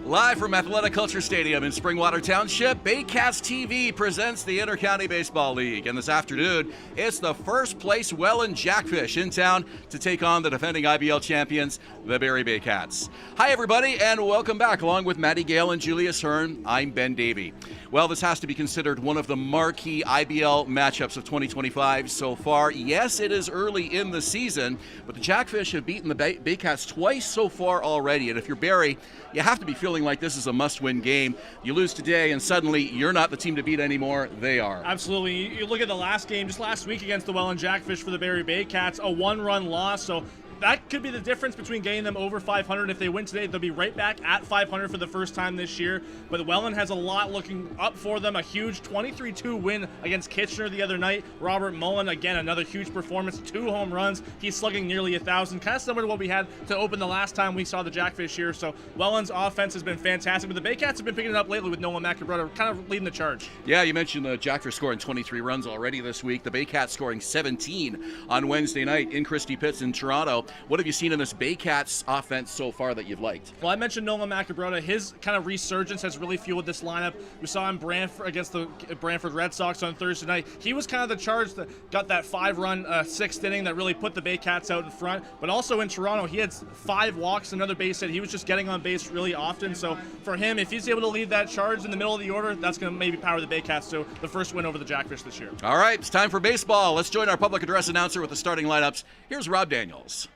Live from Athletic Kulture Stadium in Springwater Township, Baycats TV presents the Intercounty Baseball League. And this afternoon, it's the first place Welland Jackfish in town to take on the defending IBL champions, the Barrie Baycats. Hi, everybody, and welcome back. Along with Maddie Gale and Julius Hern, I'm Ben Davy. Well, this has to be considered one of the marquee IBL matchups of 2025 so far. Yes, it is early in the season, but the Jackfish have beaten the Baycats twice so far already. And if you're Barrie, you have to be feeling like this is a must-win game. You lose today, and suddenly you're not the team to beat anymore. They are. Absolutely. You look at the last game, just last week against the Welland Jackfish for the Barrie Baycats, a one-run loss. So that could be the difference between getting them over 500. If they win today, they'll be right back at 500 for the first time this year. But Welland has a lot looking up for them. A huge 23-2 win against Kitchener the other night. Robert Mullen, again, another huge performance. 2 home runs. He's slugging nearly 1,000. Kind of similar to what we had to open the last time we saw the Jackfish here. So Welland's offense has been fantastic. But the Baycats have been picking it up lately with Nolan McAbrother kind of leading the charge. Yeah, you mentioned the Jackfish scoring 23 runs already this week. The Baycats scoring 17 on Wednesday night in Christie Pitts in Toronto. What have you seen in this Baycats offense so far that you've liked? Well, I mentioned Nolan McAbrother. His kind of resurgence has really fueled this lineup. We saw him against the Brantford Red Sox on Thursday night. He was kind of the charge that got that 5-run 6th inning that really put the Baycats out in front. But also in Toronto, he had 5 walks, another base hit. He was just getting on base really often. So for him, if he's able to lead that charge in the middle of the order, that's going to maybe power the Baycats to the first win over the Jackfish this year. All right, it's time for baseball. Let's join our public address announcer with the starting lineups. Here's Rob Daniels.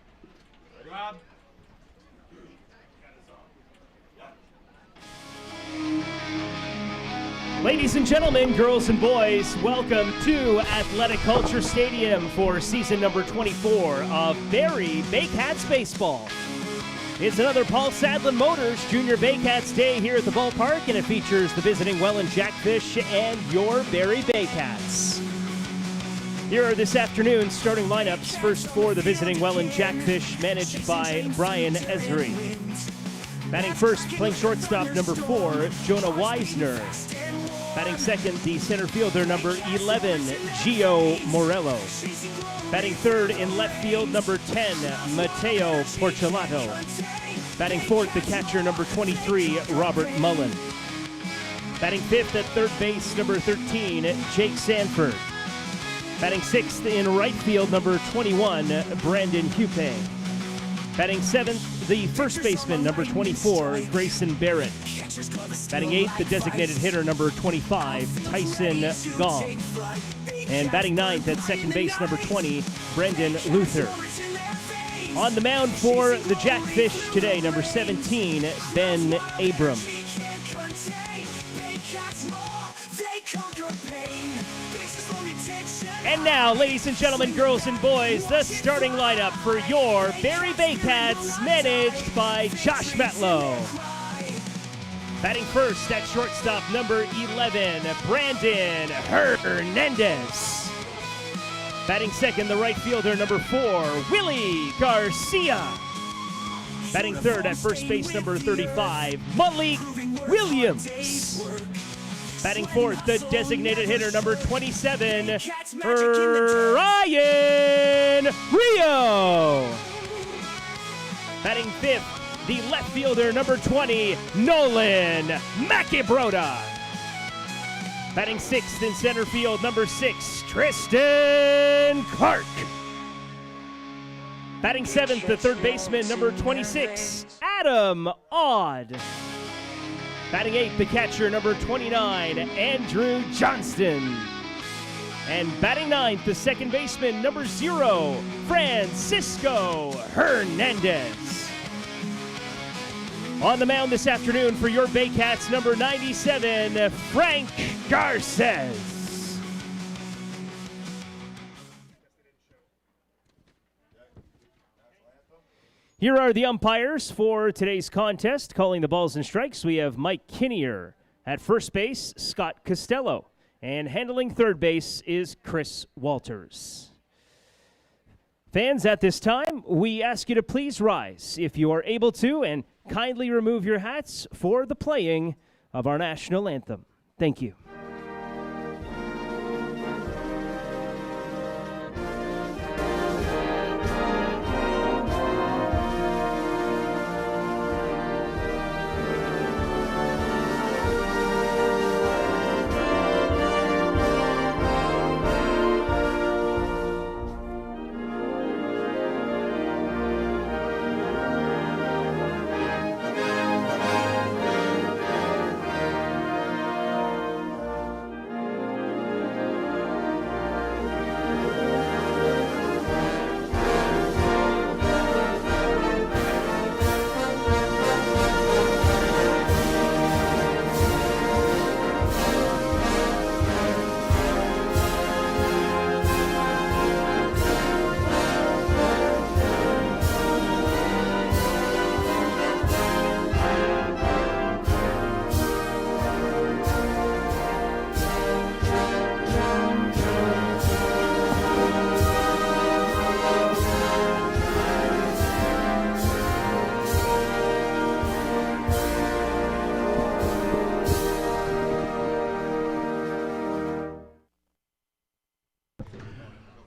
Rob. Ladies and gentlemen, girls and boys, welcome to Athletic Kulture Stadium for season number 24 of Barrie Baycats Baseball. It's another Paul Sadlin Motors Junior Baycats Day here at the ballpark, and it features the visiting Welland Jackfish and your Barrie Baycats. Here are this afternoon's starting lineups. First for the visiting Welland Jackfish, managed by Brian Esri. Batting first, playing shortstop, number 4, Jonah Weisner. Batting second, the center fielder, number 11, Gio Morello. Batting third in left field, number 10, Mateo Porcelato. Batting fourth, the catcher, number 23, Robert Mullen. Batting fifth at third base, number 13, Jake Sanford. Batting sixth in right field, number 21, Brandon Hupe. Batting seventh, the first baseman, number 24, Grayson Barrett. Batting eighth, the designated hitter, number 25, Tyson Gong. And batting ninth at second base, number 20, Brendan Luther. On the mound for the Jackfish today, number 17, Ben Abram. And now, ladies and gentlemen, girls and boys, the starting lineup for your Barrie Baycats, managed by Josh Matlow. Batting first at shortstop, number 11, Brandon Hernandez. Batting second, the right fielder, number 4, Willie Garcia. Batting third at first base, number 35, Malik Williams. Batting fourth, the designated hitter, number 27, Ryan Rio. Batting fifth, the left fielder, number 20, Nolan McAbrother. Batting sixth in center field, number 6, Tristan Clark. Batting seventh, the third baseman, number 26, Adam Odd. Batting eighth, the catcher, number 29, Andrew Johnston. And batting ninth, the second baseman, number 0, Francisco Hernandez. On the mound this afternoon for your Baycats, number 97, Frank Garces. Here are the umpires for today's contest. Calling the balls and strikes, we have Mike Kinnear. At first base, Scott Costello. And handling third base is Chris Walters. Fans, at this time, we ask you to please rise, if you are able to, and kindly remove your hats for the playing of our national anthem. Thank you.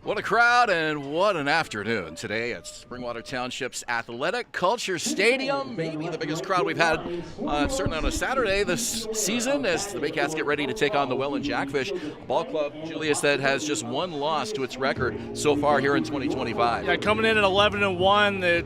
What a crowd and what an afternoon today at Springwater Township's Athletic Kulture Stadium. Maybe the biggest crowd we've had certainly on a Saturday this season as the Baycats get ready to take on the Welland Jackfish, a ball club, Julius, that has just one loss to its record so far here in 2025. Yeah, coming in at 11-1, they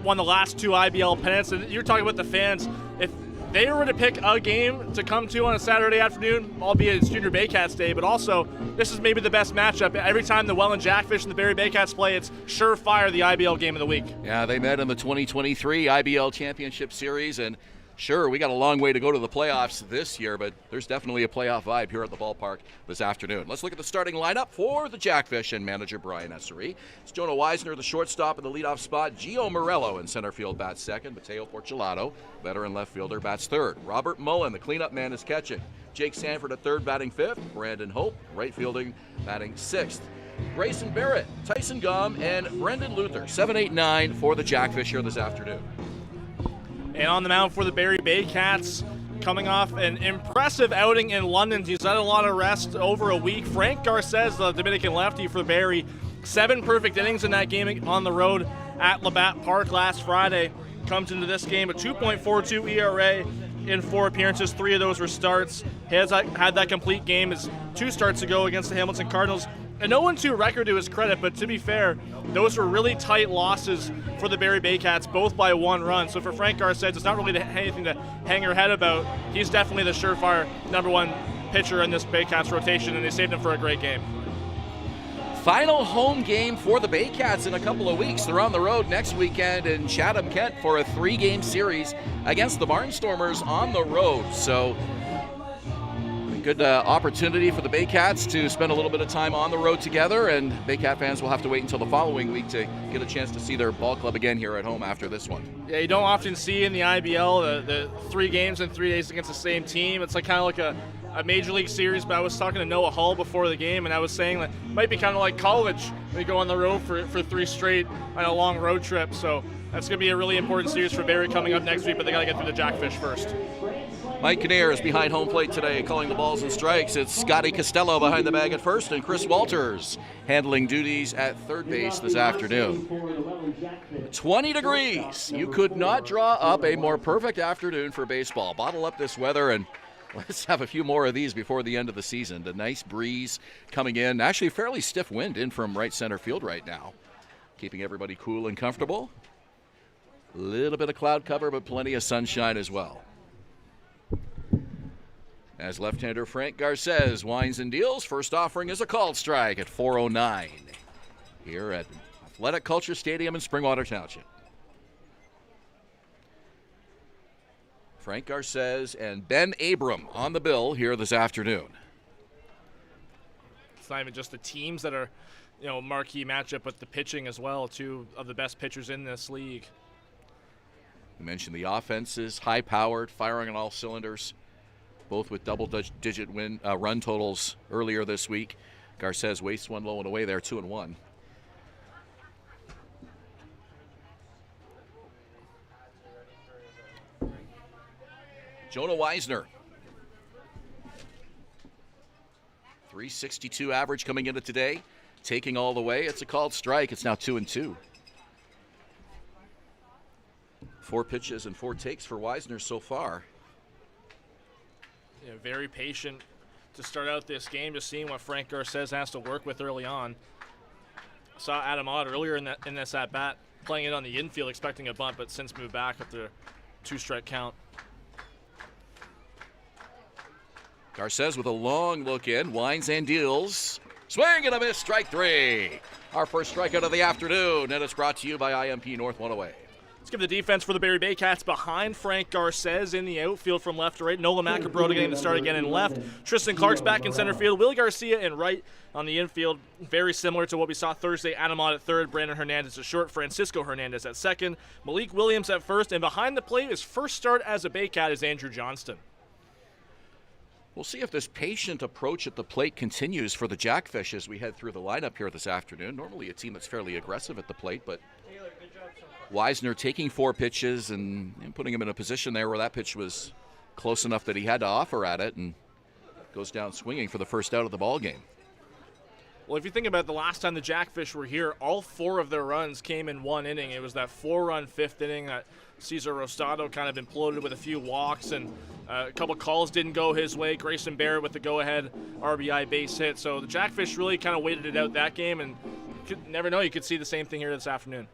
won the last two IBL pennants. And you're talking about the fans. If they were to pick a game to come to on a Saturday afternoon, albeit it's Junior Baycats Day, but also this is maybe the best matchup. Every time the Welland Jackfish and the Barrie Baycats play, it's surefire the IBL game of the week. Yeah, they met in the 2023 IBL Championship Series, and sure, we got a long way to go to the playoffs this year, but there's definitely a playoff vibe here at the ballpark this afternoon. Let's look at the starting lineup for the Jackfish and manager Brian Essery. It's Jonah Weisner, the shortstop in the leadoff spot. Gio Morello in center field bats second. Mateo Porcelato, veteran left fielder, bats third. Robert Mullen, the cleanup man, is catching. Jake Sanford at third, batting fifth. Brandon Hope, right fielding, batting sixth. Grayson Barrett, Tyson Gum, and Brendan Luther, 7, 8, 9 for the Jackfish here this afternoon. And on the mound for the Barrie Baycats, coming off an impressive outing in London. He's had a lot of rest over a week. Frank Garces, the Dominican lefty for Barrie, 7 perfect innings in that game on the road at Labatt Park last Friday. Comes into this game a 2.42 ERA in 4 appearances. 3 of those were starts. He has had that complete game as 2 starts ago against the Hamilton Cardinals. A 0-2 record to his credit, but to be fair, those were really tight losses for the Barrie Baycats, both by 1 run. So for Frank Garces, it's not really anything to hang your head about. He's definitely the surefire #1 pitcher in this Baycats rotation, and they saved him for a great game. Final home game for the Baycats in a couple of weeks. They're on the road next weekend in Chatham, Kent for a 3-game series against the Barnstormers on the road. So good opportunity for the Baycats to spend a little bit of time on the road together, and Baycat fans will have to wait until the following week to get a chance to see their ball club again here at home after this one. Yeah, you don't often see in the IBL the 3 games in 3 days against the same team. It's like kind of like a Major League Series, but I was talking to Noah Hull before the game, and I was saying that it might be kind of like college when you go on the road for 3 straight on a long road trip. So that's going to be a really important series for Barrie coming up next week, but they got to get through the Jackfish first. Mike Kinnear is behind home plate today, calling the balls and strikes. It's Scotty Costello behind the bag at first, and Chris Walters handling duties at third base this afternoon. 20 degrees. You could not draw up a more perfect afternoon for baseball. Bottle up this weather, and let's have a few more of these before the end of the season. The nice breeze coming in. Actually, fairly stiff wind in from right center field right now, keeping everybody cool and comfortable. A little bit of cloud cover, but plenty of sunshine as well. As left-hander Frank Garces winds and deals, first offering is a called strike at 4:09 here at Athletic Kulture Stadium in Springwater Township. Frank Garces and Ben Abram on the bill here this afternoon. It's not even just the teams that are, marquee matchup, but the pitching as well. 2 of the best pitchers in this league. We mentioned the offense is high-powered, firing on all cylinders, both with double-digit run totals earlier this week. Garces wastes 1 low and away there, 2-1. Jonah Weisner, 362 average coming into today, taking all the way. It's a called strike. It's now 2-2. 4 pitches and 4 takes for Weisner so far. Yeah, very patient to start out this game, just seeing what Frank Garces has to work with early on. Saw Adam Ott earlier in this at-bat, playing it on the infield, expecting a bunt, but since moved back with the 2-strike count. Garces with a long look in, winds and deals. Swing and a miss, strike 3. Our first strikeout of the afternoon, and it's brought to you by IMP North One Away. Let's give the defense for the Barrie Baycats behind Frank Garces in the outfield from left to right. Nola Macabroda getting to start again in left. Tristan Clark's back in center field. Willie Garcia in right on the infield. Very similar to what we saw Thursday. Adam Ott at third. Brandon Hernandez at short. Francisco Hernandez at second. Malik Williams at first. And behind the plate, his first start as a Baycat is Andrew Johnston. We'll see if this patient approach at the plate continues for the Jackfish as we head through the lineup here this afternoon. Normally a team that's fairly aggressive at the plate, but Weisner taking 4 pitches and putting him in a position there where that pitch was close enough that he had to offer at it, and goes down swinging for the first out of the ball game. Well, if you think about it, the last time the Jackfish were here, all 4 of their runs came in 1 inning. It was that 4-run 5th inning that Cesar Rosado kind of imploded with a few walks, and a couple calls didn't go his way. Grayson Barrett with the go-ahead RBI base hit. So the Jackfish really kind of waited it out that game, and you could never know. You could see the same thing here this afternoon.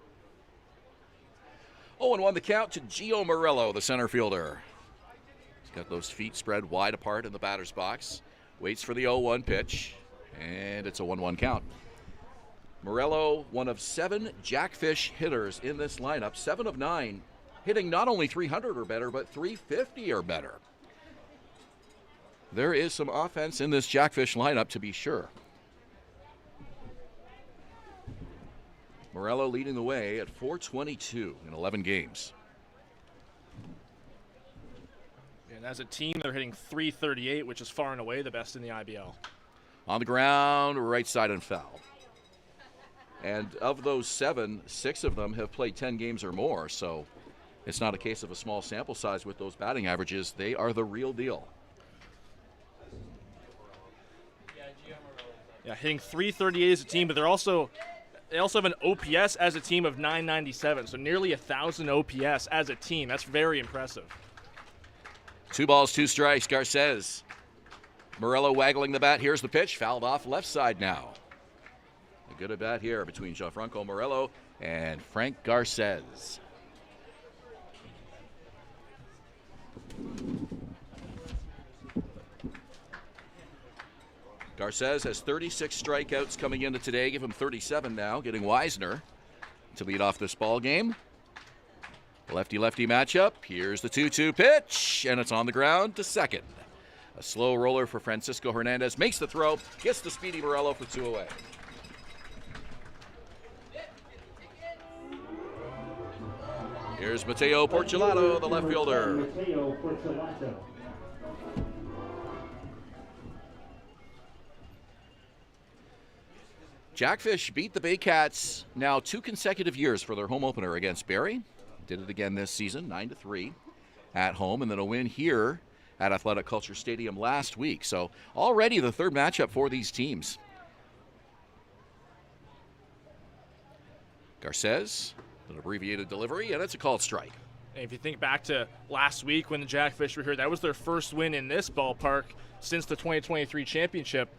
0-1 the count to Gio Morello, the center fielder. He's got those feet spread wide apart in the batter's box. Waits for the 0-1 pitch. And it's a 1-1 count. Morello, one of 7 Jackfish hitters in this lineup, 7 of 9, hitting not only 300 or better, but 350 or better. There is some offense in this Jackfish lineup, to be sure. Morello leading the way at 422 in 11 games. And as a team, they're hitting 338, which is far and away the best in the IBL. On the ground, right side and foul. And of those 7, 6 of them have played 10 games or more, so it's not a case of a small sample size with those batting averages. They are the real deal. Yeah, hitting 338 as a team, but they also have an OPS as a team of 997, so nearly 1,000 OPS as a team. That's very impressive. 2 balls, 2 strikes, Garces. Morello waggling the bat. Here's the pitch. Fouled off left side now. A good at bat here between Gianfranco Morello and Frank Garces. Garces has 36 strikeouts coming into today. Give him 37 now, getting Wisner to lead off this ball game. Lefty-lefty matchup. Here's the 2-2 pitch, and it's on the ground to second. A slow roller for Francisco Hernandez. Makes the throw. Gets the speedy Morello for 2 away. Here's Mateo Porcelato, the left fielder. Jackfish beat the Baycats now 2 consecutive years for their home opener against Barrie. Did it again this season, 9-3 at home, and then a win here at Athletic Kulture Stadium last week. So already the 3rd matchup for these teams. Garces, an abbreviated delivery, and it's a called strike. And if you think back to last week when the Jackfish were here, that was their first win in this ballpark since the 2023 championship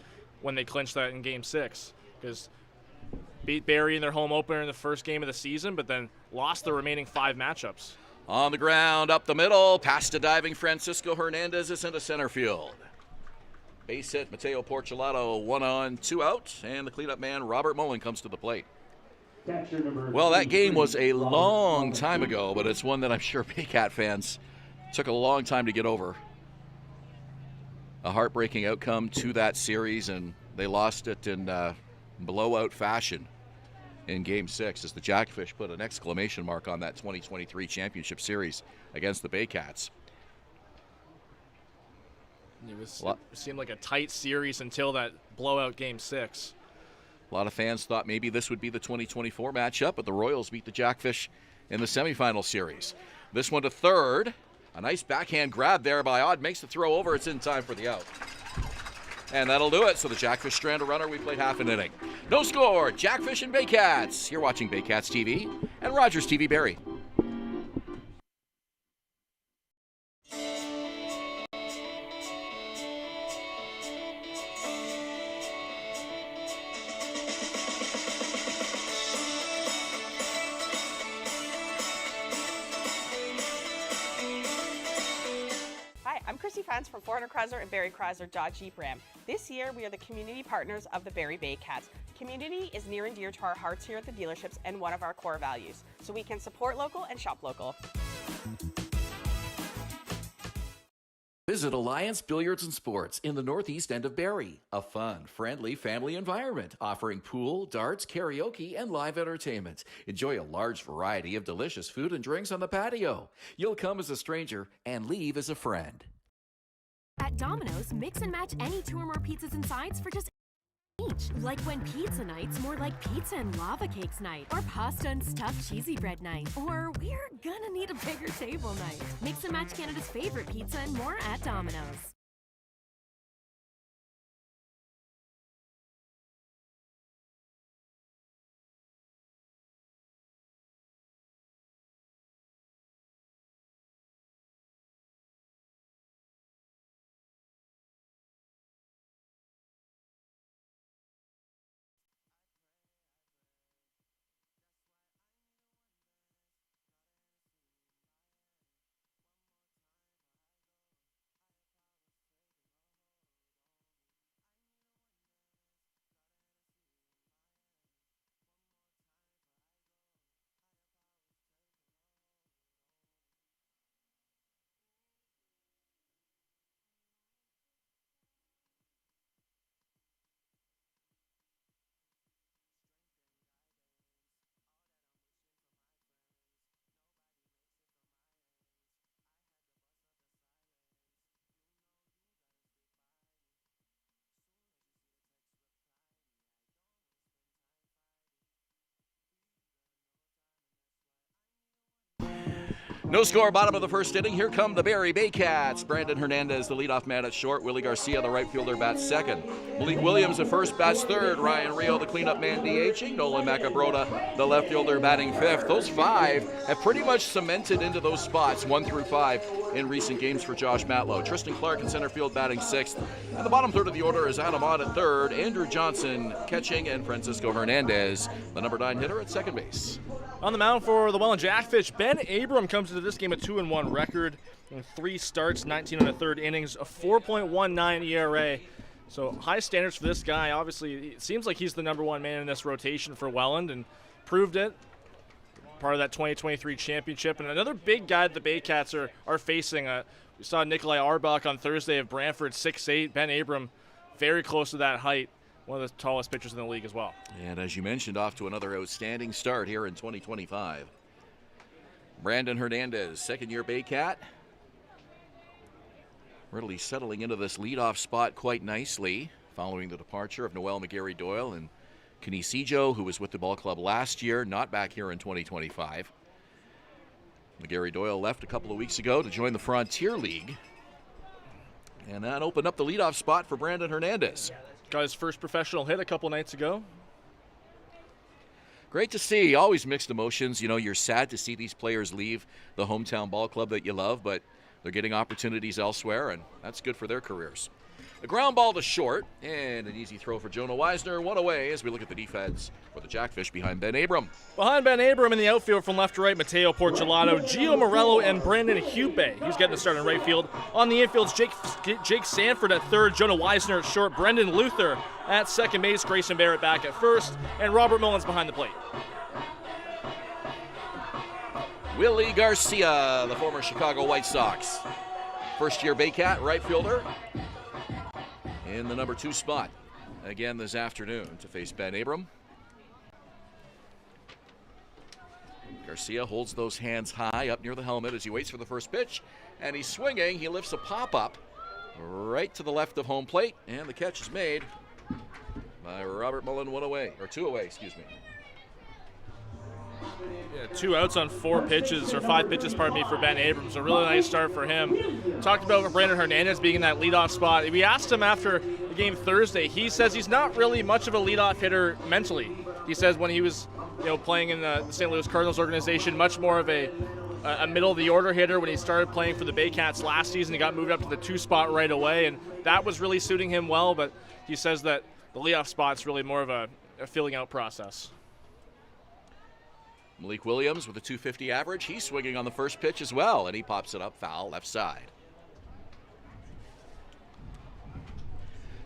when they clinched that in Game 6. Because beat Barrie in their home opener in the first game of the season, but then lost the remaining 5 matchups. On the ground, up the middle, past a diving Francisco Hernandez is into center field. Base hit, Mateo Porcelato, 1 on, 2 out, and the cleanup man, Robert Mullen, comes to the plate. Well, that game was a long time ago, but it's one that I'm sure Baycat fans took a long time to get over. A heartbreaking outcome to that series, and they lost it in blowout fashion in Game 6 as the Jackfish put an exclamation mark on that 2023 championship series against the Baycats. It seemed like a tight series until that blowout Game 6. A lot of fans thought maybe this would be the 2024 matchup, but the Royals beat the Jackfish in the semifinal series. This one to third. A nice backhand grab there by Odd. Makes the throw over. It's in time for the out. And that'll do it. So the Jackfish strand a runner. We played half an inning. No score. Jackfish and Baycats. You're watching Baycats TV and Rogers TV Barrie. I'm Chrissy Fans from 400 Chrysler and Barrie Chrysler Dodge Jeep Ram. This year, we are the community partners of the Barrie Baycats. Community is near and dear to our hearts here at the dealerships and one of our core values, so we can support local and shop local. Visit Alliance Billiards and Sports in the northeast end of Barrie. A fun, friendly family environment offering pool, darts, karaoke, and live entertainment. Enjoy a large variety of delicious food and drinks on the patio. You'll come as a stranger and leave as a friend. At Domino's, mix and match any 2 or more pizzas and sides for just each. Like when pizza night's more like pizza and lava cakes night, or pasta and stuffed cheesy bread night, or we're gonna need a bigger table night. Mix and match Canada's favorite pizza and more at Domino's. No score, bottom of the first inning. Here come the Barrie Baycats. Brandon Hernandez, the leadoff man at short. Willie Garcia, the right fielder, bats second. Malik Williams, the first, bats third. Ryan Rio, the cleanup man, DHing. Nolan Macabrota, the left fielder, batting fifth. Those five have pretty much cemented into those spots, 1 through 5, in recent games for Josh Matlow. Tristan Clark in center field, batting sixth. And the bottom third of the order is Adam Ott at third, Andrew Johnson catching, and Francisco Hernandez, the number 9 hitter, at second base. On the mound for the Welland Jackfish, Ben Abram comes into this game a 2-1 record in 3 starts, 19 and a third innings, a 4.19 ERA. So high standards for this guy. Obviously, it seems like he's the number 1 man in this rotation for Welland and proved it. Part of that 2023 championship. And another big guy that the Baycats are facing. We saw Nikolai Arbach on Thursday of Brantford, 6'8". Ben Abram, very close to that height. One of the tallest pitchers in the league as well. And as you mentioned, off to another outstanding start here in 2025. Brandon Hernandez, second-year Baycat. Really settling into this leadoff spot quite nicely following the departure of Noel McGarry-Doyle and Kenny Sejo, who was with the ball club last year, not back here in 2025. McGarry-Doyle left a couple of weeks ago to join the Frontier League. And that opened up the leadoff spot for Brandon Hernandez. Got his first professional hit a couple nights ago. Great to see. Always mixed emotions. You know, you're sad to see these players leave the hometown ball club that you love, but they're getting opportunities elsewhere, and that's good for their careers. A ground ball to short, and an easy throw for Jonah Weisner. One away as we look at the defense for the Jackfish behind Ben Abram. Behind Ben Abram in the outfield from left to right, Mateo Porcelato, Gio Morello, and Brandon Hupe. He's getting the start in right field. On the infield's Jake Sanford at third, Jonah Weisner at short, Brendan Luther at second base, Grayson Barrett back at first, and Robert Mullins behind the plate. Willie Garcia, the former Chicago White Sox. First-year Baycat, right fielder, in the number 2 spot again this afternoon to face Ben Abram. Garcia holds those hands high up near the helmet as he waits for the first pitch, and he's swinging. He lifts a pop-up right to the left of home plate, and the catch is made by Robert Mullen. 2 away, excuse me. Yeah, 2 outs on 4 pitches, or 5 pitches, pardon me, for Ben Abrams. A really nice start for him. Talked about Brandon Hernandez being in that leadoff spot. We asked him after the game Thursday. He says he's not really much of a leadoff hitter mentally. He says when he was, playing in the St. Louis Cardinals organization, much more of a middle of the order hitter. When he started playing for the Baycats last season, he got moved up to the 2 spot right away, and that was really suiting him well. But he says that the leadoff spot's really more of a filling out process. Malik Williams with a .250 average. He's swinging on the first pitch as well, and he pops it up foul left side.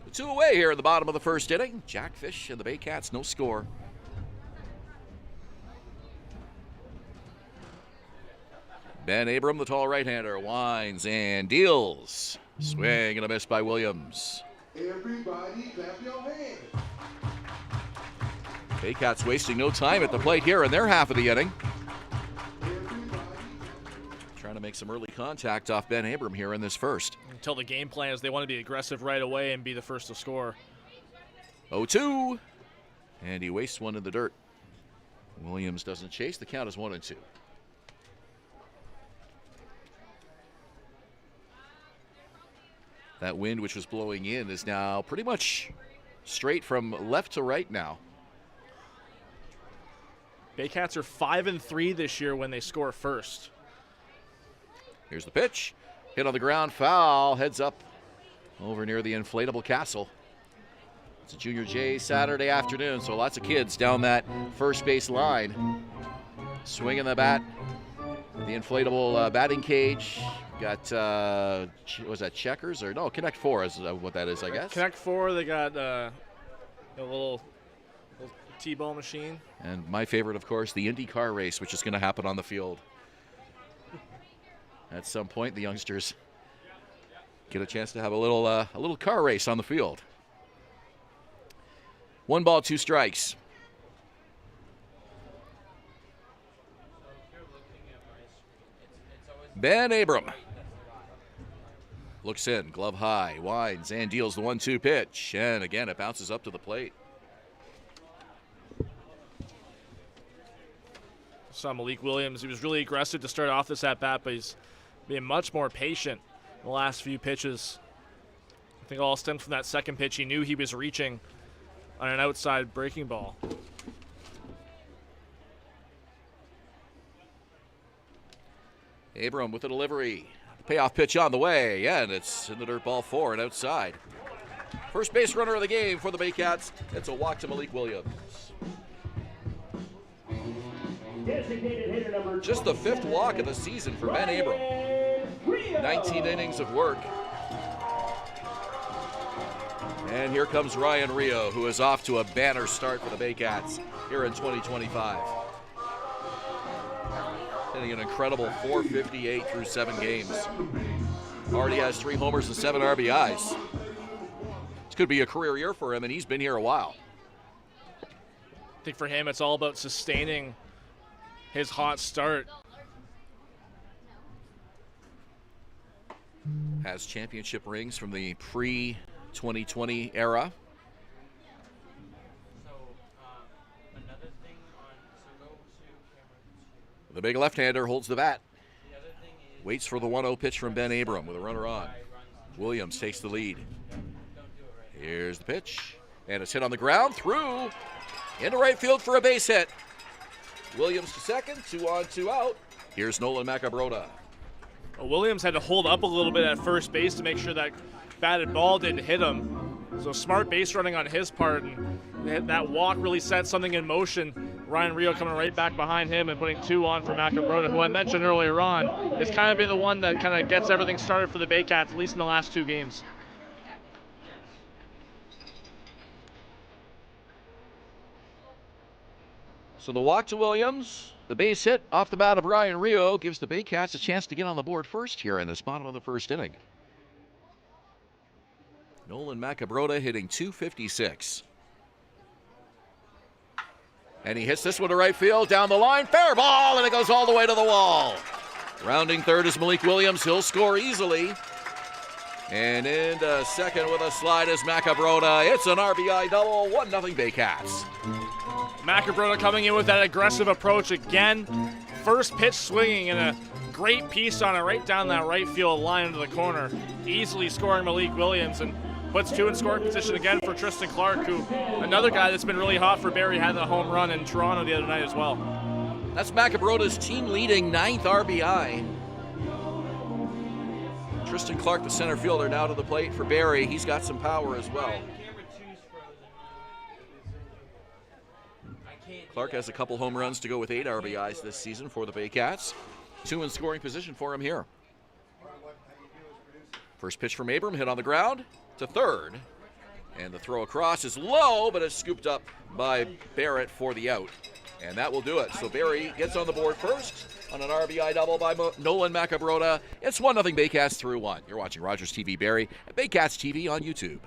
The 2 away here in the bottom of the first inning. Jackfish and the Baycats, no score. Ben Abram, the tall right-hander, winds and deals. Swing and a miss by Williams. Everybody clap your hands. Baycats wasting no time at the plate here in their half of the inning. Trying to make some early contact off Ben Abram here in this first. Until the game plan is they want to be aggressive right away and be the first to score. 0-2. And he wastes one in the dirt. Williams doesn't chase. The count is 1-2. That wind which was blowing in is now pretty much straight from left to right now. Baycats are 5-3 this year when they score first. Here's the pitch. Hit on the ground, foul, heads up over near the inflatable castle. It's a Junior J Saturday afternoon, so lots of kids down that first base line. Swinging the bat, the inflatable batting cage. Got, was that checkers or no? Connect 4 is what that is, I guess. Connect 4, they got a little T-ball machine. And my favorite, of course, the Indy car race, which is going to happen on the field. At some point, the youngsters get a chance to have a little car race on the field. 1 ball, 2 strikes. Ben Abram looks in, glove high, winds and deals the 1-2 pitch. And again, it bounces up to the plate. Saw Malik Williams. He was really aggressive to start off this at-bat, but he's being much more patient in the last few pitches. I think all stems from that second pitch. He knew he was reaching on an outside breaking ball. Abram with a delivery. Payoff pitch on the way, and it's in the dirt, ball 4 and outside. First base runner of the game for the Baycats. It's a walk to Malik Williams. Just the 5th walk of the season for Ben Abram. 19 innings of work. And here comes Ryan Rio, who is off to a banner start for the Baycats here in 2025. Hitting an incredible .458 through 7 games. Already has 3 homers and 7 RBIs. This could be a career year for him, and he's been here a while. I think for him, it's all about sustaining his hot start. Has championship rings from the pre-2020 era. The big left-hander holds the bat. Waits for the 1-0 pitch from Ben Abram with a runner on. Williams takes the lead. Here's the pitch. And it's hit on the ground, through, into right field for a base hit. Williams to second, 2 on, 2 out. Here's Nolan Macabrota. Well, Williams had to hold up a little bit at first base to make sure that batted ball didn't hit him. So smart base running on his part, and that walk really set something in motion. Ryan Rio coming right back behind him and putting 2 on for Macabrota, who I mentioned earlier on is kind of been the one that kind of gets everything started for the Baycats, at least in the last 2 games. So the walk to Williams, the base hit off the bat of Ryan Rio gives the Baycats a chance to get on the board first here in this bottom of the first inning. Nolan Macabrota hitting .256. And he hits this one to right field, down the line, fair ball, and it goes all the way to the wall. Rounding third is Malik Williams. He'll score easily. And into second with a slide is Macabrota. It's an RBI double, 1-0 Baycats. Macabrota coming in with that aggressive approach again. First pitch swinging and a great piece on it right down that right field line into the corner. Easily scoring Malik Williams and puts 2 in scoring position again for Tristan Clark, who another guy that's been really hot for Barrie, had a home run in Toronto the other night as well. That's Macabrota's team-leading 9th RBI. Tristan Clark, the center fielder, now to the plate for Barrie. He's got some power as well. Clark has a couple home runs to go with 8 RBIs this season for the Baycats. 2 in scoring position for him here. First pitch from Abram, hit on the ground to third. And the throw across is low, but it's scooped up by Barrett for the out. And that will do it. So Barrie gets on the board first on an RBI double by Nolan Macabrota. It's 1-0 Baycats through 1. You're watching Rogers TV Barrie at Baycats TV on YouTube.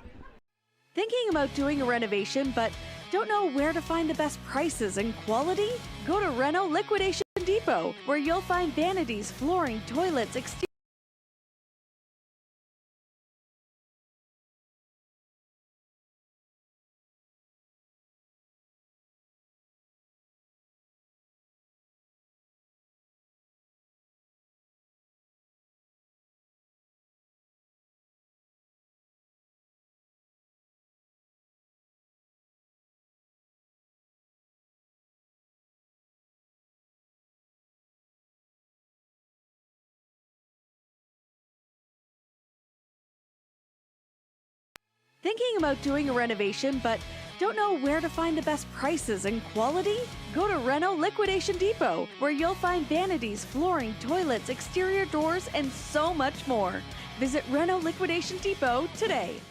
Thinking about doing a renovation, but don't know where to find the best prices and quality? Go to Reno Liquidation Depot, where you'll find vanities, flooring, toilets, exterior. Thinking about doing a renovation, but don't know where to find the best prices and quality? Go to Reno Liquidation Depot, where you'll find vanities, flooring, toilets, exterior doors, and so much more. Visit Reno Liquidation Depot today.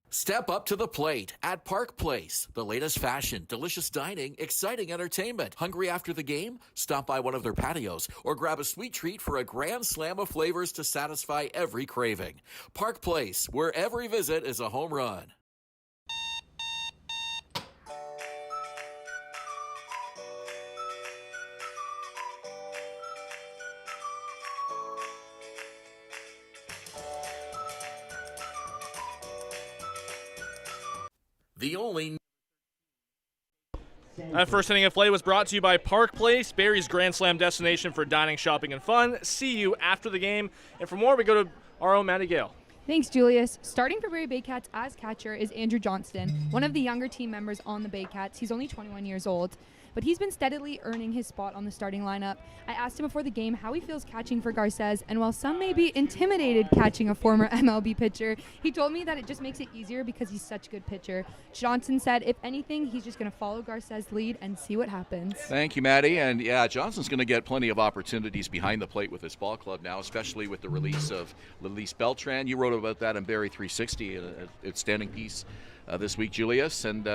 Step up to the plate at Park Place. The latest fashion, delicious dining, exciting entertainment. Hungry after the game? Stop by one of their patios or grab a sweet treat for a grand slam of flavors to satisfy every craving. Park Place, where every visit is a home run. The only That first inning of play was brought to you by Park Place, Barrie's Grand Slam destination for dining, shopping, and fun. See you after the game. And for more, we go to our own Maddie Gale. Thanks, Julius. Starting for Barrie Baycats as catcher is Andrew Johnston, one of the younger team members on the Baycats. He's only 21 years old, but he's been steadily earning his spot on the starting lineup. I asked him before the game how he feels catching for Garces, and while some may be intimidated catching a former MLB pitcher, he told me that it just makes it easier because he's such a good pitcher. Johnson said, if anything, he's just going to follow Garces' lead and see what happens. Thank you, Maddie. And yeah, Johnson's going to get plenty of opportunities behind the plate with his ball club now, especially with the release of Luis Beltran. You wrote about that in Barrie 360, an outstanding piece this week, Julius, and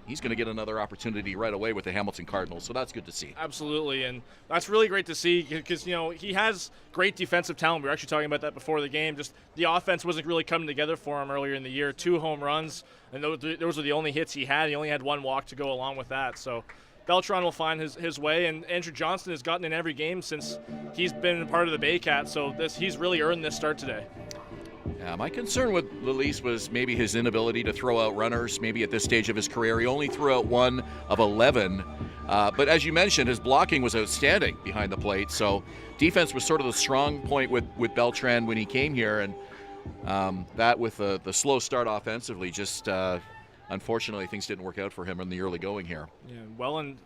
he's going to get another opportunity right away with the Hamilton Cardinals, so that's good to see. Absolutely, and that's really great to see because, you know, he has great defensive talent. We were actually talking about that before the game. Just the offense wasn't really coming together for him earlier in the year. 2 home runs, and those were the only hits he had. He only had 1 walk to go along with that, so Beltran will find his way, and Andrew Johnston has gotten in every game since he's been part of the Baycats, so he's really earned this start today. Yeah, my concern with Luis was maybe his inability to throw out runners, maybe at this stage of his career. He only threw out 1 of 11. But as you mentioned, his blocking was outstanding behind the plate. So defense was sort of the strong point with Beltran when he came here. And that with the slow start offensively, just unfortunately things didn't work out for him in the early going here. Yeah, Welland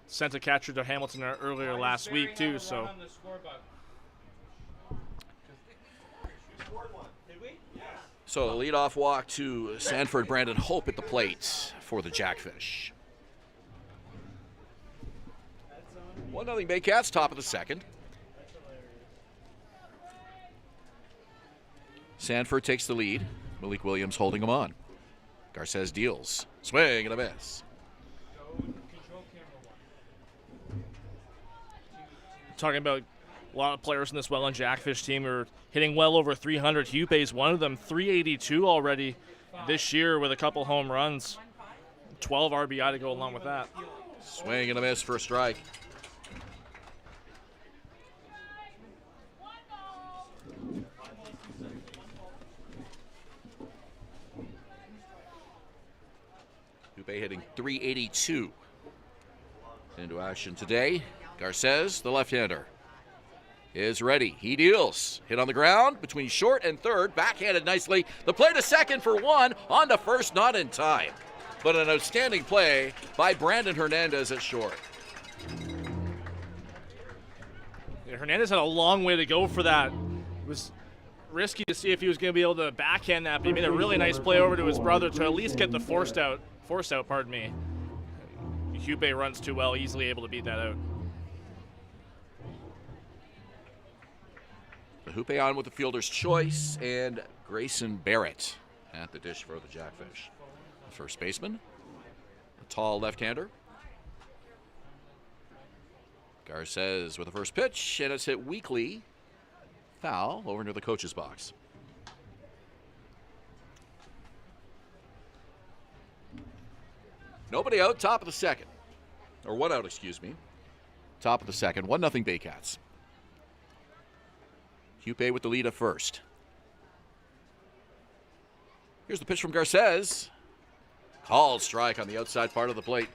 sent a catcher to Hamilton earlier last week too. So. So a leadoff walk to Sanford Brandon Hope at the plate for the Jackfish. 1-0 Baycats, top of the second. Sanford takes the lead. Malik Williams holding him on. Garces deals. Swing and a miss. Talking about a lot of players in this Welland Jackfish team are hitting well over 300. Hupe's one of them, 382 already this year with a couple home runs. 12 RBI to go along with that. Swing and a miss for a strike. Hupe hitting 382 into action today. Garces, the left-hander, is ready. He deals. Hit on the ground between short and third. Backhanded nicely. The play to second for 1. On to first, not in time. But an outstanding play by Brandon Hernandez at short. Yeah, Hernandez had a long way to go for that. It was risky to see if he was going to be able to backhand that, but he made a really nice play over to his brother to at least get the forced out, pardon me. Hupe runs too well, easily able to beat that out. Hupe on with the fielder's choice, and Grayson Barrett at the dish for the Jackfish. The first baseman, a tall left-hander. Garces with the first pitch, and it's hit weakly. Foul over near the coach's box. Nobody out, top of the second. Or 1 out, excuse me. Top of the second, 1-0 Baycats. Hupe with the lead at first. Here's the pitch from Garces. Called strike on the outside part of the plate.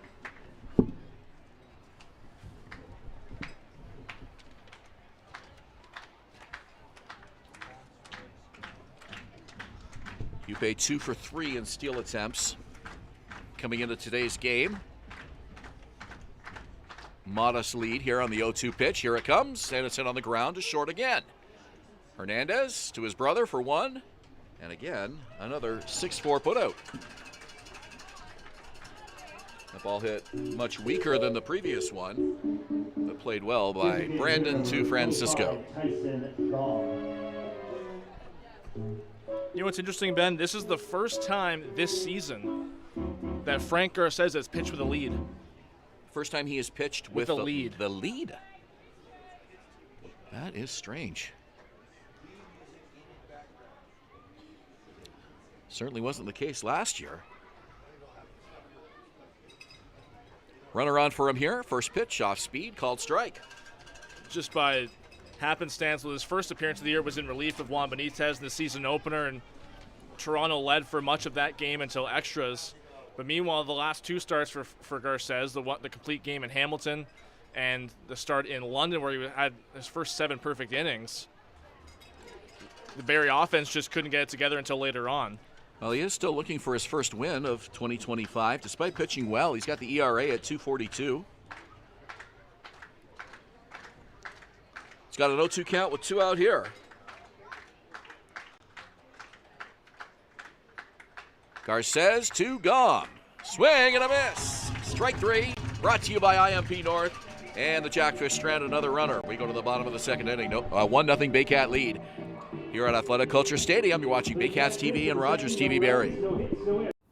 Hupe 2 for 3 in steal attempts coming into today's game. Modest lead here on the 0-2 pitch. Here it comes, and it's hit on the ground to short again. Hernandez to his brother for 1, and again, another 6-4 putout. The ball hit much weaker than the previous one, but played well by Brandon to Francisco. You know what's interesting, Ben? This is the first time this season that Frank Garces has pitched with a lead. First time he has pitched with the lead. The lead. That is strange. Certainly wasn't the case last year. Runner on for him here. First pitch off speed, called strike. Just by happenstance, with his first appearance of the year was in relief of Juan Benitez in the season opener, and Toronto led for much of that game until extras. But meanwhile, the last 2 starts for Garces, the complete game in Hamilton and the start in London where he had his first 7 perfect innings, the Barrie offense just couldn't get it together until later on. Well, he is still looking for his first win of 2025. Despite pitching well, he's got the ERA at 2.42. He's got an 0-2 count with 2 out here. Garces, 2 gone. Swing and a miss. Strike 3, brought to you by IMP North. And the Jackfish strand another runner. We go to the bottom of the 2nd inning. 1-0 Baycat lead. Here at Athletic Kulture Stadium, you're watching Baycats TV and Rogers TV Barrie.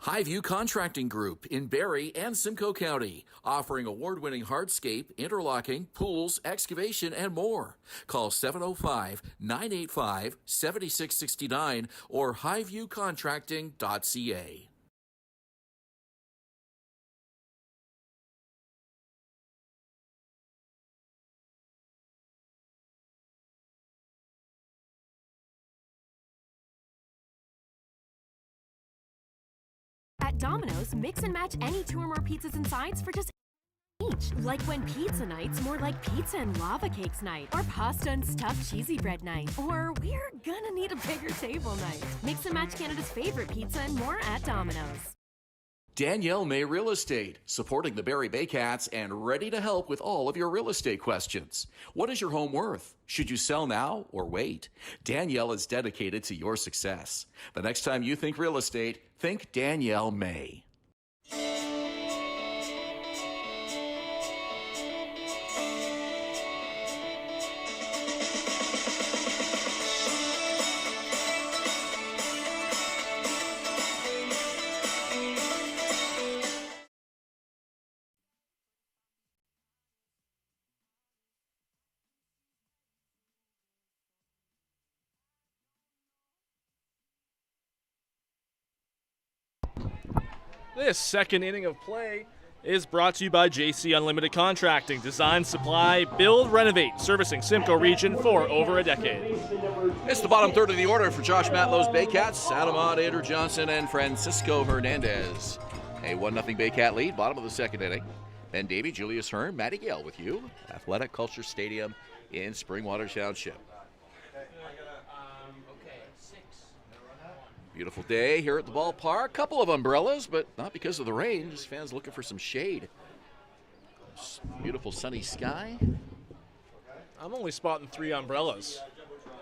Highview Contracting Group in Barrie and Simcoe County, offering award-winning hardscape, interlocking, pools, excavation, and more. Call 705-985-7669 or highviewcontracting.ca. At Domino's, mix and match any 2 or more pizzas and sides for just each. Like when pizza night's more like pizza and lava cakes night, or pasta and stuffed cheesy bread night, or we're gonna need a bigger table night. Mix and match Canada's favorite pizza and more at Domino's. Danielle May Real Estate, supporting the Barrie Baycats and ready to help with all of your real estate questions. What is your home worth? Should you sell now or wait? Danielle is dedicated to your success. The next time you think real estate, think Danielle May. This 2nd inning of play is brought to you by JC Unlimited Contracting. Design, supply, build, renovate. Servicing Simcoe region for over a decade. It's the bottom 3rd of the order for Josh Matlow's Baycats. Adam Ott, Andrew Johnson, and Francisco Hernandez. A 1-0 Baycat lead, bottom of the 2nd inning. Ben Davy, Julius Hern, Matty Gale with you. Athletic Kulture Stadium in Springwater Township. Beautiful day here at the ballpark. Couple of umbrellas, but not because of the rain. Just fans looking for some shade. Beautiful sunny sky. I'm only spotting 3 umbrellas.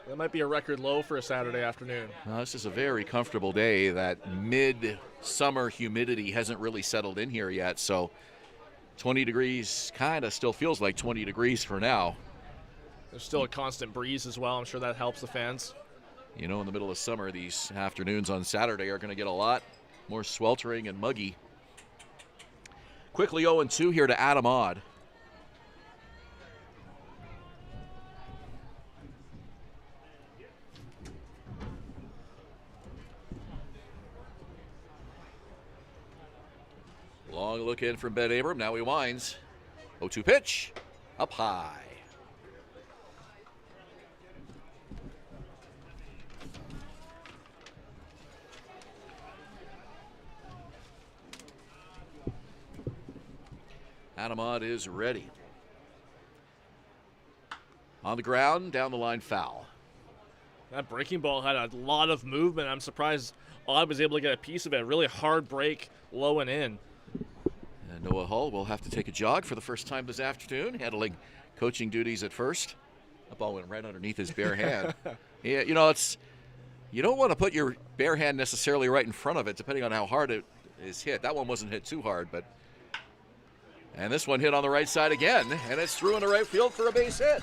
That might be a record low for a Saturday afternoon. This is a very comfortable day. That mid-summer humidity hasn't really settled in here yet, so 20 degrees kind of still feels like 20 degrees for now. There's still a constant breeze as well. I'm sure that helps the fans. You know, in the middle of summer, these afternoons on Saturday are going to get a lot more sweltering and muggy. Quickly 0-2 here to Adam Ott. Long look in from Ben Abram. Now he winds. 0-2 pitch. Up high. Adam Ott is ready. On the ground, down the line, foul. That breaking ball had a lot of movement. I'm surprised Ott was able to get a piece of it. Really hard break, low and in. And Noah Hull will have to take a jog for the first time this afternoon, handling coaching duties at first. The ball went right underneath his bare hand. Yeah, you know, you don't want to put your bare hand necessarily right in front of it, depending on how hard it is hit. That one wasn't hit too hard, but. And this one hit on the right side again, and it's through into right field for a base hit.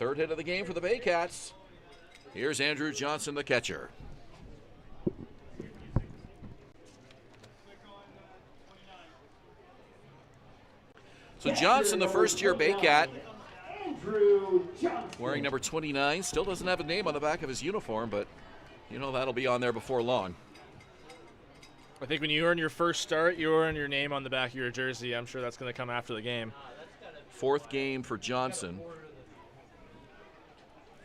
3rd hit of the game for the Baycats. Here's Andrew Johnson, the catcher. So Johnson, the first-year Baycat, wearing number 29, still doesn't have a name on the back of his uniform, but you know that'll be on there before long. I think when you earn your first start, you earn your name on the back of your jersey. I'm sure that's going to come after the game. 4th game for Johnson.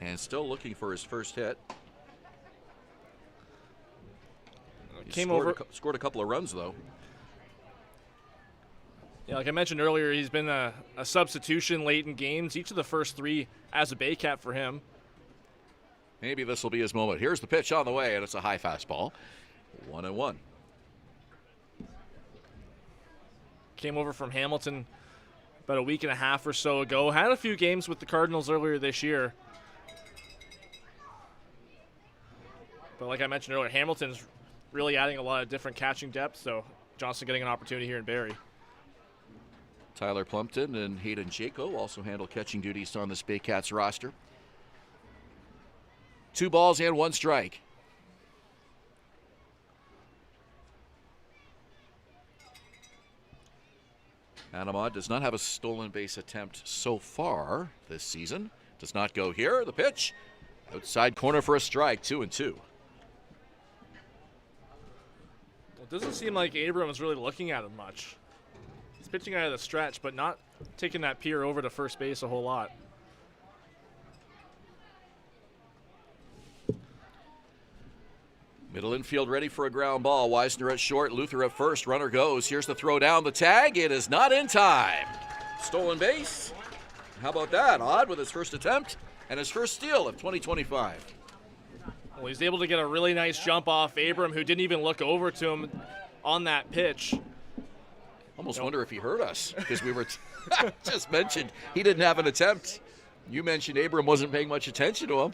And still looking for his first hit. Scored a couple of runs, though. Yeah, like I mentioned earlier, he's been a substitution late in games, each of the first 3 as a Baycat for him. Maybe this will be his moment. Here's the pitch on the way, and it's a high fastball. 1-1. Came over from Hamilton about a week and a half or so ago. Had a few games with the Cardinals earlier this year. But like I mentioned earlier, Hamilton's really adding a lot of different catching depth, so Johnson getting an opportunity here in Barrie. Tyler Plumpton and Hayden Jaco also handle catching duties on this Baycats roster. 2 balls and 1 strike. Anamad does not have a stolen base attempt so far this season. Does not go here. The pitch. Outside corner for a strike. 2-2. It doesn't seem like Abram is really looking at him much. He's pitching out of the stretch, but not taking that pier over to first base a whole lot. Middle infield ready for a ground ball. Weisner at short, Luther at first. Runner goes. Here's the throw down. The tag. It is not in time. Stolen base. How about that? Odd with his first attempt and his first steal of 2025. Well, he's able to get a really nice jump off Abram, who didn't even look over to him on that pitch. Almost wonder if he heard us, because we were just mentioned he didn't have an attempt. You mentioned Abram wasn't paying much attention to him.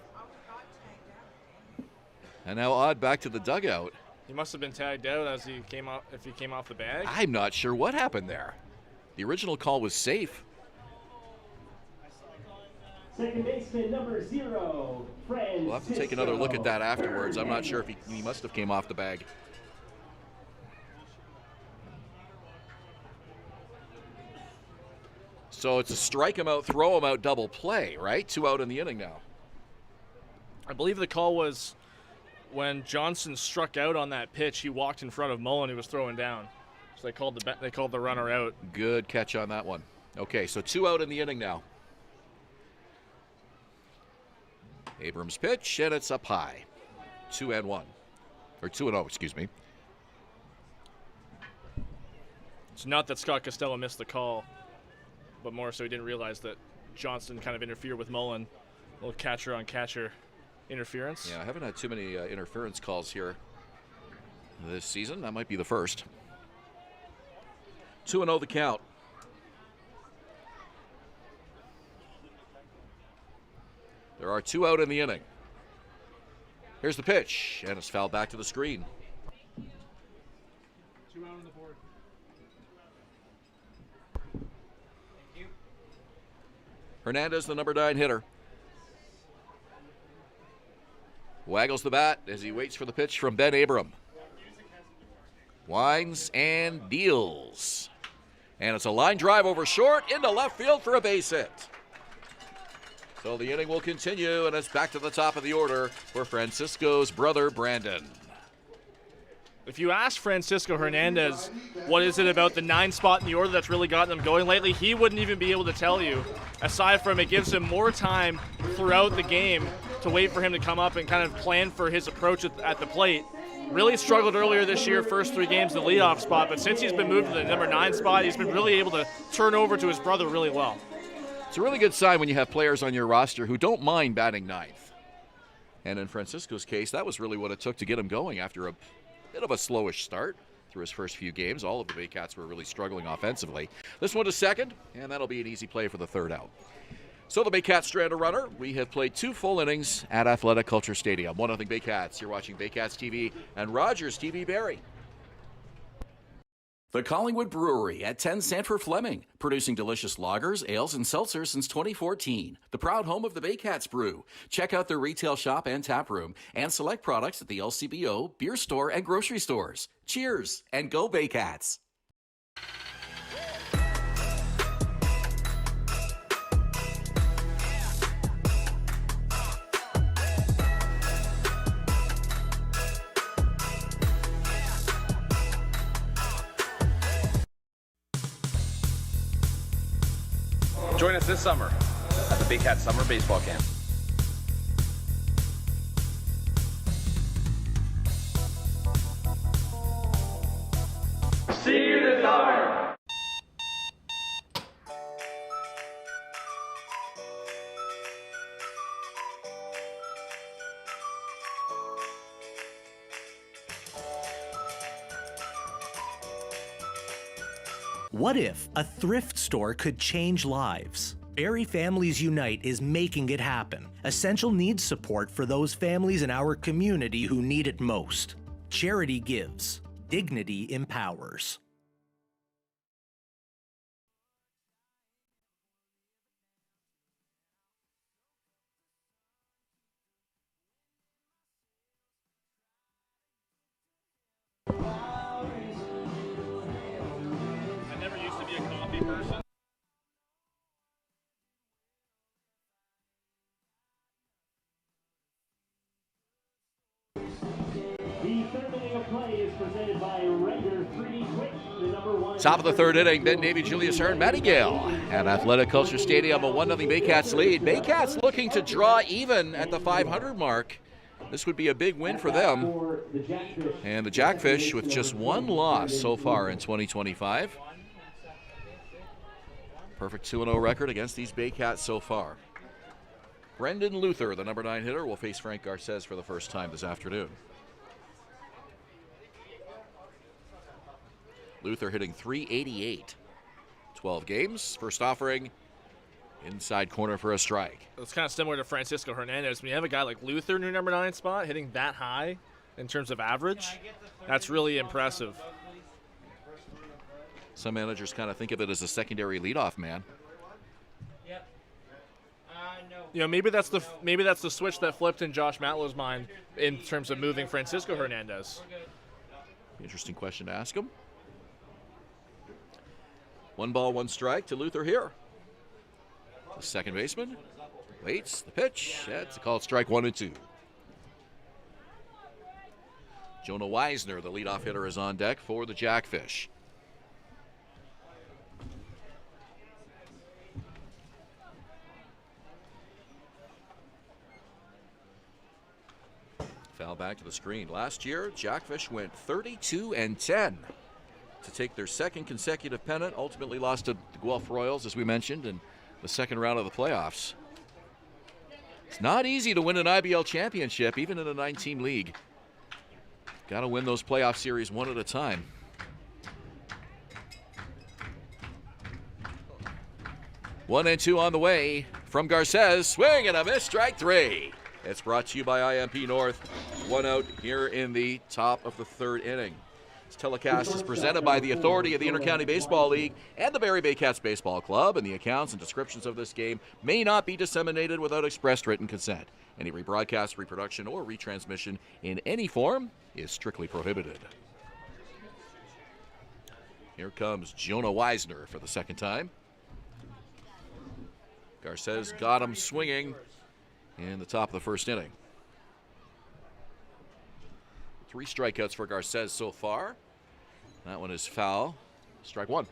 And now Odd back to the dugout. He must have been tagged out as he came off, if he came off the bag. I'm not sure what happened there. The original call was safe. Second baseman number 0, Francisco. We'll have to take another look at that afterwards. I'm not sure if he must have came off the bag. So it's a strike him out, throw him out, double play, right? 2 out in the inning now. I believe the call was when Johnson struck out on that pitch. He walked in front of Mullen, who was throwing down. So they called the runner out. Good catch on that one. Okay, so 2 out in the inning now. Abrams pitch, and it's up high. 2-1. Or 2-0, excuse me. It's not that Scott Costello missed the call, but more so he didn't realize that Johnson kind of interfered with Mullen. A little catcher-on-catcher interference. Yeah, I haven't had too many interference calls here this season. That might be the first. 2-0 the count. There are 2 out in the inning. Here's the pitch, and it's fouled back to the screen. 2 out on the board. Hernandez, the number 9 hitter. Waggles the bat as he waits for the pitch from Ben Abram. Winds and deals. And it's a line drive over short into left field for a base hit. So the inning will continue, and it's back to the top of the order for Francisco's brother, Brandon. If you ask Francisco Hernandez what is it about the 9 spot in the order that's really gotten him going lately, he wouldn't even be able to tell you. Aside from it gives him more time throughout the game to wait for him to come up and kind of plan for his approach at the plate. Really struggled earlier this year, first 3 games in the leadoff spot, but since he's been moved to the number 9 spot, he's been really able to turn over to his brother really well. It's a really good sign when you have players on your roster who don't mind batting 9th. And in Francisco's case, that was really what it took to get him going after a bit of a slowish start through his first few games. All of the Baycats were really struggling offensively. This one to second, and that'll be an easy play for the 3rd out. So the Baycats strand a runner. We have played 2 full innings at Athletic Kulture Stadium. 1-0 Baycats. You're watching Baycats TV and Rogers TV Barrie. The Collingwood Brewery at 10 Sanford Fleming, producing delicious lagers, ales, and seltzers since 2014. The proud home of the Baycats Brew. Check out their retail shop and tap room, and select products at the LCBO, beer store, and grocery stores. Cheers, and go Baycats! Join us this summer at the Baycats Summer Baseball Camp. What if a thrift store could change lives? Barrie Families Unite is making it happen. Essential needs support for those families in our community who need it most. Charity gives. Dignity empowers. I never used to be a coffee person. The third inning of play is presented by Render 3D Quick, the #1. Top of the third inning, Ben Davy, Julius, Hern, Matty Gale at Athletic Kulture Stadium, a 1-0 Baycats lead. Baycats looking to draw even at the 500 mark. This would be a big win for them. And the Jackfish with just one loss so far in 2025. Perfect 2-0 record against these Baycats so far. Brendan Luther, the #9 hitter, will face Frank Garces for the first time this afternoon. Luther hitting .388. 12 games. First offering, inside corner for a strike. It's kind of similar to Francisco Hernandez. When you have a guy like Luther in your #9 spot hitting that high in terms of average, that's really impressive. Some managers kind of think of it as a secondary leadoff man. You know, maybe that's the switch that flipped in Josh Matlow's mind in terms of moving Francisco Hernandez. Interesting question to ask him. 1 ball, 1 strike to Luther here. The second baseman waits the pitch. That's a called strike 1 and 2. Jonah Weisner, the leadoff hitter, is on deck for the Jackfish. Foul back to the screen. Last year, Jackfish went 32-10 to take their second consecutive pennant. Ultimately lost to the Guelph Royals, as we mentioned, in the second round of the playoffs. It's not easy to win an IBL championship, even in a 9-team league. Got to win those playoff series one at a time. One and two on the way from Garces. Swing and a miss, strike 3. It's brought to you by IMP North. 1 out here in the top of the third inning. This telecast is presented by the authority of the Intercounty Baseball League and the Barrie Baycats Baseball Club, and the accounts and descriptions of this game may not be disseminated without express written consent. Any rebroadcast, reproduction, or retransmission in any form is strictly prohibited. Here comes Jonah Weisner for the second time. Garces got him swinging in the top of the first inning. 3 strikeouts for Garces so far. That one is foul. Strike 1.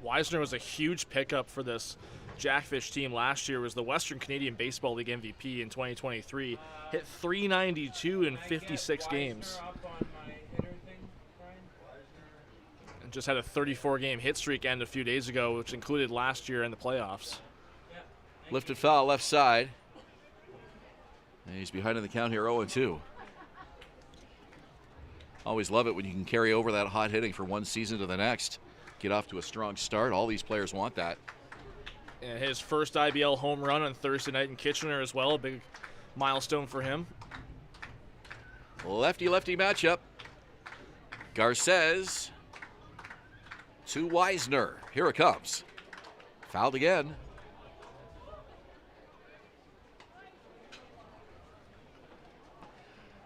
Weisner was a huge pickup for this Jackfish team last year. Was the Western Canadian Baseball League MVP in 2023. Hit .392 in 56 games. And just had a 34-game hit streak end a few days ago, which included last year in the playoffs. Lifted foul left side. And he's behind in the count here, 0-2. Always love it when you can carry over that hot hitting from one season to the next. Get off to a strong start. All these players want that. And his first IBL home run on Thursday night in Kitchener as well. A big milestone for him. Lefty-lefty matchup. Garces to Weisner. Here it comes. Fouled again.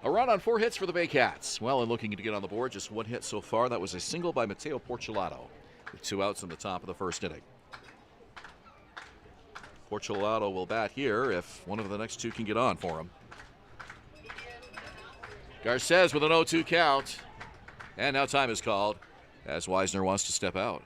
A run on 4 hits for the Baycats. Welland looking to get on the board. Just 1 hit so far. That was a single by Mateo Porcelato with 2 outs in the top of the first inning. Porcelato will bat here if one of the next 2 can get on for him. Garces with an 0-2 count. And now time is called as Weisner wants to step out.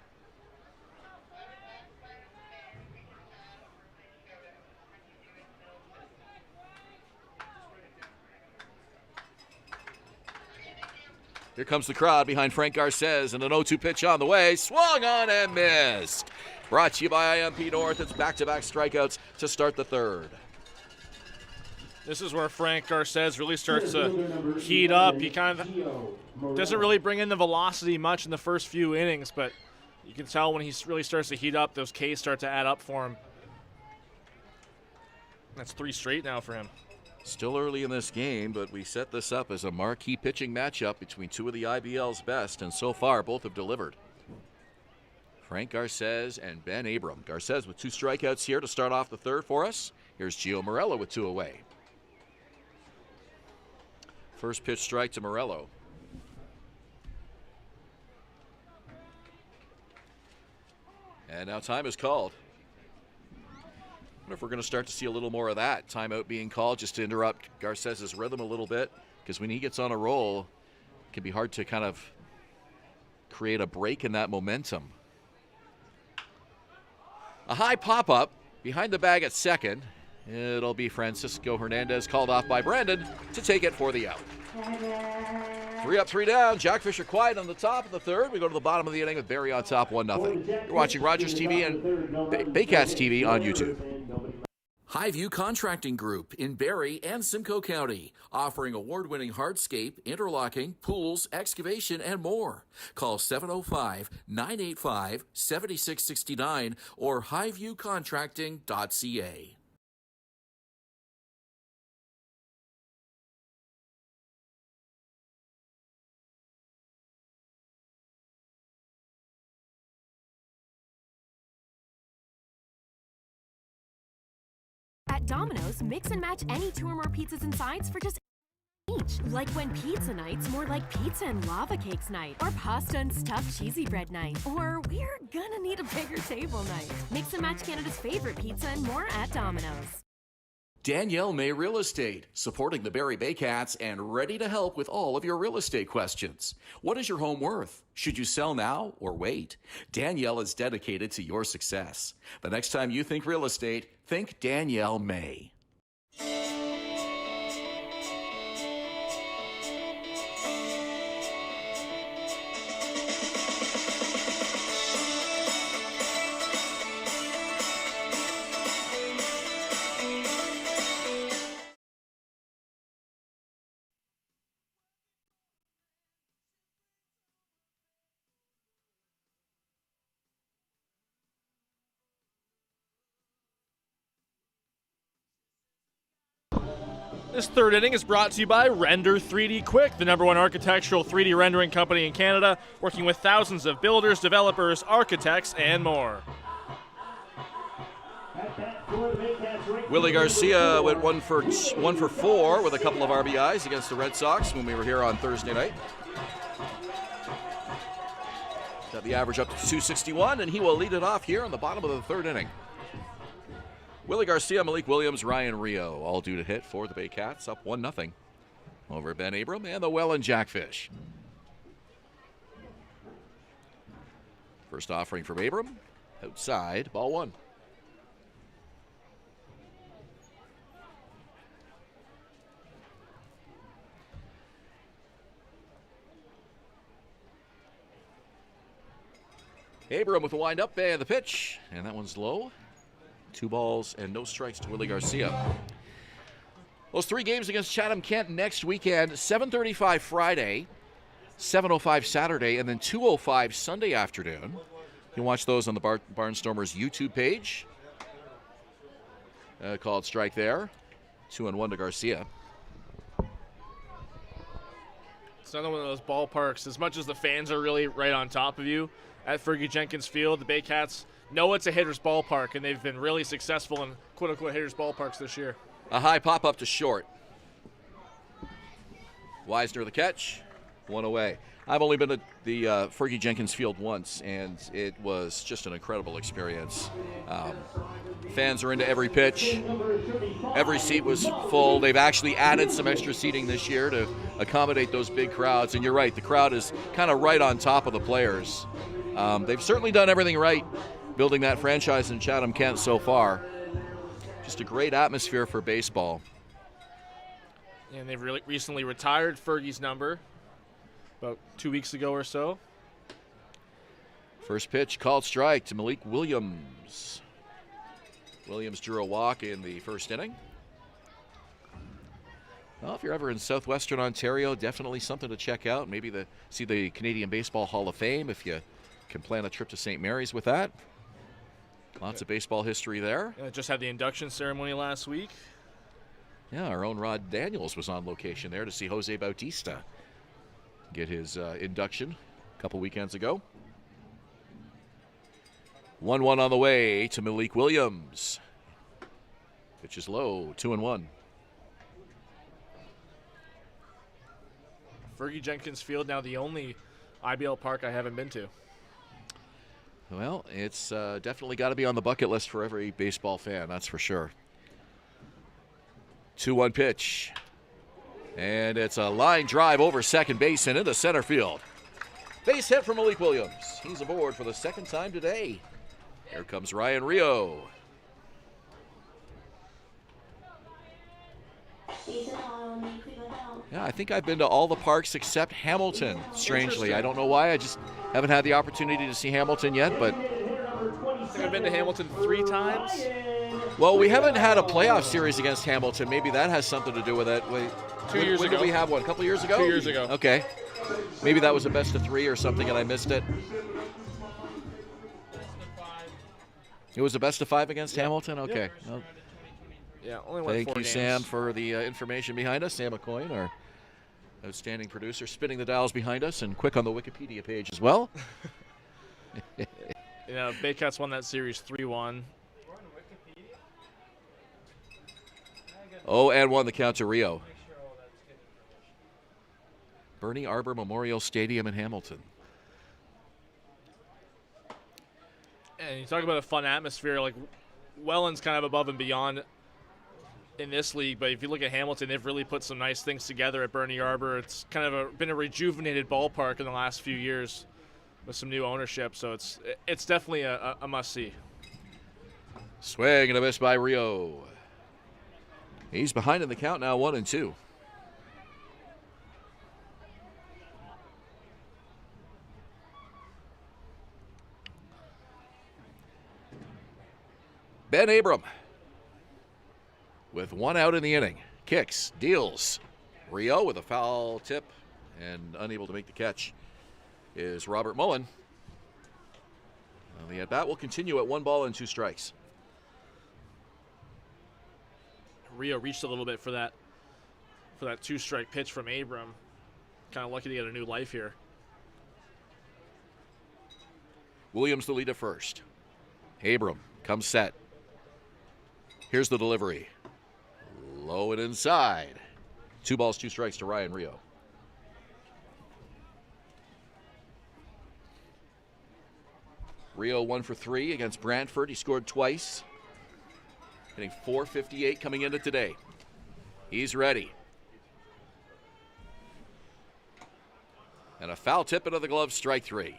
Here comes the crowd behind Frank Garces, and an 0-2 pitch on the way. Swung on and missed. Brought to you by IMP North. It's back-to-back strikeouts to start the third. This is where Frank Garces really starts to heat up. He kind of doesn't really bring in the velocity much in the first few innings, but you can tell when he really starts to heat up, those Ks start to add up for him. That's 3 straight now for him. Still early in this game, but we set this up as a marquee pitching matchup between two of the IBL's best, and so far both have delivered. Frank Garces and Ben Abram. Garces with 2 strikeouts here to start off the third for us. Here's Gio Morello with 2 away. First pitch strike to Morello. And now time is called. I wonder if we're going to start to see a little more of that. Timeout being called just to interrupt Garces' rhythm a little bit, because when he gets on a roll, it can be hard to kind of create a break in that momentum. A high pop-up behind the bag at second. It'll be Francisco Hernandez, called off by Brandon to take it for the out. 3 up, 3 down. Jackfish are quiet on the top of the third. We go to the bottom of the inning with Barrie on top, 1-0. You're watching Rogers TV and Baycats TV on YouTube. Highview Contracting Group in Barrie and Simcoe County, offering award-winning hardscape, interlocking, pools, excavation, and more. Call 705-985-7669 or highviewcontracting.ca. At Domino's, mix and match any 2 or more pizzas and sides for just each. Like when pizza night's more like pizza and lava cakes night, or pasta and stuffed cheesy bread night, or we're gonna need a bigger table night. Mix and match Canada's favorite pizza and more at Domino's. Danielle May Real Estate, supporting the Barrie Baycats and ready to help with all of your real estate questions. What is your home worth? Should you sell now or wait? Danielle is dedicated to your success. The next time you think real estate, think Danielle May. This third inning is brought to you by Render 3D Quick, the #1 architectural 3D rendering company in Canada, working with thousands of builders, developers, architects, and more. Willie Garcia went 1 for 4 with a couple of RBIs against the Red Sox when we were here on Thursday night. Got the average up to 261, and he will lead it off here in the bottom of the third inning. Willie Garcia, Malik Williams, Ryan Rio, all due to hit for the Baycats, up 1-0 over Ben Abram and the Welland Jackfish. First offering from Abram, outside, ball 1. Abram with a wind-up and the pitch, and that one's low. 2 balls and no strikes to Willie Garcia. Those 3 games against Chatham-Kent next weekend, 7:35 Friday, 7:05 Saturday, and then 2:05 Sunday afternoon. You can watch those on the Barnstormers YouTube page. Called strike there. 2-1 to Garcia. It's another one of those ballparks. As much as the fans are really right on top of you at Fergie Jenkins Field, the Baycats know it's a hitter's ballpark, and they've been really successful in quote-unquote hitter's ballparks this year. A high pop-up to short. Weisner the catch, 1 away. I've only been at the Fergie Jenkins Field once, and it was just an incredible experience. Fans are into every pitch. Every seat was full. They've actually added some extra seating this year to accommodate those big crowds, and you're right, the crowd is kind of right on top of the players. They've certainly done everything right building that franchise in Chatham-Kent so far. Just a great atmosphere for baseball. And they've really recently retired Fergie's number. about 2 weeks ago or so. First pitch called strike to Malik Williams. Williams drew a walk in the first inning. Well, if you're ever in southwestern Ontario, definitely something to check out. Maybe see the Canadian Baseball Hall of Fame if you can plan a trip to St. Mary's with that. Lots of baseball history there. Just had the induction ceremony last week. Yeah, our own Rod Daniels was on location there to see Jose Bautista get his induction a couple weekends ago. 1-1 on the way to Malik Williams. Pitch is low, 2-1. Fergie Jenkins Field, now the only IBL park I haven't been to. Well, it's definitely got to be on the bucket list for every baseball fan, that's for sure. 2-1 pitch. And it's a line drive over second base and into center field. Base hit for Malik Williams. He's aboard for the second time today. Here comes Ryan Rio. Yeah, I think I've been to all the parks except Hamilton, strangely. I don't know why. I just haven't had the opportunity to see Hamilton yet, but... I think I've been to Hamilton 3 times. Well, we haven't had a playoff series against Hamilton. Maybe that has something to do with it. Wait, 2 years when ago. did we have one? A couple years ago? 2 years ago. Okay. Maybe that was a best of 3 or something and I missed it. It was a best of 5 against Hamilton? Okay. Well, Yeah, only won 4 games. thank you, Sam, for the information behind us. Sam Aucoin, our outstanding producer, spinning the dials behind us and quick on the Wikipedia page as well. Baycats won that series 3-1. 0-1 the count to Rio. Bernie Arbor Memorial Stadium in Hamilton. And you talk about a fun atmosphere, like Welland's kind of above and beyond in this league, but if you look at Hamilton, they've really put some nice things together at Bernie Arbor. It's kind of been a rejuvenated ballpark in the last few years with some new ownership, so it's definitely a must-see. Swing and a miss by Rio. He's behind in the count now, 1-2. Ben Abram with 1 out in the inning. Kicks, deals. Rio with a foul tip and unable to make the catch is Robert Mullen. The at-bat will continue at 1 ball and 2 strikes. Rio reached a little bit for that 2-strike pitch from Abram. Kind of lucky to get a new life here. Williams the lead at first. Abram comes set. Here's the delivery. Low and inside. 2 balls, 2 strikes to Ryan Rio. Rio 1 for 3 against Brantford. He scored twice. Hitting .458 coming into today. He's ready. And a foul tip into the glove, strike 3.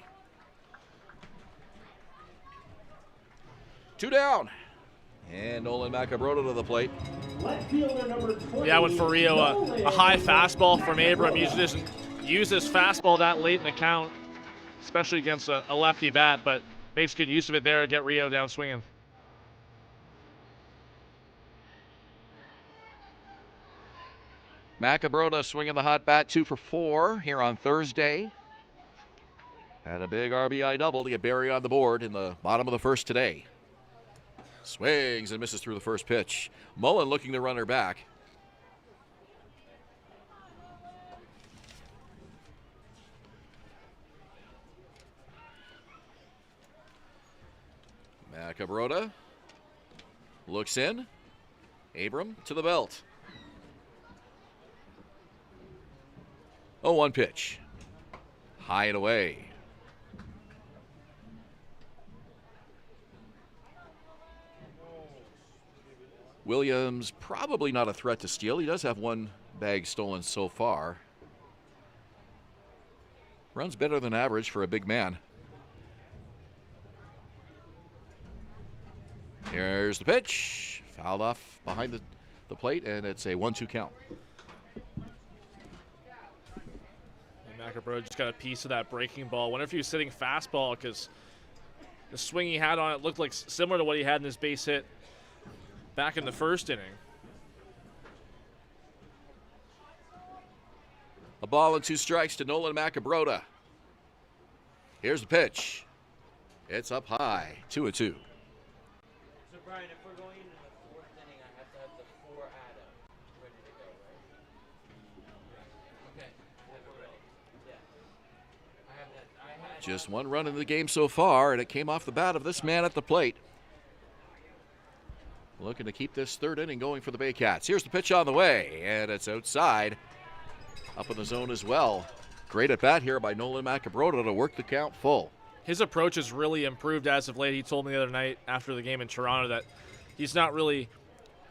2 down. And Nolan Macabrota to the plate. Yeah, when for Rio, a high fastball from Abram. He doesn't use his fastball that late in the count, especially against a lefty bat, but makes good use of it there to get Rio down swinging. Macabrota swinging the hot bat, 2 for 4 here on Thursday. Had a big RBI double to get Barrie on the board in the bottom of the first today. Swings and misses through the first pitch. Mullen looking to run her back. Macabrota looks in. Abram to the belt. 0-1 pitch. High and away. Williams probably not a threat to steal. He does have 1 bag stolen so far. Runs better than average for a big man. Here's the pitch. Fouled off behind the plate, and it's a 1-2 count. Macabro just got a piece of that breaking ball. Wonder if he was sitting fastball, because the swing he had on it looked like similar to what he had in his base hit back in the first inning. A ball and 2 strikes to Nolan Macabrota. Here's the pitch. It's up high, 2-2. So Brian, if we're going into the 4th inning, I have to have the 4 Adam ready to go, right? Okay, we're ready. Yeah. I have that. Just 1 run in the game so far, and it came off the bat of this man at the plate. Looking to keep this 3rd inning going for the Baycats. Here's the pitch on the way, and it's outside. Up in the zone as well. Great at bat here by Nolan Macabrota to work the count full. His approach has really improved as of late. He told me the other night after the game in Toronto that he's not really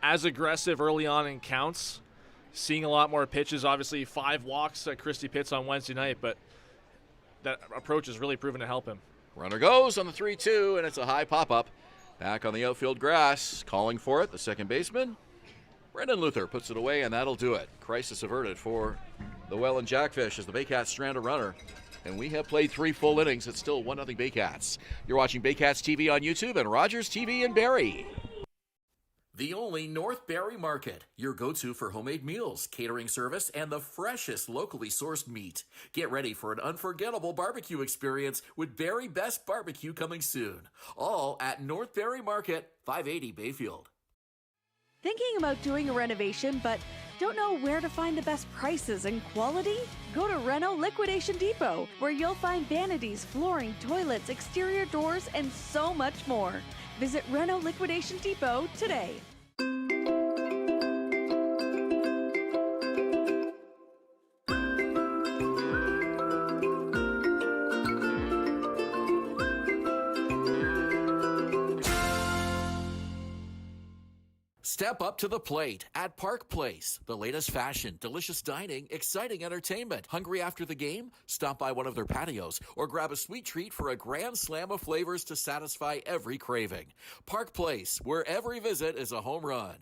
as aggressive early on in counts. Seeing a lot more pitches. Obviously 5 walks at Christie Pitts on Wednesday night, but that approach has really proven to help him. Runner goes on the 3-2, and it's a high pop-up. Back on the outfield grass. Calling for it, the second baseman. Brendan Luther puts it away, and that'll do it. Crisis averted for the Welland Jackfish as the Baycats strand a runner. And we have played 3 full innings. It's still 1-0 Baycats. You're watching Baycats TV on YouTube and Rogers TV in Barrie. The only North Barrie Market, your go-to for homemade meals, catering service, and the freshest locally sourced meat. Get ready for an unforgettable barbecue experience with Barrie Best Barbecue coming soon. All at North Barrie Market, 580 Bayfield. Thinking about doing a renovation, but don't know where to find the best prices and quality? Go to Reno Liquidation Depot, where you'll find vanities, flooring, toilets, exterior doors, and so much more. Visit Reno Liquidation Depot today. Step up to the plate at Park Place. The latest fashion, delicious dining, exciting entertainment. Hungry after the game? Stop by one of their patios or grab a sweet treat for a grand slam of flavors to satisfy every craving. Park Place, where every visit is a home run.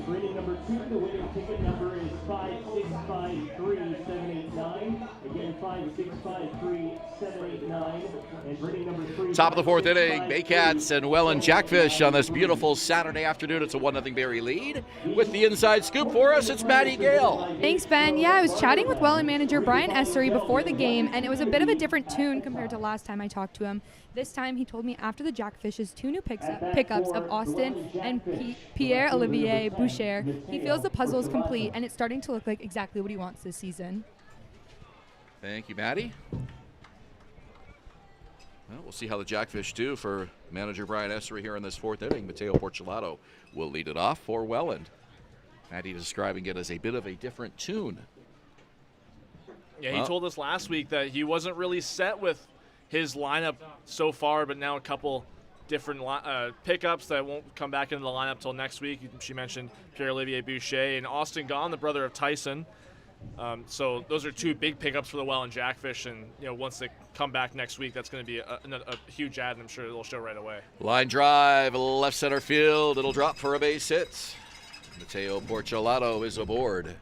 Rating number 2, the winning ticket number is 5653789. Again, 5653789. And rating number 3. Top of the 4th inning, Baycats and Welland Jackfish on this beautiful Saturday afternoon. It's a 1-0 Barrie lead. With the inside scoop for us, it's Maddie Gale. Thanks, Ben. Yeah, I was chatting with Welland manager Brian Essery before the game, and it was a bit of a different tune compared to last time I talked to him. This time, he told me after the Jackfish's 2 new pickups of Austin and Pierre-Olivier Boucher, he feels the puzzle is complete, and it's starting to look like exactly what he wants this season. Thank you, Maddie. Well, we'll see how the Jackfish do for manager Brian Essery here in this 4th inning. Mateo Porcelato will lead it off for Welland. Maddie describing it as a bit of a different tune. Yeah, he told us last week that he wasn't really set with his lineup so far, but now a couple different pickups that won't come back into the lineup till next week. She mentioned Pierre-Olivier Boucher and Austin Gaughan, the brother of Tyson. So those are 2 big pickups for the Welland Jackfish, and once they come back next week, that's going to be a huge ad, and I'm sure it'll show right away. Line drive, left center field. It'll drop for a base hit. Mateo Porcelato is aboard.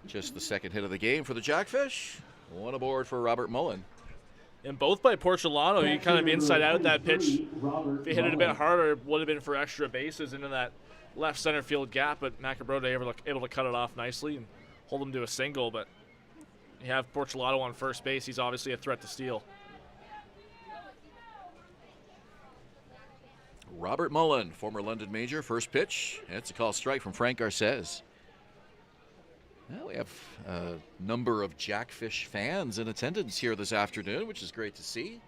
Just the second hit of the game for the Jackfish. 1 aboard for Robert Mullen. And both by Porcelato, he kind of inside out that pitch. If he hit it a bit harder, it would have been for extra bases into that left center field gap, but Macabrota able to cut it off nicely and hold him to a single. But you have Porcelato on first base. He's obviously a threat to steal. Robert Mullen, former London Major, first pitch. It's a call strike from Frank Garces. Well, we have a number of Jackfish fans in attendance here this afternoon, which is great to see.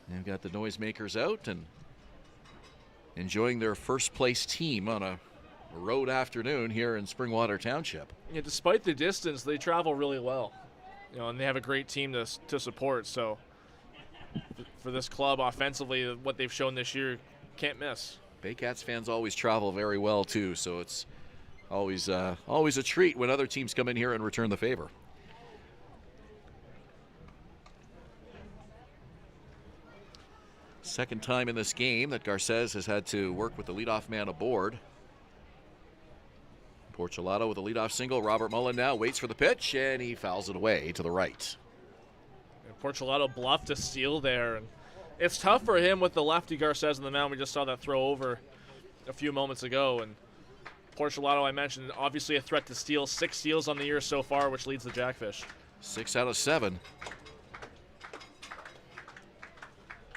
They've got the noisemakers out and enjoying their first place team on a road afternoon here in Springwater Township. Yeah, despite the distance, they travel really well. and they have a great team to support. So for this club offensively, what they've shown this year, can't miss. Baycats fans always travel very well too, so it's always a treat when other teams come in here and return the favor. Second time in this game that Garces has had to work with the leadoff man aboard. Porcelato with a leadoff single. Robert Mullen now waits for the pitch, and he fouls it away to the right. And Porcelato bluffed a steal there, and it's tough for him with the lefty Garces on the mound. We just saw that throw over a few moments ago, and Porcelato, I mentioned, obviously a threat to steal. 6 steals on the year so far, which leads the Jackfish. 6 out of 7.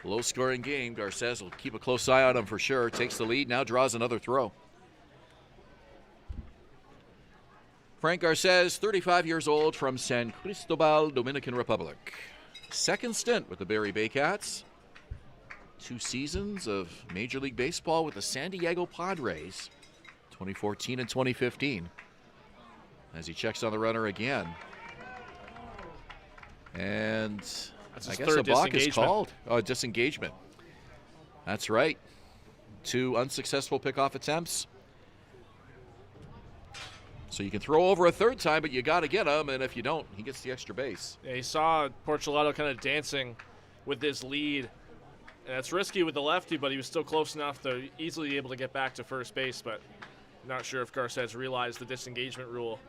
Low-scoring game. Garces will keep a close eye on him for sure. Takes the lead, now draws another throw. Frank Garces, 35 years old, from San Cristobal, Dominican Republic. Second stint with the Barrie Baycats. 2 seasons of Major League Baseball with the San Diego Padres, 2014 and 2015. As he checks on the runner again. And I guess a balk is called. Oh, disengagement. That's right. 2 unsuccessful pickoff attempts. So you can throw over a third time, but you got to get him, and if you don't, he gets the extra base. Yeah, he saw Porcelato kind of dancing with this lead, and it's risky with the lefty, but he was still close enough to easily be able to get back to first base, but not sure if Garces realized the disengagement rule.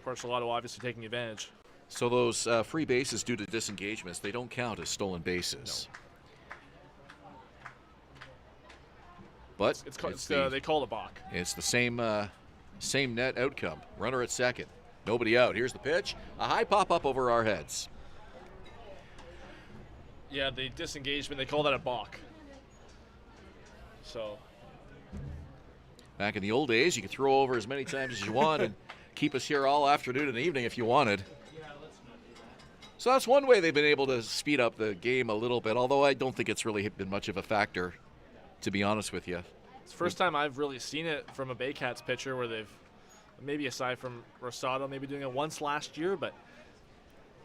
Porcelato obviously taking advantage. So those free bases due to disengagements, they don't count as stolen bases. No. But they call it balk. It's the same net outcome. Runner at second. Nobody out. Here's the pitch. A high pop-up over our heads. Yeah, the disengagement, they call that a balk. So. Back in the old days, you could throw over as many times as you want and keep us here all afternoon and evening if you wanted. So that's one way they've been able to speed up the game a little bit, although I don't think it's really been much of a factor, to be honest with you. It's the first time I've really seen it from a Baycats pitcher where they've, maybe aside from Rosado, maybe doing it once last year, but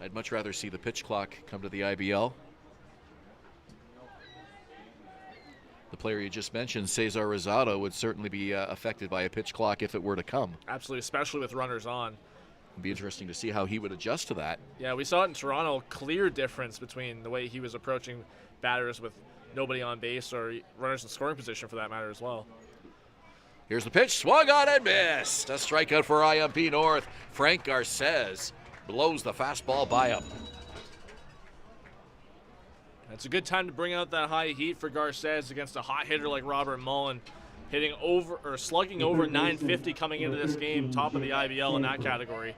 I'd much rather see the pitch clock come to the IBL. The player you just mentioned, Cesar Rosado, would certainly be affected by a pitch clock if it were to come. Absolutely, especially with runners on. It'd be interesting to see how he would adjust to that. Yeah, we saw it in Toronto, clear difference between the way he was approaching batters with nobody on base or runners in scoring position for that matter as well. Here's the pitch, swung on and missed. A strikeout for IMP North. Frank Garces blows the fastball by him. It's a good time to bring out that high heat for Garces against a hot hitter like Robert Mullen, hitting over or slugging over 950 coming into this game, top of the IBL in that category.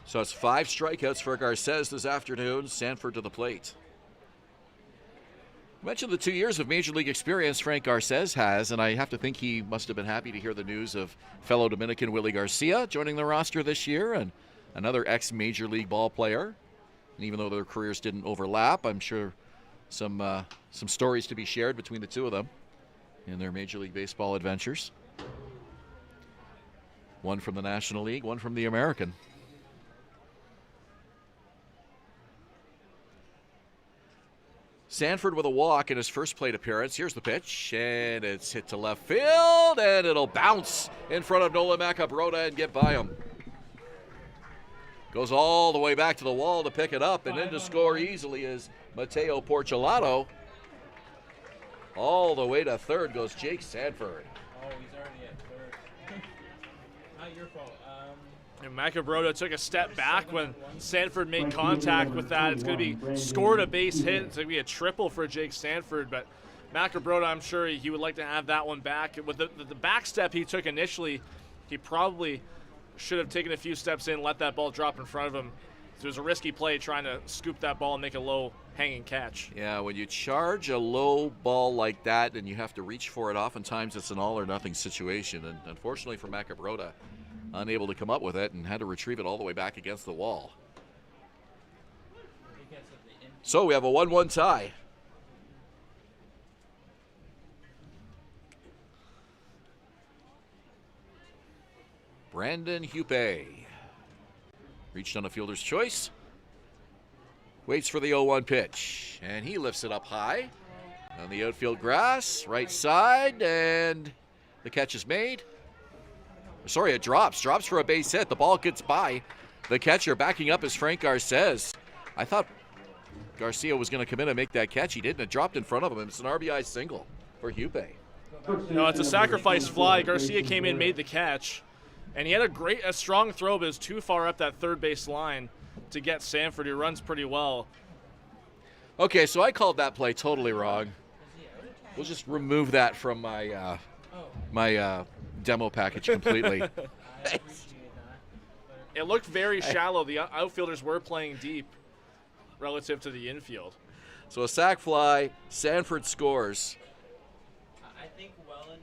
So it's 5 strikeouts for Garces this afternoon. Sanford to the plate. I mentioned the 2 years of Major League experience Frank Garces has, and I have to think he must have been happy to hear the news of fellow Dominican Willie Garcia joining the roster this year, and another ex-Major League ball player. And even though their careers didn't overlap, I'm sure some stories to be shared between the two of them in their Major League Baseball adventures. One from the National League, one from the American. Sanford with a walk in his first plate appearance. Here's the pitch, and it's hit to left field, and it'll bounce in front of Nolan Macabrota and get by him. Goes all the way back to the wall to pick it up, and in to score easily is Mateo Porcelato. All the way to third goes Jake Sanford. Oh, he's already at third. Not your fault. And Macabrota took a step back when Sanford made contact with that. It's going to be scored a base hit. It's going to be a triple for Jake Sanford, but Macabrota, I'm sure he would like to have that one back. With the back step he took initially, he probably should have taken a few steps in, let that ball drop in front of him. So it was a risky play trying to scoop that ball and make a low hanging catch. Yeah, when you charge a low ball like that and you have to reach for it, oftentimes it's an all or nothing situation. And unfortunately for Macabrota, unable to come up with it and had to retrieve it all the way back against the wall. So we have a 1-1 tie. Brandon Hupe. Reached on a fielder's choice. Waits for the 0-1 pitch. And he lifts it up high on the outfield grass, right side, and the catch is made. Sorry, it drops. Drops for a base hit. The ball gets by the catcher. Backing up is Frank Garces. I thought Garcia was going to come in and make that catch. He didn't. It dropped in front of him. It's an RBI single for Hupe. No, it's a sacrifice fly. Garcia came in, made the catch, and he had a strong throw, but it was too far up that third base line to get Sanford, who runs pretty well. Okay, so I called that play totally wrong. We'll just remove that from my demo package completely. It looked very shallow. The outfielders were playing deep relative to the infield. So a sac fly, Sanford scores.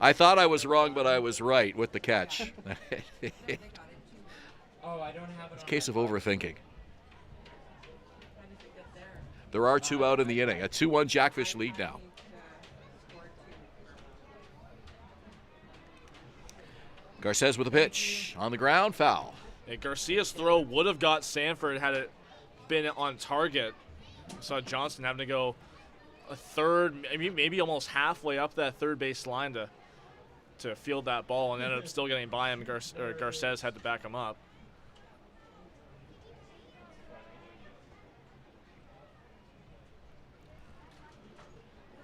I thought I was wrong, but I was right with the catch. It's a case of overthinking. There are 2 out in the inning. A 2-1 Jackfish lead now. Garces with a pitch. On the ground, foul. And Garcia's throw would have got Sanford had it been on target. I saw Johnston having to go a third, maybe almost halfway up that third base line to field that ball, and ended up still getting by him. Garces had to back him up.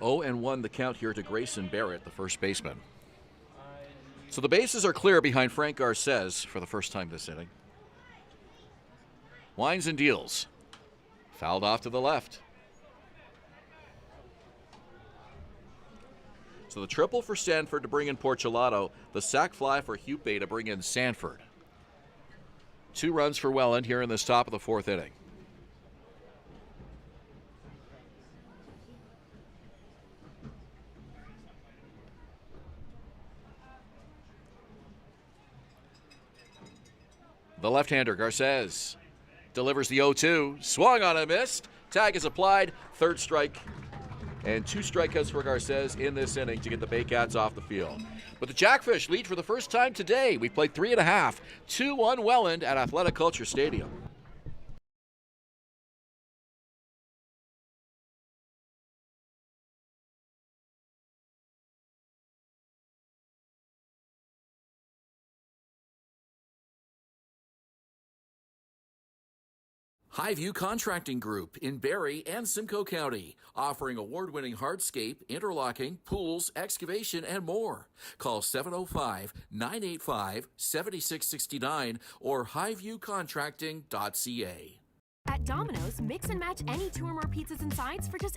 Oh, and 1 the count here to Grayson Barrett, the first baseman. So the bases are clear behind Frank Garces for the first time this inning. Winds and deals. Fouled off to the left. So the triple for Sanford to bring in Porchelato. The sac fly for Hupe to bring in Sanford. 2 runs for Welland here in this top of the 4th inning. The left-hander, Garces, delivers the 0-2. Swung on a missed. Tag is applied. 3rd strike. And 2 strikeouts for Garces in this inning to get the Baycats off the field. But the Jackfish lead for the first time today. We played 3.5. 2-1 Welland at Athletic Kulture Stadium. Highview Contracting Group in Barrie and Simcoe County, offering award-winning hardscape, interlocking, pools, excavation, and more. Call 705-985-7669 or highviewcontracting.ca. At Domino's, mix and match any 2 or more pizzas and sides for just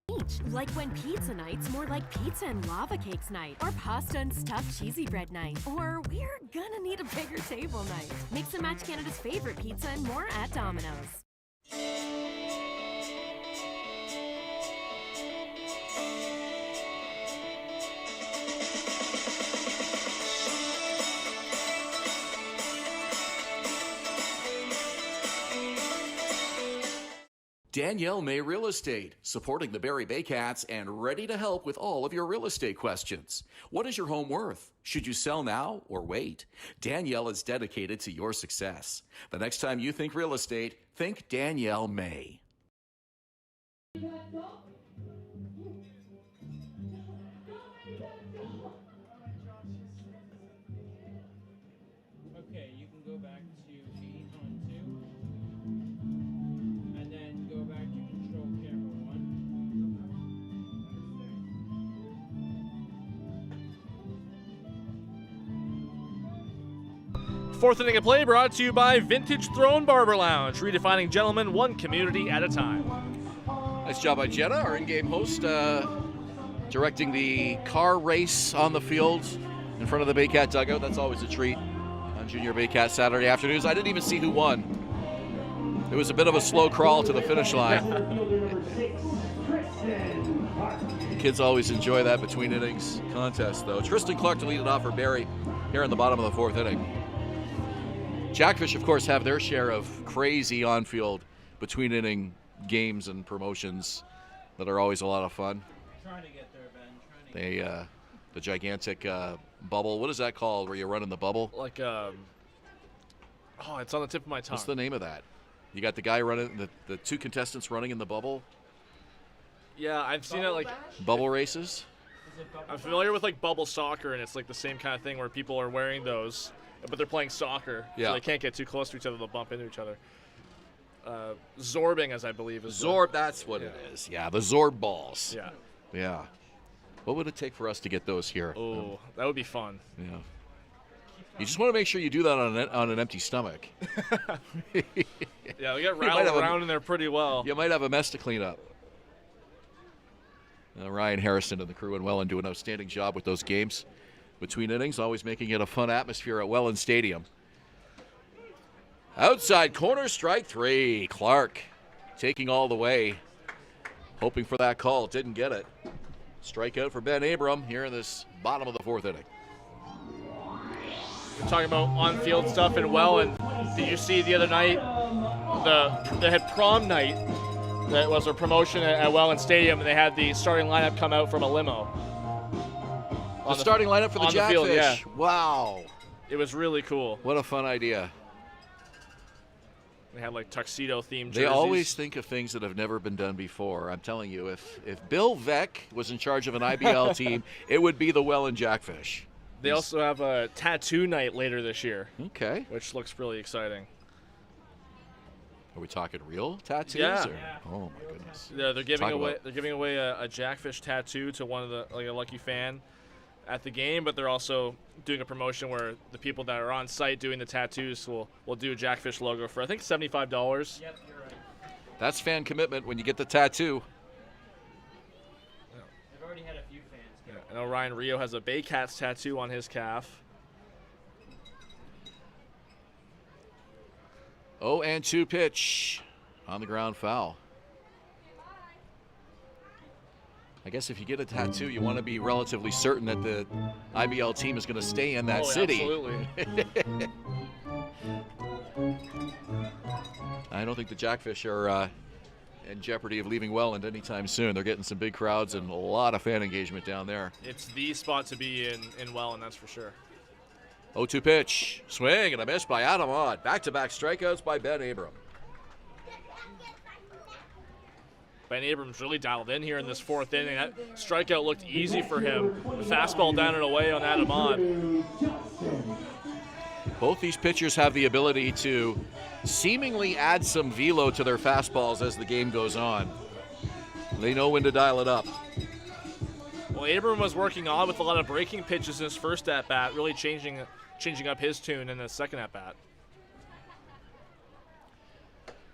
each. Like when pizza night's more like pizza and lava cakes night, or pasta and stuffed cheesy bread night, or we're gonna need a bigger table night. Mix and match Canada's favorite pizza and more at Domino's. Danielle May Real Estate, supporting the Barrie Baycats and ready to help with all of your real estate questions. What is your home worth? Should you sell now or wait? Danielle is dedicated to your success. The next time you think real estate, think Danielle May. Okay, you can go back to 8 on 2. And then go back to control camera 1. Fourth inning of play brought to you by Vintage Throne Barber Lounge, redefining gentlemen one community at a time. Nice job by Jenna, our in-game host, directing the car race on the field in front of the Baycat dugout. That's always a treat on Junior Baycat Saturday afternoons. I didn't even see who won. It was a bit of a slow crawl to the finish line. Kids always enjoy that between innings contest, though. Tristan Clark to lead it off for Barrie here in the bottom of the 4th inning. Jackfish, of course, have their share of crazy on-field between inning games and promotions that are always a lot of fun. Trying to get there, Ben. The gigantic bubble. What is that called? Where you run in the bubble? Like Oh, it's on the tip of my tongue. What's the name of that? You got the guy running, the two contestants running in the bubble. Yeah, I've seen it like bubble races. I'm familiar with like bubble soccer, and it's like the same kind of thing where people are wearing those, but they're playing soccer, so they can't get too close to each other. They'll bump into each other. Zorbing, as I believe, is that's what it is. Yeah, the Zorb balls. Yeah. Yeah. What would it take for us to get those here? Oh, that would be fun. Yeah. You just want to make sure you do that on an empty stomach. Yeah, we get rattled around in there pretty well. You might have a mess to clean up. Ryan Harrison and the crew in Welland do an outstanding job with those games between innings, always making it a fun atmosphere at Welland Stadium. Outside corner, strike 3. Clark taking all the way, hoping for that call. Didn't get it. Strikeout for Ben Abram here in this bottom of the 4th inning. We're talking about on-field stuff in Welland. Did you see the other night, they had prom night? That was a promotion at Welland Stadium, and they had the starting lineup come out from a limo. The starting lineup for the Jackfish? Field, yeah. Wow. It was really cool. What a fun idea. They had like tuxedo-themed jerseys. They always think of things that have never been done before. I'm telling you, if Bill Veck was in charge of an IBL team, it would be the Welland Jackfish. They also have a tattoo night later this year. Okay. Which looks really exciting. Are we talking real tattoos? Yeah. Oh my goodness. Yeah, they're giving away a Jackfish a lucky fan at the game, but they're also doing a promotion where the people that are on site doing the tattoos will do a Jackfish logo for I think $75. Yep, you're right. That's fan commitment when you get the tattoo. I've already had a few fans go. I know Ryan Rio has a Baycats tattoo on his calf. 0-2 pitch on the ground, foul. I guess if you get a tattoo, you want to be relatively certain that the IBL team is going to stay in that city. Absolutely. I don't think the Jackfish are in jeopardy of leaving Welland anytime soon. They're getting some big crowds and a lot of fan engagement down there. It's the spot to be in Welland, that's for sure. 0-2 pitch. Swing and a miss by Adam Odd. Back-to-back strikeouts by Ben Abram. Ben Abrams really dialed in here in this 4th inning. That strikeout looked easy for him. The fastball down and away on Adam Odd. Both these pitchers have the ability to seemingly add some velo to their fastballs as the game goes on. They know when to dial it up. Well, Abram was working on with a lot of breaking pitches in his first at-bat, really changing up his tune in the second at-bat.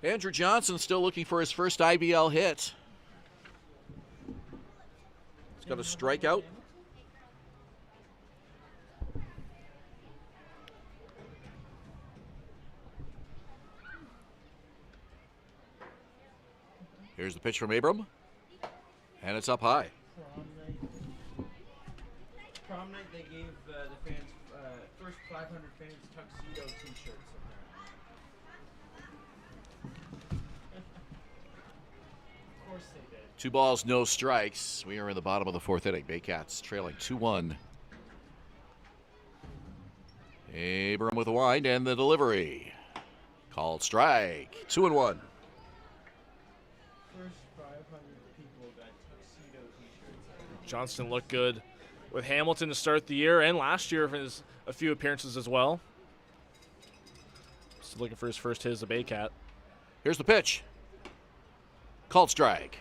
Andrew Johnson still looking for his first IBL hit. He's got a strikeout. Here's the pitch from Abram. And it's up high. Prom night, they gave the fans, first 500 fans, tuxedo t-shirts. Of course they did. 2 balls, no strikes. We are in the bottom of the 4th inning. Baycats trailing 2-1. Abram with a wind and the delivery. Called strike. 2-1. First 500 people got tuxedo t-shirts. Johnston looked good with Hamilton to start the year and last year for a few appearances as well. Just looking for his first hit as a Baycat. Here's the pitch. Called strike.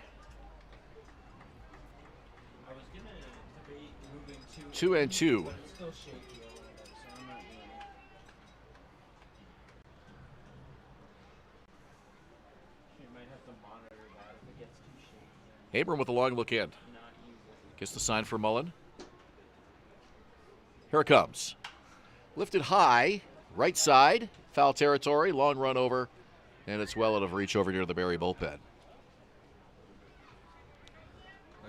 I was going to debate moving 2-2. but it's still shaky a little bit, so I'm not doing it. You might have to monitor that if it gets too shaky. Abram with a long look in. Not usable. Gets the sign for Mullen. Here it comes. Lifted high, right side, foul territory, long run over, and it's well out of reach over near the Barrie bullpen.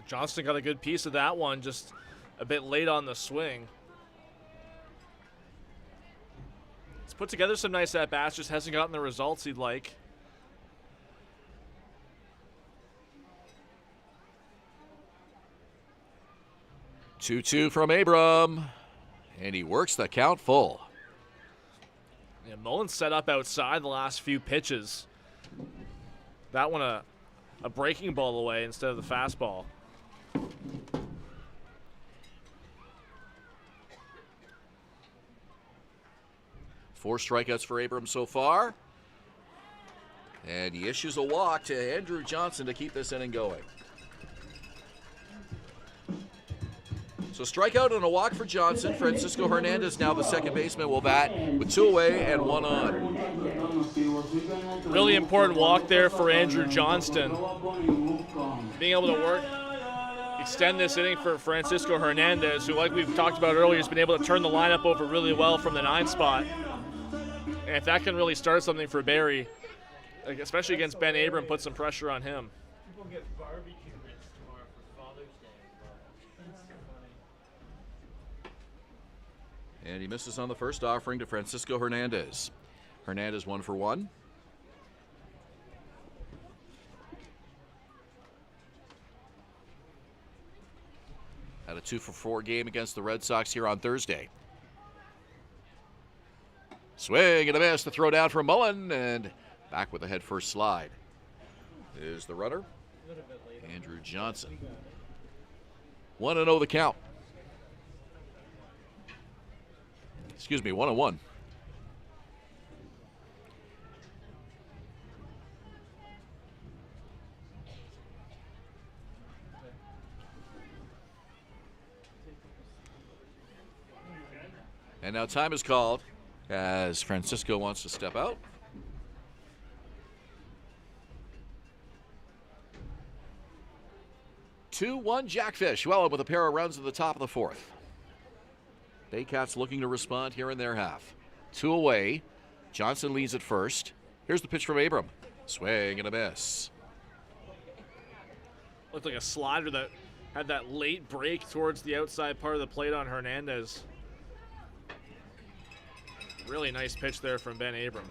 Johnston got a good piece of that one, just a bit late on the swing. He's put together some nice at-bats, just hasn't gotten the results he'd like. Two 2-2 from Abram, and he works the count full. Yeah, Mullen set up outside the last few pitches. That one a breaking ball away instead of the fastball. Four strikeouts for Abrams so far. And he issues a walk to Andrew Johnson to keep this inning going. So strikeout and a walk for Johnson. Francisco Hernandez, now the second baseman, will bat with 2 away and 1 on. Really important walk there for Andrew Johnston. Being able to extend this inning for Francisco Hernandez, who, like we've talked about earlier, has been able to turn the lineup over really well from the 9 spot. And if that can really start something for Barrie, especially against Ben Abram, put some pressure on him. People get barbecue ribs tomorrow for Father's Day. And he misses on the first offering to Francisco Hernandez. Hernandez 1 for 1. Had a 2 for 4 game against the Red Sox here on Thursday. Swing and a miss. The throw down from Mullen, and back with the head first slide is the runner, Andrew Johnson. 1-0 the count. Excuse me, 1-1. And now time is called as Francisco wants to step out. Two-one Jackfish. Welland with a pair of runs at the top of the 4th. Baycats looking to respond here in their half. 2 away. Johnson leads at first. Here's the pitch from Abram. Swing and a miss. Looked like a slider that had that late break towards the outside part of the plate on Hernandez. Really nice pitch there from Ben Abram.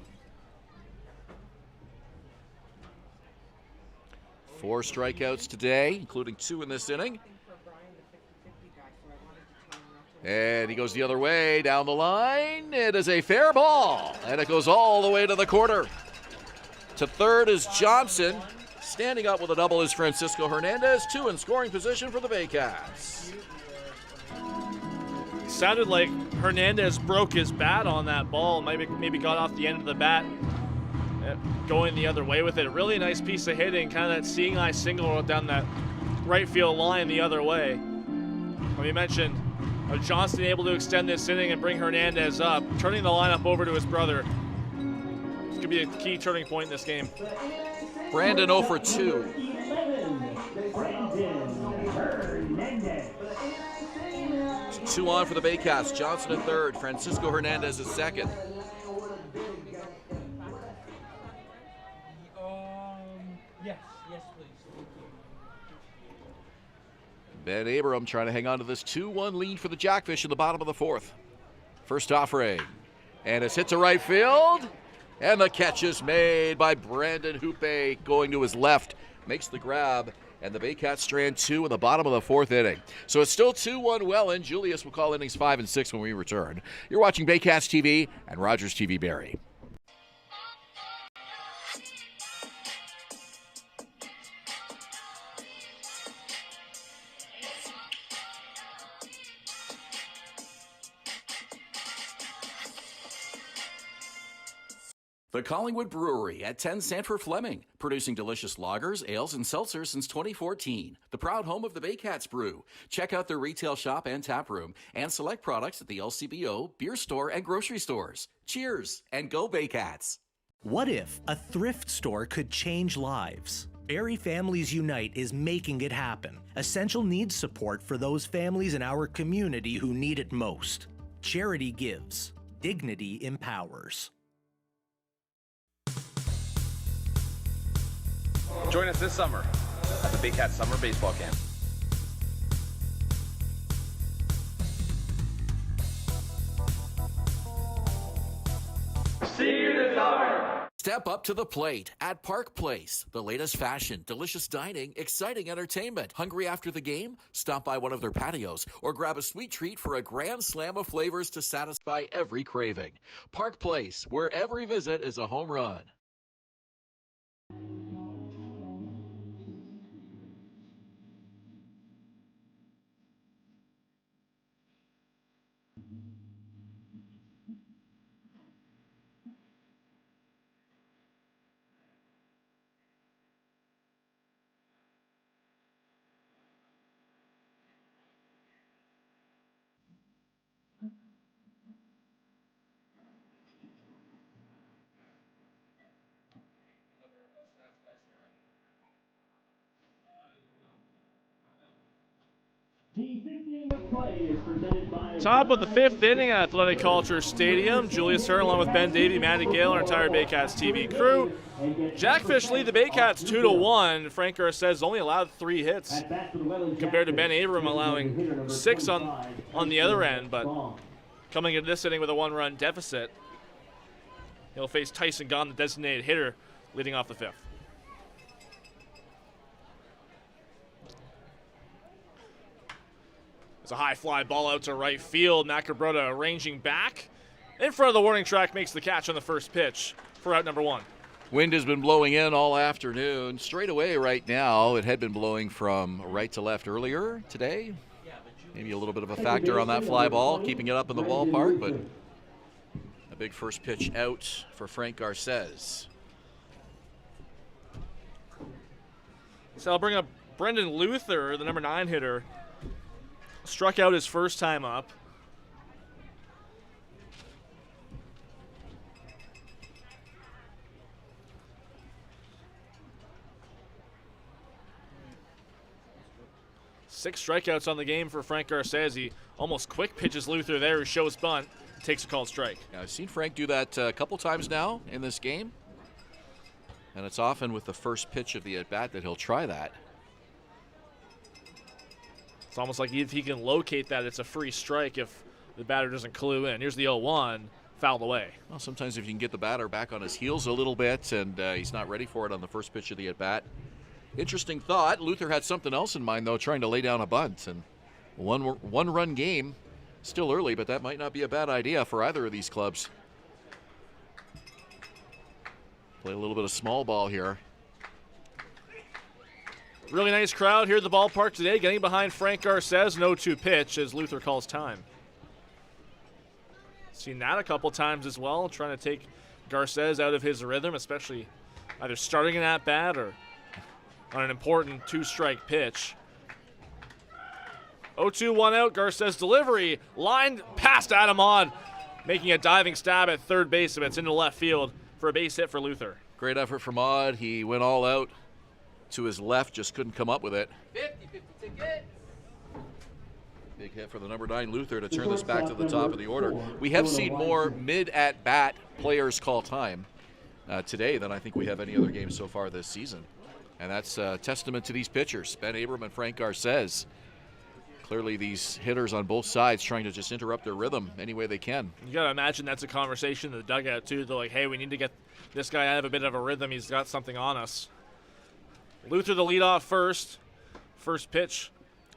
4 strikeouts today, including 2 in this inning. And he goes the other way down the line. It is a fair ball, and it goes all the way to the corner. To third is Johnson. Standing up with a double is Francisco Hernandez. 2 in scoring position for the Baycats. Sounded like Hernandez broke his bat on that ball. Maybe got off the end of the bat, going the other way with it. A really nice piece of hitting, kind of that seeing eye single down that right field line the other way. We mentioned Johnston able to extend this inning and bring Hernandez up, turning the lineup over to his brother. This could be a key turning point in this game. Brandon 0 for 2. So 2 on for the Baycats. Johnson at third. Francisco Hernandez at second. Yes, please. Ben Abram trying to hang on to this 2-1 lead for the Jackfish in the bottom of the 4th. First offering. And it's hit to right field. And the catch is made by Brandon Hoope going to his left. Makes the grab. And the Baycats strand 2 in the bottom of the 4th inning. So it's still 2-1 Welland. Julius will call innings 5 and 6 when we return. You're watching Baycats TV and Rogers TV Barrie. The Collingwood Brewery at 10 Sanford Fleming, producing delicious lagers, ales, and seltzers since 2014. The proud home of the Baycats Brew. Check out their retail shop and tap room, and select products at the LCBO, beer store, and grocery stores. Cheers, and go Baycats! What if a thrift store could change lives? Barrie Families Unite is making it happen. Essential needs support for those families in our community who need it most. Charity gives. Dignity empowers. Join us this summer at the Baycats Summer Baseball Camp. See you this summer! Step up to the plate at Park Place. The latest fashion, delicious dining, exciting entertainment. Hungry after the game? Stop by one of their patios or grab a sweet treat for a grand slam of flavors to satisfy every craving. Park Place, where every visit is a home run. Top of the fifth inning at Athletic Kulture Stadium. Julius Hern along with Ben Davy, Matty Gale, our entire Baycats TV crew. Jackfish lead the Baycats 2-1. Frank Garces only allowed 3 hits compared to Ben Abram allowing 6 on the other end. But coming into this inning with a 1-run deficit, he'll face Tyson Gahn, the designated hitter, leading off the fifth. It's a high fly ball out to right field. Macabrota arranging back. In front of the warning track, makes the catch on the first pitch for out number 1. Wind has been blowing in all afternoon. Straight away right now, it had been blowing from right to left earlier today. Maybe a little bit of a factor on that fly ball, keeping it up in the ballpark, but a big first pitch out for Frank Garces. So I'll bring up Brendan Luther, the number 9 hitter. Struck out his first time up. Six strikeouts on the game for Frank Garces. He almost quick pitches Luther there, who shows bunt, takes a called strike. Yeah, I've seen Frank do that a couple times now in this game. And it's often with the first pitch of the at-bat that he'll try that. It's almost like if he can locate that, it's a free strike if the batter doesn't clue in. Here's the 0-1, fouled away. Well, sometimes if you can get the batter back on his heels a little bit and he's not ready for it on the first pitch of the at-bat. Interesting thought. Luther had something else in mind, though, trying to lay down a bunt. And one-run game, still early, but that might not be a bad idea for either of these clubs. Play a little bit of small ball here. Really nice crowd here at the ballpark today, getting behind Frank Garces. No 2 pitch as Luther calls time. Seen that a couple times as well, trying to take Garces out of his rhythm, especially either starting an at-bat or on an important 2-strike pitch. 0-2, 1 out. Garces delivery, lined past Adam Odd, making a diving stab at third base, but it's into left field for a base hit for Luther. Great effort from Odd. He went all out to his left, just couldn't come up with it. 50 ticket. Big hit for the number 9 Luther to turn this back to the top of the order. We have seen more mid-at-bat players call time today than I think we have any other game so far this season. And that's a testament to these pitchers, Ben Abram and Frank Garces. Clearly these hitters on both sides trying to just interrupt their rhythm any way they can. You got to imagine that's a conversation in the dugout, too. They're like, hey, we need to get this guy out of a bit of a rhythm. He's got something on us. Luther the leadoff first. First pitch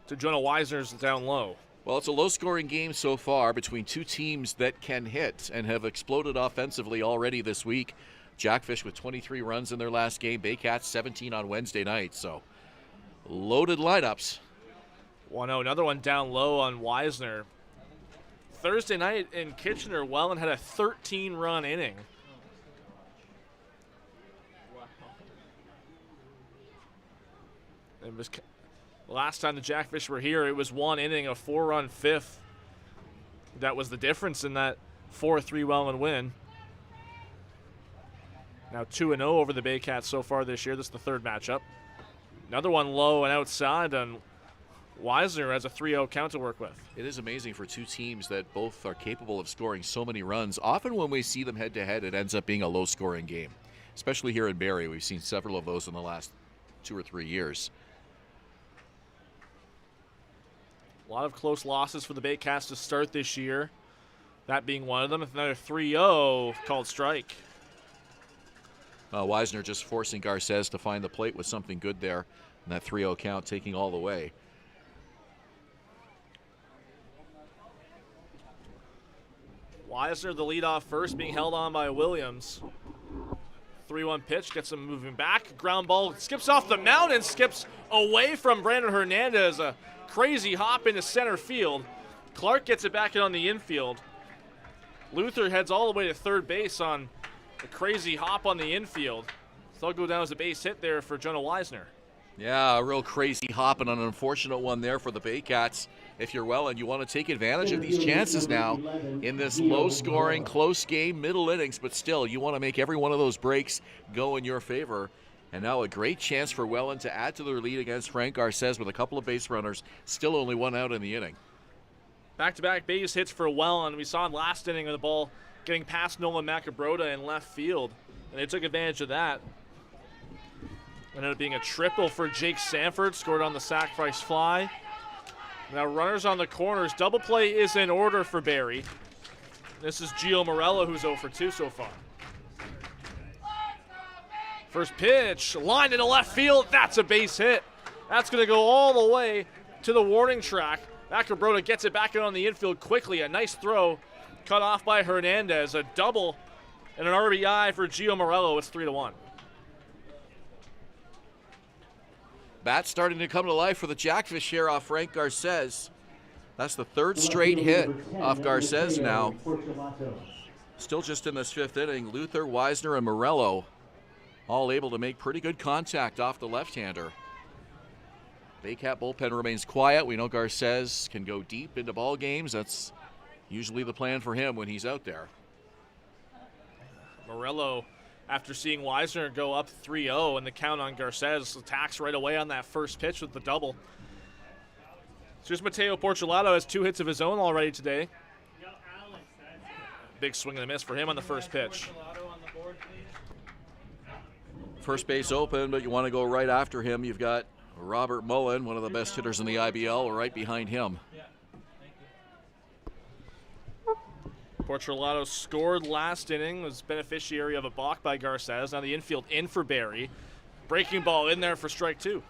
to Jonah Weisner's down low. Well, it's a low-scoring game so far between two teams that can hit and have exploded offensively already this week. Jackfish with 23 runs in their last game. Baycats 17 on Wednesday night. So loaded lineups. 1-0. Another one down low on Weisner. Thursday night in Kitchener, Welland had a 13-run inning. It was last time the Jackfish were here, it was one inning, a 4-run fifth. That was the difference in that 4-3 Welland win. Now 2-0 over the Baycats so far this year. This is the third matchup. Another one low and outside, and Weisner has a 3-0 count to work with. It is amazing for two teams that both are capable of scoring so many runs. Often when we see them head-to-head, it ends up being a low-scoring game, especially here in Barrie. We've seen several of those in the last 2 or 3 years. A lot of close losses for the Baycats to start this year. That being one of them. Another 3-0 called strike. Wisner just forcing Garces to find the plate with something good there. And that 3-0 count taking all the way. Wisner, the leadoff first, being held on by Williams. 3-1 pitch, gets him moving back. Ground ball skips off the mound and skips away from Brandon Hernandez. A crazy hop into center field. Clark gets it back in on the infield. Luther heads all the way to third base on a crazy hop on the infield. So that'll go down as a base hit there for Jonah Wisner. Yeah, a real crazy hop and an unfortunate one there for the Baycats. If you're Welland, you want to take advantage of these chances now in this low-scoring, close game, middle innings, but still, you want to make every one of those breaks go in your favor. And now a great chance for Welland to add to their lead against Frank Garces with a couple of base runners, still only one out in the inning. Back-to-back base hits for Welland. We saw him last inning with the ball getting past Nolan Macabrota in left field, and they took advantage of that. Ended up being a triple for Jake Sanford, scored on the sacrifice fly. Now runners on the corners. Double play is in order for Barrie. This is Gio Morello, who's 0 for 2 so far. First pitch, lined into left field. That's a base hit. That's going to go all the way to the warning track. Macabrota gets it back in on the infield quickly. A nice throw cut off by Hernandez. A double and an RBI for Gio Morello. It's 3-1. Bat starting to come to life for the Jackfish here off Frank Garces. That's the third straight hit off Garces now. Still just in this fifth inning, Luther, Wisner, and Morello all able to make pretty good contact off the left-hander. Baycat bullpen remains quiet. We know Garces can go deep into ball games. That's usually the plan for him when he's out there. Morello, after seeing Wisner go up 3-0 and the count on Garces, attacks right away on that first pitch with the double. Here's Mateo Porcelato, has 2 hits of his own already today. Big swing and a miss for him on the first pitch. First base open, but you want to go right after him. You've got Robert Mullen, one of the best hitters in the IBL, right behind him. Porcelato scored last inning, was beneficiary of a balk by Garces. Now the infield in for Barrie. Breaking ball in there for strike 2.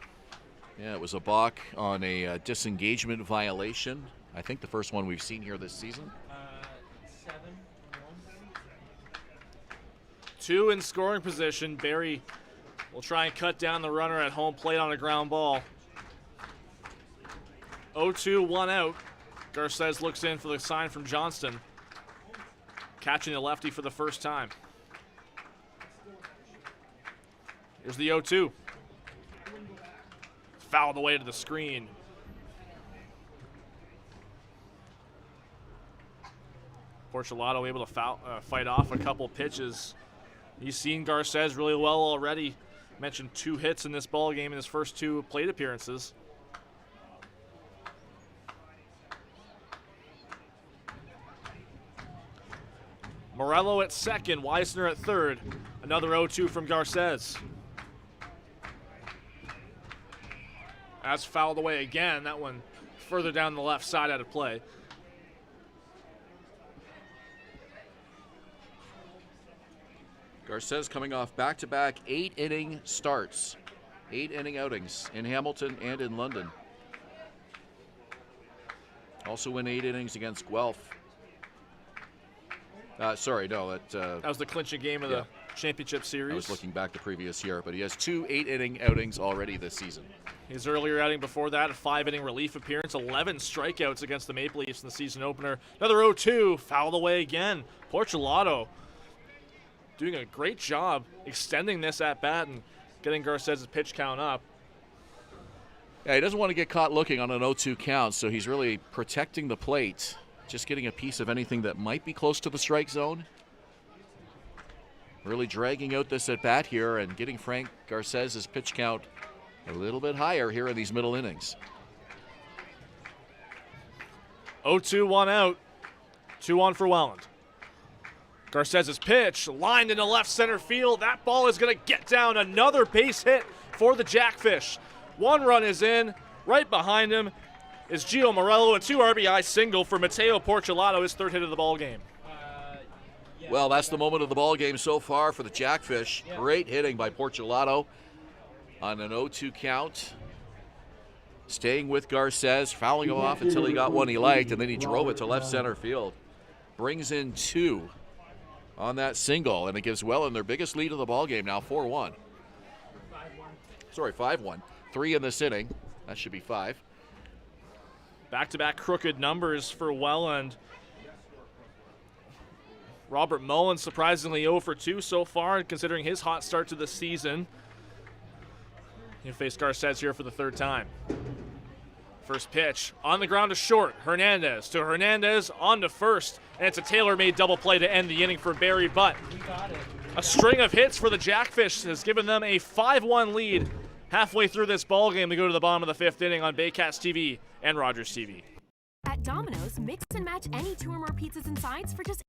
Yeah, it was a balk on a disengagement violation. I think the first one we've seen here this season. 7-1. 2 in scoring position. Barrie will try and cut down the runner at home plate on a ground ball. 0-2, 1 out. Garces looks in for the sign from Johnston. Catching the lefty for the first time. Here's the 0-2. Fouled away to the screen. Porcelato able to fight off a couple pitches. He's seen Garces really well already. Mentioned 2 hits in this ball game in his first 2 plate appearances. Morello at second, Wisner at third. Another 0-2 from Garces. That's fouled away again. That one further down the left side out of play. Garces coming off back-to-back 8-inning starts. 8-inning outings in Hamilton and in London. Also win 8 innings against Guelph. That was the clinching game of the championship series. I was looking back the previous year, but he has 2 8-inning outings already this season. His earlier outing before that, a 5-inning relief appearance, 11 strikeouts against the Maple Leafs in the season opener. Another 0-2, fouled away again. Porcelato doing a great job extending this at bat and getting Garces' pitch count up. Yeah, he doesn't want to get caught looking on an 0-2 count, so he's really protecting the plate. Just getting a piece of anything that might be close to the strike zone. Really dragging out this at bat here and getting Frank Garces' pitch count a little bit higher here in these middle innings. 0-2, 1 out. 2-1 for Welland. Garces' pitch lined into left center field. That ball is going to get down. Another base hit for the Jackfish. 1 run is in. Right behind him is Gio Morello. A 2 RBI single for Mateo Porcelato, his 3rd hit of the ball game. Well, that's the moment of the ball game so far for the Jackfish. Great hitting by Porcelato on an 0-2 count. Staying with Garces, fouling him off until he got one he liked, and then he drove it to left center field. Brings in 2 on that single, and it gives Welland their biggest lead of the ball game now, 4-1. Sorry, 5-1. 3 in this inning. That should be 5. Back-to-back crooked numbers for Welland. Robert Mullins surprisingly 0 for 2 so far, considering his hot start to the season. He'll face Garces here for the 3rd time. First pitch on the ground to short. Hernandez to Hernandez on to first, and it's a tailor-made double play to end the inning for Barrie. But a string of hits for the Jackfish has given them a 5-1 lead halfway through this ball game. We go to the bottom of the 5th inning on Baycats TV and Rogers TV. At Domino's, mix and match any 2 or more pizzas and sides for just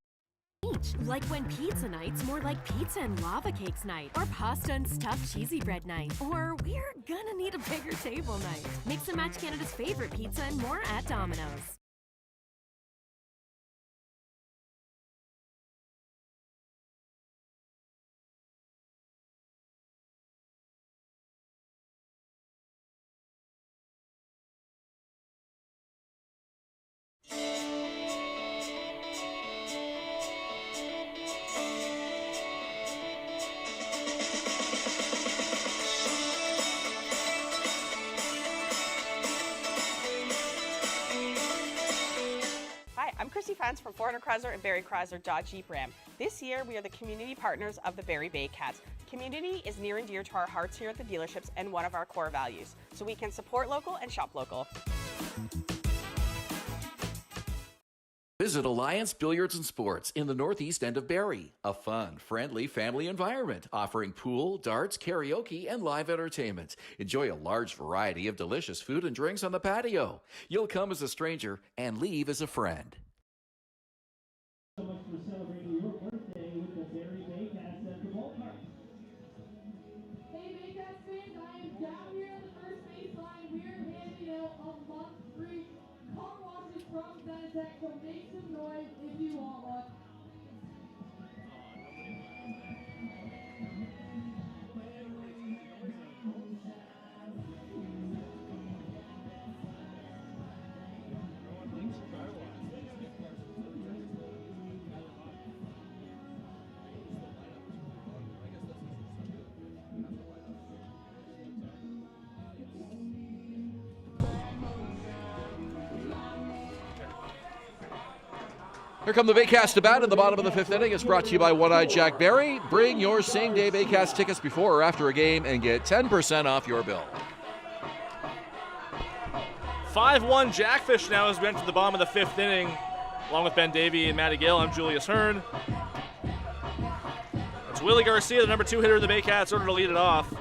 each. Like when pizza night's more like pizza and lava cakes night, or pasta and stuffed cheesy bread night, or we're gonna need a bigger table night. Mix and match Canada's favorite pizza and more at Domino's. Fans from 400 Chrysler and Barrie Chrysler Dodge Jeep Ram. This year, we are the community partners of the Barrie Baycats. Community is near and dear to our hearts here at the dealerships and one of our core values, so we can support local and shop local. Visit Alliance Billiards and Sports in the northeast end of Barrie. A fun, friendly family environment offering pool, darts, karaoke, and live entertainment. Enjoy a large variety of delicious food and drinks on the patio. You'll come as a stranger and leave as a friend. So much for celebrating your birthday with the Barrie Baycats at the ballpark. Hey Baycats fans, I am down here at the first baseline. We are handing out a month free car washes from Zenitech, so make some noise if you want one. Here come the Baycats to bat in the bottom of the 5th inning. It's brought to you by One-Eyed Jack Barrie. Bring your same-day Baycats tickets before or after a game and get 10% off your bill. 5-1 Jackfish now as we enter the bottom of the 5th inning. Along with Ben Davy and Matty Gill, I'm Julius Hern. It's Willie Garcia, the number 2 hitter of the Baycats, ordered to lead it off.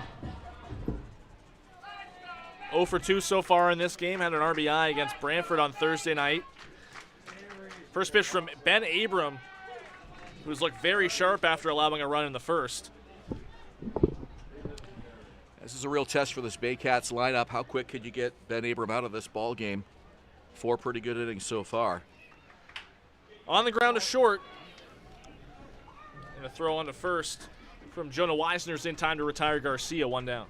0 for 2 so far in this game. Had an RBI against Brantford on Thursday night. First pitch from Ben Abram, who's looked very sharp after allowing a run in the first. This is a real test for this Baycats lineup. How quick could you get Ben Abram out of this ball game? 4 pretty good innings so far. On the ground to short. And a throw on to first from Jonah Weisner's in time to retire Garcia, 1 down.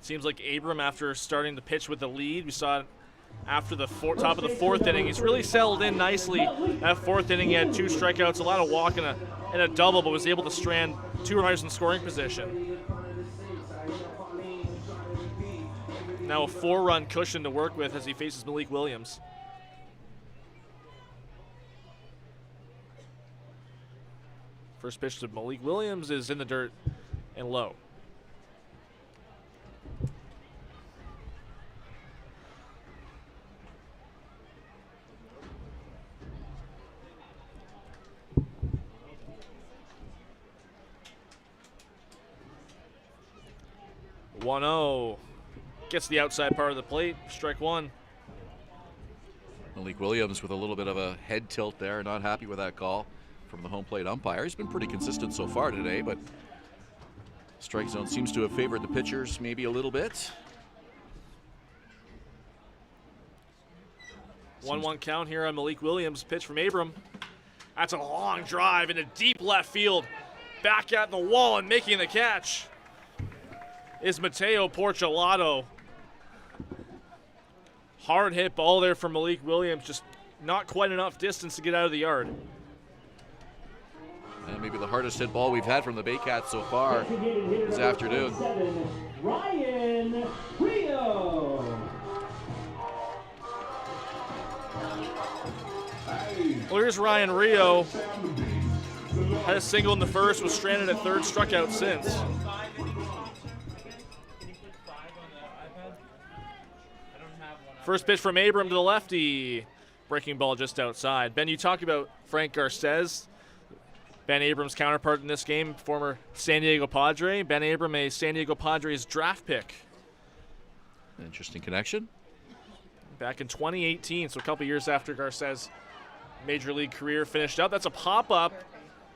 Seems like Abram, after starting to pitch with the lead, we saw it after the top of the 4th inning. He's really settled in nicely. That 4th inning, he had 2 strikeouts, a lot of walk and a double, but was able to strand 2 runners in scoring position. Now a 4-run cushion to work with as he faces Malik Williams. First pitch to Malik Williams is in the dirt and low. One-0 gets the outside part of the plate. Strike 1. Malik Williams with a little bit of a head tilt there. Not happy with that call from the home plate umpire. He's been pretty consistent so far today, but strike zone seems to have favored the pitchers maybe a little bit. 1-1 count here on Malik Williams. Pitch from Abram. That's a long drive into deep left field. Back at the wall and making the catch is Mateo Porcelato. Hard hit ball there from Malik Williams. Just not quite enough distance to get out of the yard. And maybe the hardest hit ball we've had from the Baycats so far this afternoon. Ryan Rio. Well, here's Ryan Rio. Had a single in the first, was stranded at third, struck out since. First pitch from Abram to the lefty. Breaking ball just outside. Ben, you talked about Frank Garces, Ben Abrams' counterpart in this game, former San Diego Padre. Ben Abram, a San Diego Padres draft pick. Interesting connection. Back in 2018, so a couple years after Garces' major league career finished up. That's a pop-up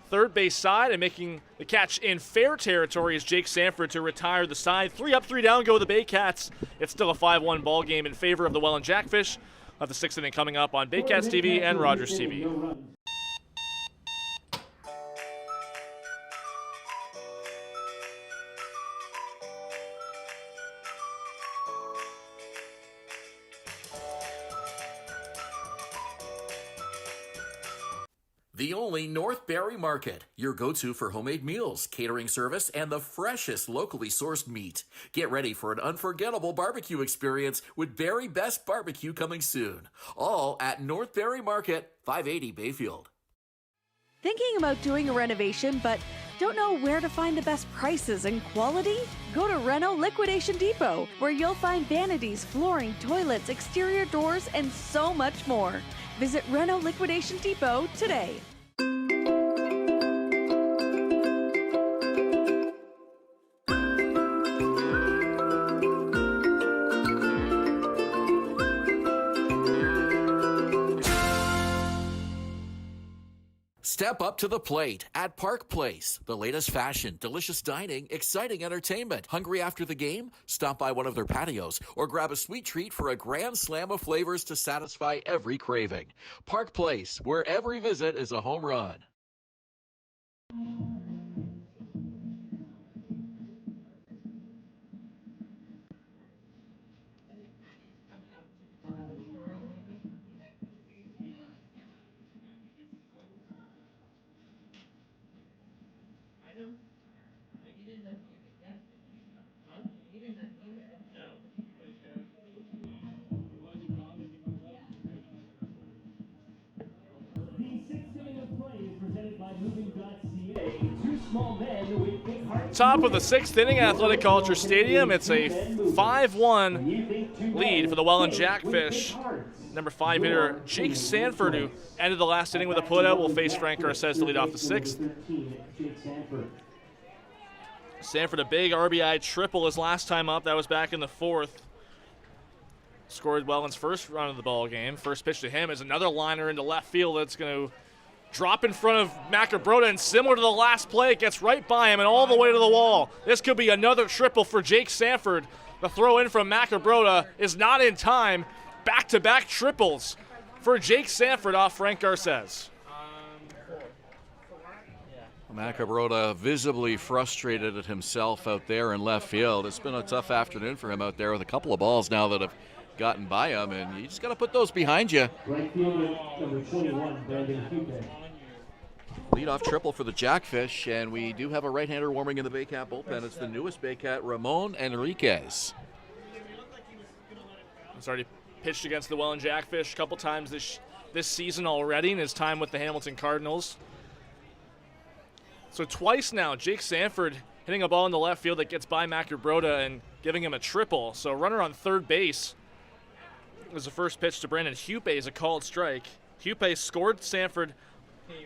third base side, and making the catch in fair territory is Jake Sanford to retire the side. 3 up, 3 down go the Baycats. It's still a 5-1 ball game in favor of the Welland Jackfish. Of the 6th inning coming up on Baycats TV and Rogers TV. The only North Barrie Market, your go-to for homemade meals, catering service, and the freshest locally sourced meat. Get ready for an unforgettable barbecue experience with Barrie Best Barbecue coming soon. All at North Barrie Market, 580 Bayfield. Thinking about doing a renovation but don't know where to find the best prices and quality? Go to Reno Liquidation Depot, where you'll find vanities, flooring, toilets, exterior doors, and so much more. Visit Reno Liquidation Depot today. Step up to the plate at Park Place. The latest fashion, delicious dining, exciting entertainment. Hungry after the game? Stop by one of their patios or grab a sweet treat for a grand slam of flavors to satisfy every craving. Park Place, where every visit is a home run. Top of the 6th inning at Athletic Kulture Stadium. It's a 5-1 lead for the Welland Jackfish. Number 5 hitter Jake Sanford, who ended the last inning with a putout, will face Frank Garces to lead off the 6th. Sanford, a big RBI triple his last time up. That was back in the 4th. Scored Welland's first run of the ball game. First pitch to him is another liner into left field that's going to drop in front of Macabrota, and similar to the last play, it gets right by him and all the way to the wall. This could be another triple for Jake Sanford. The throw in from Macabrota is not in time. Back-to-back triples for Jake Sanford off Frank Garces. Macabrota visibly frustrated at himself out there in left field. It's been a tough afternoon for him out there with a couple of balls now that have gotten by him, and you just got to put those behind you. Right fielder, number 21, Brandon Hupe. Leadoff triple for the Jackfish, and we do have a right-hander warming in the Baycat bullpen. It's the newest Baycat, Ramon Enriquez. He's already pitched against the Welland Jackfish a couple times this season already in his time with the Hamilton Cardinals. So twice now, Jake Sanford hitting a ball in the left field that gets by Macabrota and giving him a triple. So runner on third base was the first pitch to Brandon Hupe is a called strike. Hupe scored Sanford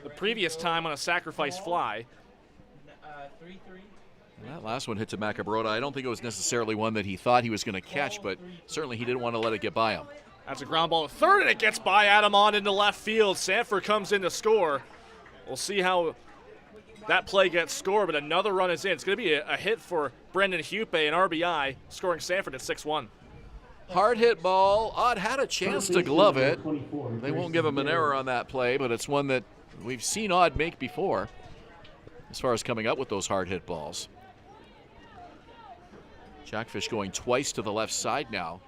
the previous time on a sacrifice fly. 3-3. That last one hit to Macabrota. I don't think it was necessarily one that he thought he was going to catch, but certainly he didn't want to let it get by him. That's a ground ball to third, and it gets by Adam on into left field. Sanford comes in to score. We'll see how that play gets scored, but another run is in. It's going to be a hit for Brendan Hupe, an RBI, scoring Sanford at 6-1. Hard hit ball. Odd had a chance to glove it. They won't give him an error on that play, but it's one that we've seen Odd make before as far as coming up with those hard hit balls. Jackfish going twice to the left side now.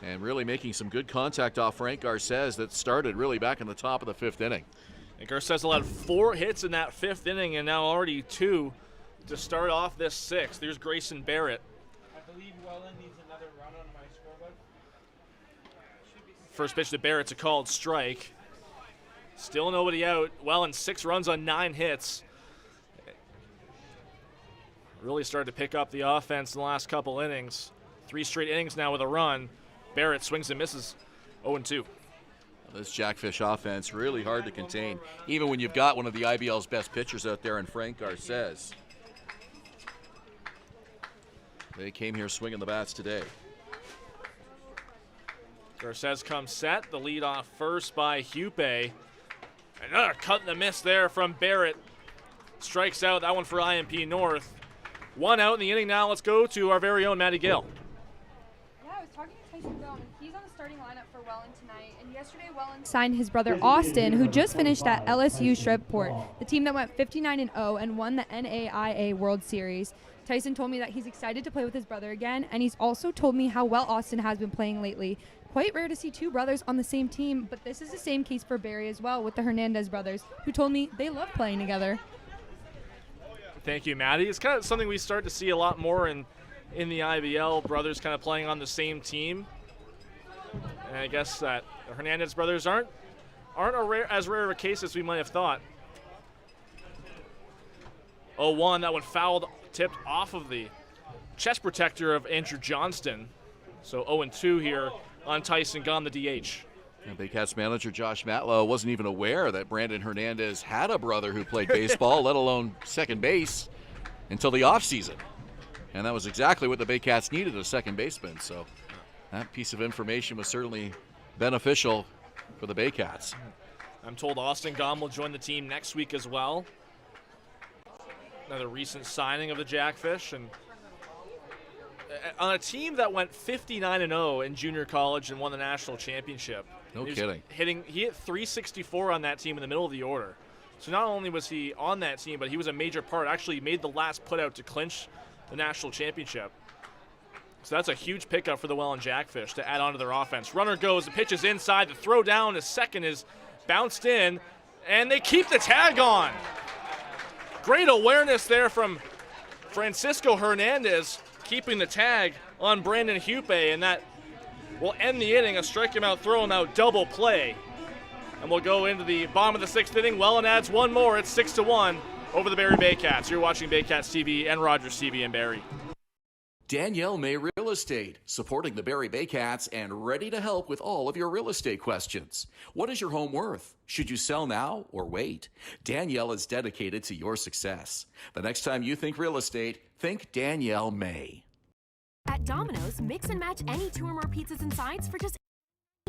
And really making some good contact off Frank Garces that started really back in the top of the 5th inning. And Garces allowed 4 hits in that 5th inning and now already 2 to start off this 6th. There's Grayson Barrett. I believe Welland needs another run on my scoreboard. First pitch to Barrett's a called strike. Still nobody out. Welland 6 runs on 9 hits. Really started to pick up the offense in the last couple innings. 3 straight innings now with a run. Barrett swings and misses. 0-2. This Jackfish offense really hard to contain, even when you've got one of the IBL's best pitchers out there in Frank Garces. They came here swinging the bats today. Garces comes set. The lead off first by Hupe. Another cut and the miss there from Barrett. Strikes out. That one for IMP North. 1 out in the inning now. Let's go to our very own Matty Gill. Yeah, I was talking to Tyson Gone. He's on the starting lineup for Welland tonight. And yesterday, Welland signed his brother Austin, who just finished at LSU Shreveport, the team that went 59-0 and won the NAIA World Series. Tyson told me that he's excited to play with his brother again, and he's also told me how well Austin has been playing lately. Quite rare to see 2 brothers on the same team, but this is the same case for Barrie as well with the Hernandez brothers, who told me they love playing together. Thank you, Maddie. It's kind of something we start to see a lot more in the IBL, brothers kind of playing on the same team. And I guess that the Hernandez brothers aren't as rare of a case as we might have thought. 0-1, that one fouled, tipped off of the chest protector of Andrew Johnston. So 0-2 here on Tyson Gone, the DH. And Baycats manager Josh Matlow wasn't even aware that Brandon Hernandez had a brother who played baseball, let alone second base, until the offseason. And that was exactly what the Baycats needed, a second baseman. So that piece of information was certainly beneficial for the Baycats. I'm told Austin Gone will join the team next week as well. Another recent signing of the Jackfish. And on a team that went 59-0 in junior college and won the national championship. No kidding. He hit 364 on that team in the middle of the order. So not only was he on that team, but he was a major part. Actually made the last put out to clinch the national championship. So that's a huge pickup for the Welland Jackfish to add on to their offense. Runner goes, the pitch is inside, the throw down to second is bounced in, and they keep the tag on. Great awareness there from Francisco Hernandez, keeping the tag on Brandon Hupe, and that will end the inning. A strike him out, throw him out, double play. And we'll go into the bottom of the 6th inning. Welland adds one more. It's 6-1 over the Barrie Baycats. You're watching Baycats TV and Rogers TV in Barrie. Danielle May Real Estate, supporting the Barrie Baycats and ready to help with all of your real estate questions. What is your home worth? Should you sell now or wait? Danielle is dedicated to your success. The next time you think real estate, think Danielle May. At Domino's, mix and match any 2 or more pizzas and sides for just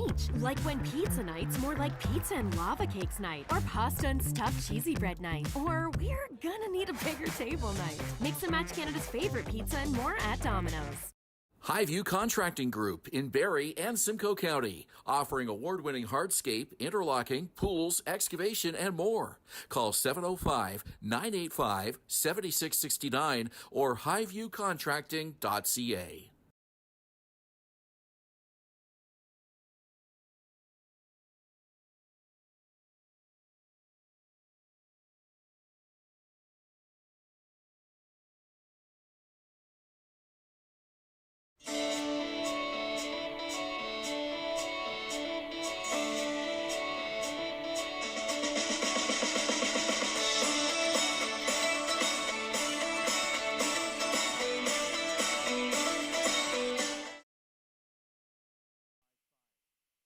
each. Like when pizza night's more like pizza and lava cakes night, or pasta and stuffed cheesy bread night, or we're gonna need a bigger table night. Mix and match Canada's favorite pizza and more at Domino's. Highview Contracting Group in Barrie and Simcoe County, offering award-winning hardscape, interlocking, pools, excavation, and more. Call 705-985-7669 or highviewcontracting.ca.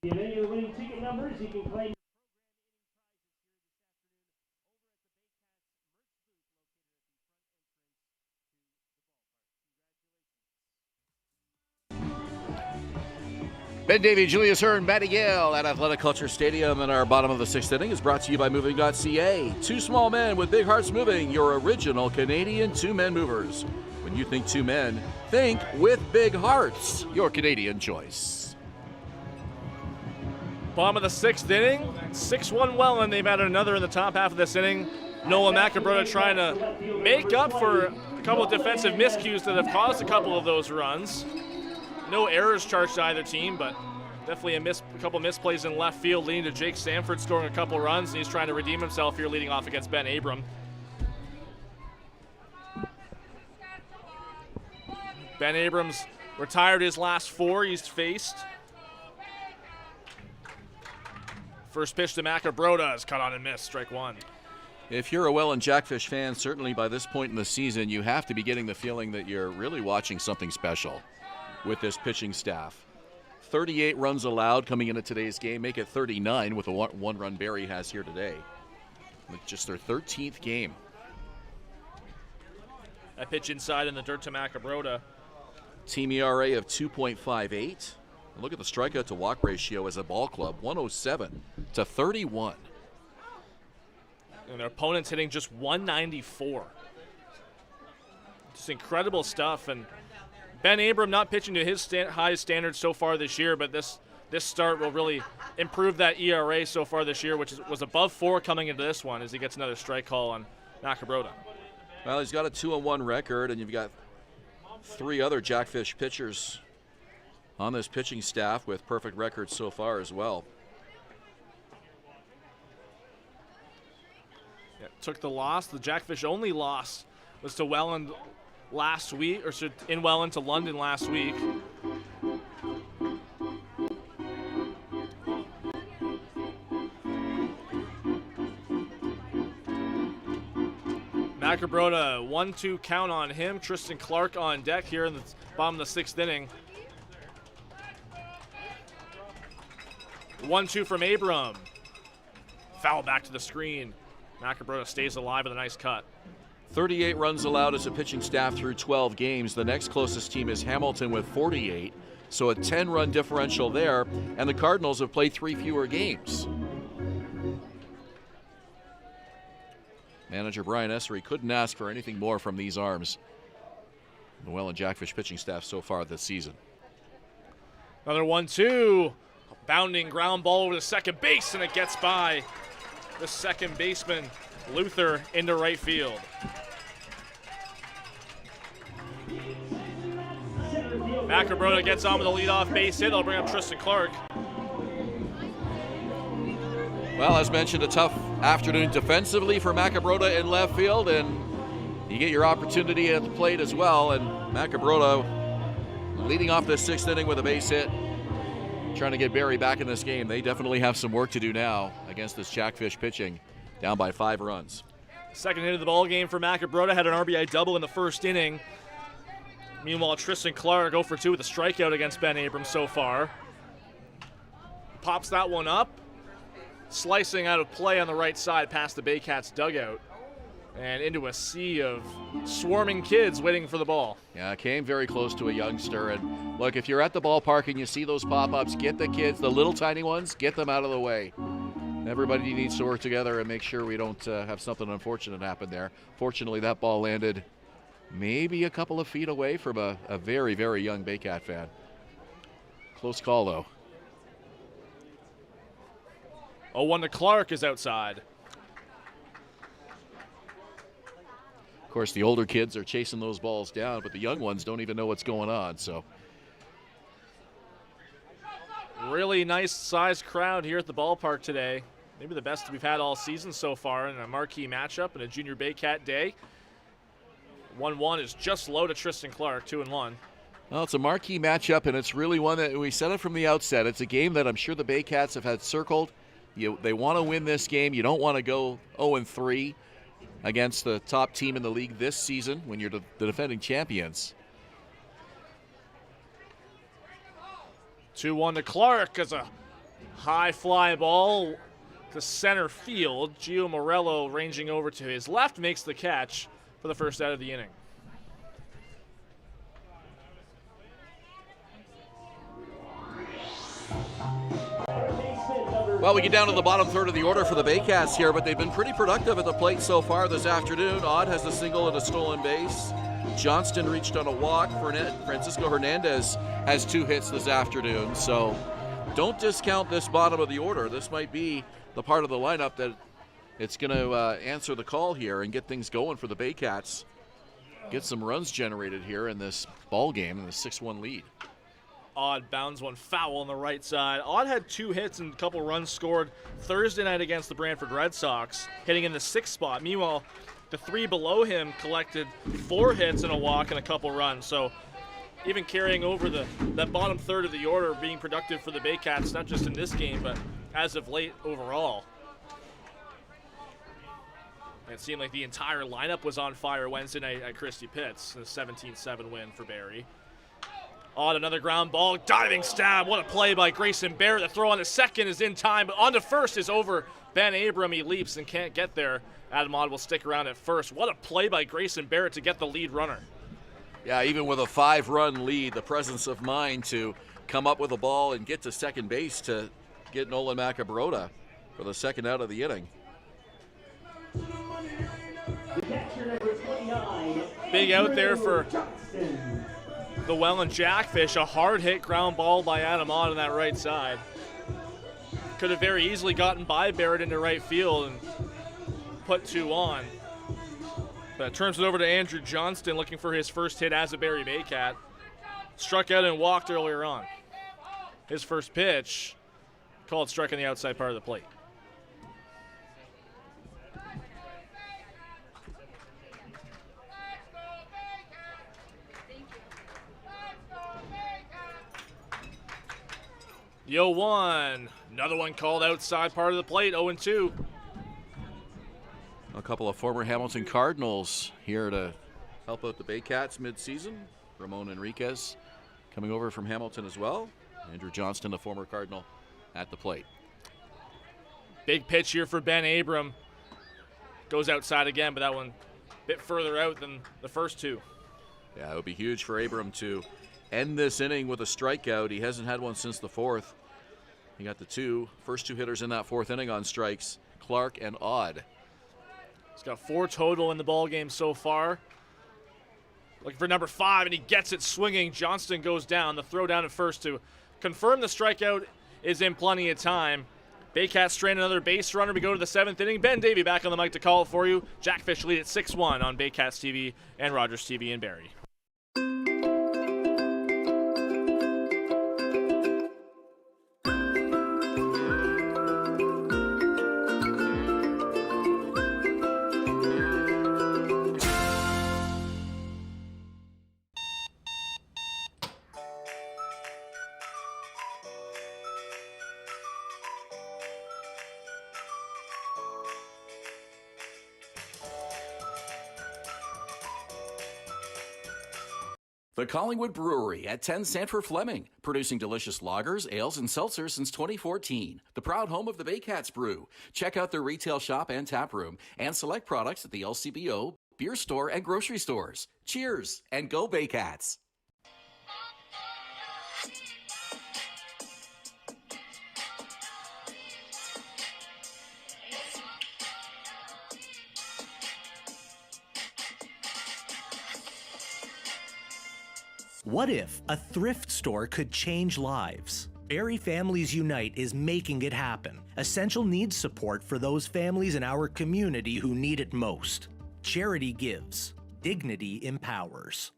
If any of the winning ticket numbers, you can claim. Ben Davy, Julius Hern, Matty Gill at Athletic Kulture Stadium, and our bottom of the 6th inning is brought to you by Moving.ca. 2 small men with big hearts moving, your original Canadian 2-men movers. When you think two men, think with big hearts. Your Canadian choice. Bottom of the 6th inning, 6-1 Welland. They've added another in the top half of this inning. Noah Macabrota trying to make up for a couple of defensive miscues that have caused a couple of those runs. No errors charged to either team, but definitely a couple misplays in left field leading to Jake Sanford scoring a couple runs, and he's trying to redeem himself here leading off against Ben Abram. Ben Abrams retired his last 4 he's faced. First pitch to Macabrota is cut on and missed, strike 1. If you're a Welland Jackfish fan, certainly by this point in the season, you have to be getting the feeling that you're really watching something special with this pitching staff. 38 runs allowed coming into today's game, make it 39 with the one run Barrie has here today. With just their 13th game. That pitch inside in the dirt to Macabrota. Team ERA of 2.58. And look at the strikeout to walk ratio as a ball club, 107 to 31. And their opponent's hitting just 194. Just incredible stuff. And Ben Abram not pitching to his highest standards so far this year, but this start will really improve that ERA so far this year, which was above 4 coming into this one as he gets another strike call on Macabrota. Well, he's got a 2-1 record, and you've got 3 other Jackfish pitchers on this pitching staff with perfect records so far as well. Yeah, took the loss. The Jackfish only loss was to Welland last week, or in Welland to London last week. Macabrota, 1-2 count on him. Tristan Clark on deck here in the bottom of the 6th inning. 1-2 from Abram. Foul back to the screen. Macabrota stays alive with a nice cut. 38 runs allowed as a pitching staff through 12 games. The next closest team is Hamilton with 48, so a 10-run differential there, and the Cardinals have played 3 fewer games. Manager Brian Essery couldn't ask for anything more from these arms. The Welland Jackfish pitching staff so far this season. Another 1-2. Bounding ground ball over to second base, and it gets by the second baseman, Luther, into right field. Macabrota gets on with a leadoff base hit. They'll bring up Tristan Clark. Well, as mentioned, a tough afternoon defensively for Macabrota in left field, and you get your opportunity at the plate as well. And Macabrota leading off the 6th inning with a base hit, trying to get Barrie back in this game. They definitely have some work to do now against this Jackfish pitching, down by 5 runs. Second hit of the ball game for Macabrota, had an RBI double in the 1st inning. Meanwhile, Tristan Clark 0 for 2 with a strikeout against Ben Abrams so far. Pops that one up, slicing out of play on the right side past the Baycats dugout and into a sea of swarming kids waiting for the ball. Yeah, came very close to a youngster. And look, if you're at the ballpark and you see those pop-ups, get the kids, the little tiny ones, get them out of the way. Everybody needs to work together and make sure we don't have something unfortunate happen there. Fortunately, that ball landed maybe a couple of feet away from a very, very young Baycat fan. Close call, though. 0-1 to Clark is outside. Of course, the older kids are chasing those balls down, but the young ones don't even know what's going on, so. Really nice sized crowd here at the ballpark today. Maybe the best we've had all season so far in a marquee matchup and a junior Baycat day. 1-1 is just low to Tristan Clark, 2-1. Well, it's a marquee matchup, and it's really one that we said it from the outset. It's a game that I'm sure the Baycats have had circled. They want to win this game. You don't want to go 0-3 against the top team in the league this season when you're the defending champions. 2-1 to Clark as a high fly ball to center field. Gio Morello ranging over to his left makes the catch for the first out of the inning. Well, we get down to the bottom third of the order for the Baycats here, but they've been pretty productive at the plate so far this afternoon. Odd has a single and a stolen base. Johnston reached on a walk. Francisco Hernandez has 2 hits this afternoon. So don't discount this bottom of the order. This might be the part of the lineup that it's going to answer the call here and get things going for the Baycats. Get some runs generated here in this ball game in the 6-1 lead. Odd bounds one foul on the right side. Odd had 2 hits and a couple runs scored Thursday night against the Brantford Red Sox, hitting in the 6th spot. Meanwhile, the 3 below him collected 4 hits and a walk and a couple runs. So even carrying over that bottom third of the order, being productive for the Baycats, not just in this game, but as of late overall. It seemed like the entire lineup was on fire Wednesday night at Christie Pitts, a 17-7 win for Barrie. On another ground ball, diving stab. What a play by Grayson Barrett. The throw on the second is in time, but on to first is over Ben Abram. He leaps and can't get there. Adam Odd will stick around at first. What a play by Grayson Barrett to get the lead runner. Yeah, even with a 5-run lead, the presence of mind to come up with a ball and get to second base to get Nolan Macabrota for the second out of the inning. Big out there for the Welland Jackfish. A hard hit ground ball by Adam Odd on that right side. Could have very easily gotten by Barrett into right field and put 2 on. But turns it over to Andrew Johnston, looking for his first hit as a Barrie Baycat. Struck out and walked earlier on. His first pitch, called struck on the outside part of the plate. Yo 1, another one called outside part of the plate, 0-2. A couple of former Hamilton Cardinals here to help out the Baycats mid-season. Ramon Enriquez coming over from Hamilton as well. Andrew Johnston, the former Cardinal, at the plate. Big pitch here for Ben Abram. Goes outside again, but that one a bit further out than the first 2. Yeah, it would be huge for Abram to end this inning with a strikeout. He hasn't had one since the 4th. He got the first 2 hitters in that 4th inning on strikes, Clark and Odd. He's got 4 total in the ball game so far. Looking for number 5, and he gets it swinging. Johnston goes down. The throw down at first to confirm the strikeout is in plenty of time. Baycats strain another base runner. We go to the 7th inning. Ben Davy back on the mic to call it for you. Jackfish lead at 6-1 on Baycats TV and Rogers TV in Barrie. The Collingwood Brewery at 10 Sanford Fleming, producing delicious lagers, ales, and seltzers since 2014. The proud home of the Baycats Brew. Check out their retail shop and tap room and select products at the LCBO, beer store, and grocery stores. Cheers, and go Baycats! What if a thrift store could change lives? Barrie Families Unite is making it happen. Essential needs support for those families in our community who need it most. Charity gives. Dignity empowers.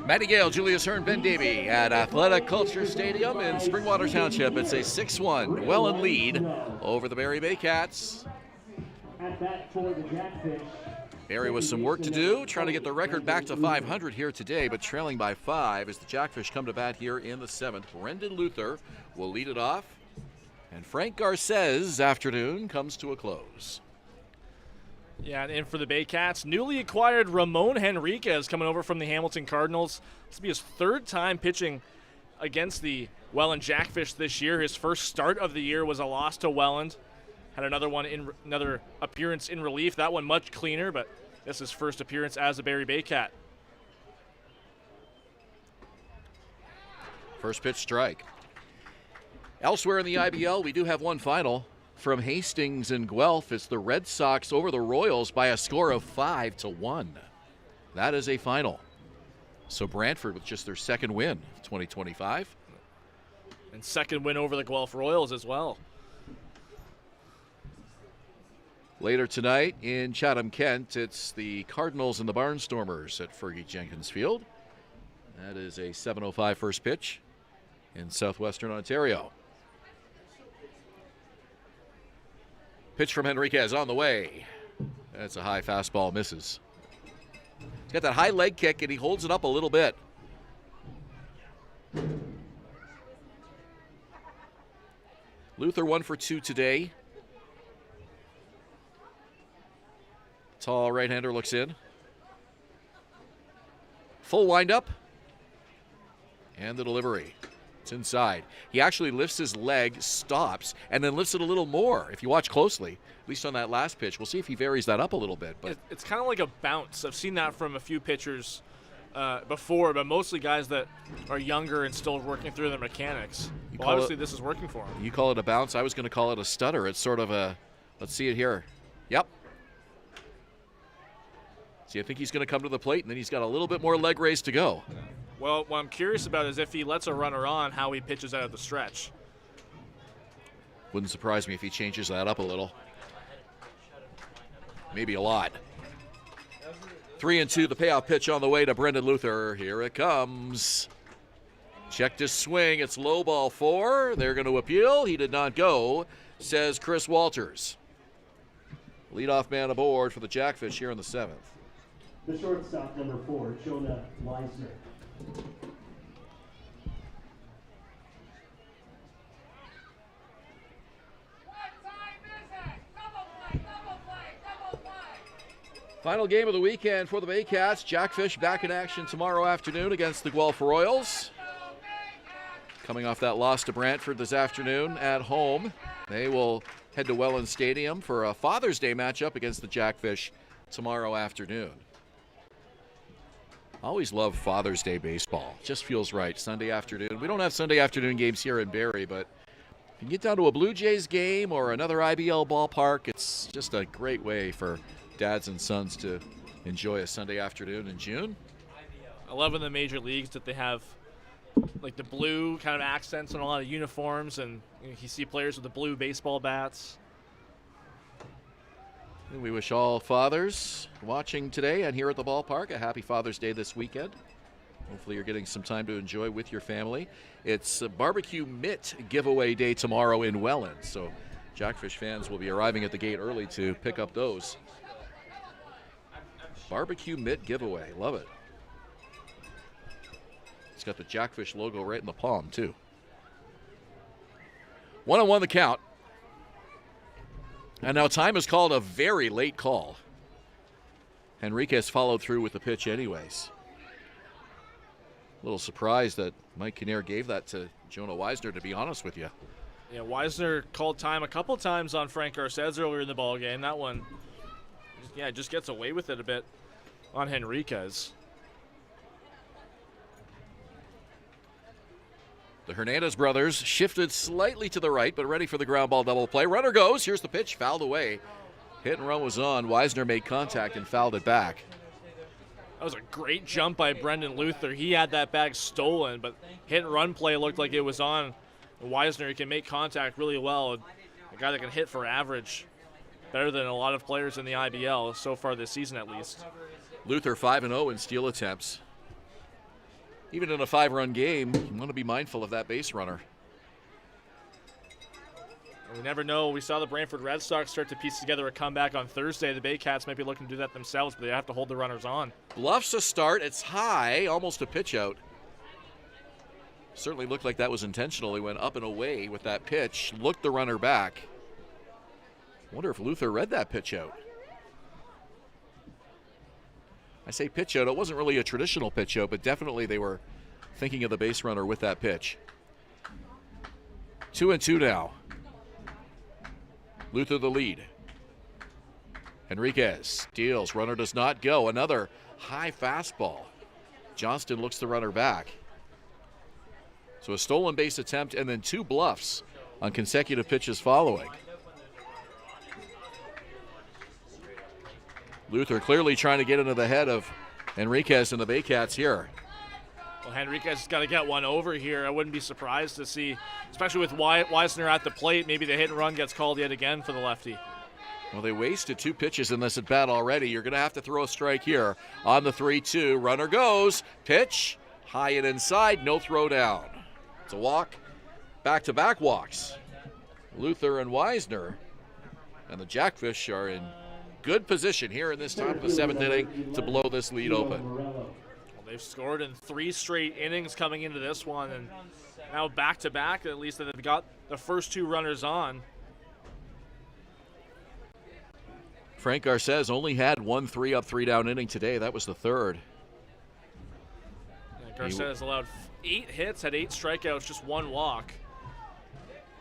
Matty Gale, Julius Hern, Ben Davy at Athletic Kulture Stadium in Springwater Township. It's a 6-1 Welland lead over the Barrie Baycats. At bat for the Jackfish. Barrie with some work to do, trying to get the record back to 500 here today, but trailing by 5 as the Jackfish come to bat here in the 7th. Brendan Luther will lead it off, and Frank Garces' afternoon comes to a close. Yeah, and in for the Baycats, newly acquired Ramon Henriquez coming over from the Hamilton Cardinals. This will be his 3rd time pitching against the Welland Jackfish this year. His first start of the year was a loss to Welland. Had another appearance in relief. That one much cleaner, but this is his first appearance as a Barrie Baycat. First pitch strike. Elsewhere in the IBL, we do have one final from Hastings and Guelph. It's the Red Sox over the Royals by a score of 5-1. That is a final. So Brantford with just their 2nd win of 2025. And 2nd win over the Guelph Royals as well. Later tonight in Chatham-Kent, it's the Cardinals and the Barnstormers at Fergie Jenkins Field. That is a 7:05 first pitch in southwestern Ontario. Pitch from Henriquez on the way. That's a high fastball, misses. He's got that high leg kick, and he holds it up a little bit. Luther 1 for 2 today. Tall right-hander looks in. Full windup. And the delivery. It's inside. He actually lifts his leg, stops, and then lifts it a little more. If you watch closely, at least on that last pitch, we'll see if he varies that up a little bit. But it's kind of like a bounce. I've seen that from a few pitchers before, but mostly guys that are younger and still working through their mechanics. Well, obviously this is working for him. You call it a bounce. I was going to call it a stutter. It's sort of a, let's see it here. Yep. See, I think he's going to come to the plate, and then he's got a little bit more leg raise to go. Well, what I'm curious about is if he lets a runner on, how he pitches out of the stretch. Wouldn't surprise me if he changes that up a little. Maybe a lot. 3-2, the payoff pitch on the way to Brendan Luther. Here it comes. Checked his swing. It's low ball 4. They're going to appeal. He did not go, says Chris Walters. Leadoff man aboard for the Jackfish here in the 7th. The shortstop, number 4, Jonah Leisner. Final game of the weekend for the Baycats. Jackfish back in action tomorrow afternoon against the Guelph Royals. Coming off that loss to Brantford this afternoon at home. They will head to Welland Stadium for a Father's Day matchup against the Jackfish tomorrow afternoon. Always love Father's Day baseball. Just feels right. Sunday afternoon. We don't have Sunday afternoon games here in Barrie, but if you get down to a Blue Jays game or another IBL ballpark, it's just a great way for dads and sons to enjoy a Sunday afternoon in June. I love in the major leagues that they have like the blue kind of accents on a lot of uniforms, and you see players with the blue baseball bats. We wish all fathers watching today and here at the ballpark a happy Father's Day this weekend. Hopefully you're getting some time to enjoy with your family. It's a barbecue mitt giveaway day tomorrow in Welland, so Jackfish fans will be arriving at the gate early to pick up those. Barbecue mitt giveaway. Love it. It's got the Jackfish logo right in the palm, too. 1-1 the count. And now time is called a very late call. Henriquez followed through with the pitch anyways. A little surprised that Mike Kinnear gave that to Jonah Weisner, to be honest with you. Yeah, Weisner called time a couple times on Frank Garces earlier in the ball game. That one, yeah, just gets away with it a bit on Henriquez. The Hernandez brothers shifted slightly to the right, but ready for the ground ball double play. Runner goes. Here's the pitch. Fouled away. Hit and run was on. Weisner made contact and fouled it back. That was a great jump by Brendan Luther. He had that bag stolen, but hit and run play looked like it was on. Weisner can make contact really well. A guy that can hit for average. Better than a lot of players in the IBL so far this season, at least. Luther 5-0 in steal attempts. Even in a 5-run game, you want to be mindful of that base runner. We never know. We saw the Brantford Red Sox start to piece together a comeback on Thursday. The Baycats might be looking to do that themselves, but they have to hold the runners on. Bluffs a start. It's high, almost a pitch out. Certainly looked like that was intentional. He went up and away with that pitch, looked the runner back. Wonder if Luther read that pitch out. I say pitch out. It wasn't really a traditional pitch out, but definitely they were thinking of the base runner with that pitch. 2-2 now. Luther the lead. Enriquez deals. Runner does not go. Another high fastball. Johnston looks the runner back. So a stolen base attempt and then 2 bluffs on consecutive pitches following. Luther clearly trying to get into the head of Enriquez and the Baycats here. Well, Enriquez has got to get one over here. I wouldn't be surprised to see, especially with Weisner at the plate, maybe the hit and run gets called yet again for the lefty. Well, they wasted 2 pitches in this at bat already. You're going to have to throw a strike here on the 3-2. Runner goes. Pitch. High and inside. No throw down. It's a walk. Back-to-back walks. Luther and Weisner. And the Jackfish are in good position here in this top of the 7th inning to blow this lead open. Well, they've scored in 3 straight innings coming into this one, and now back-to-back, at least they've got the first 2 runners on. Frank Garces only had 1 3-up, 3-down inning today. That was the 3rd. Yeah, Garces allowed 8 hits, had 8 strikeouts, just 1 walk.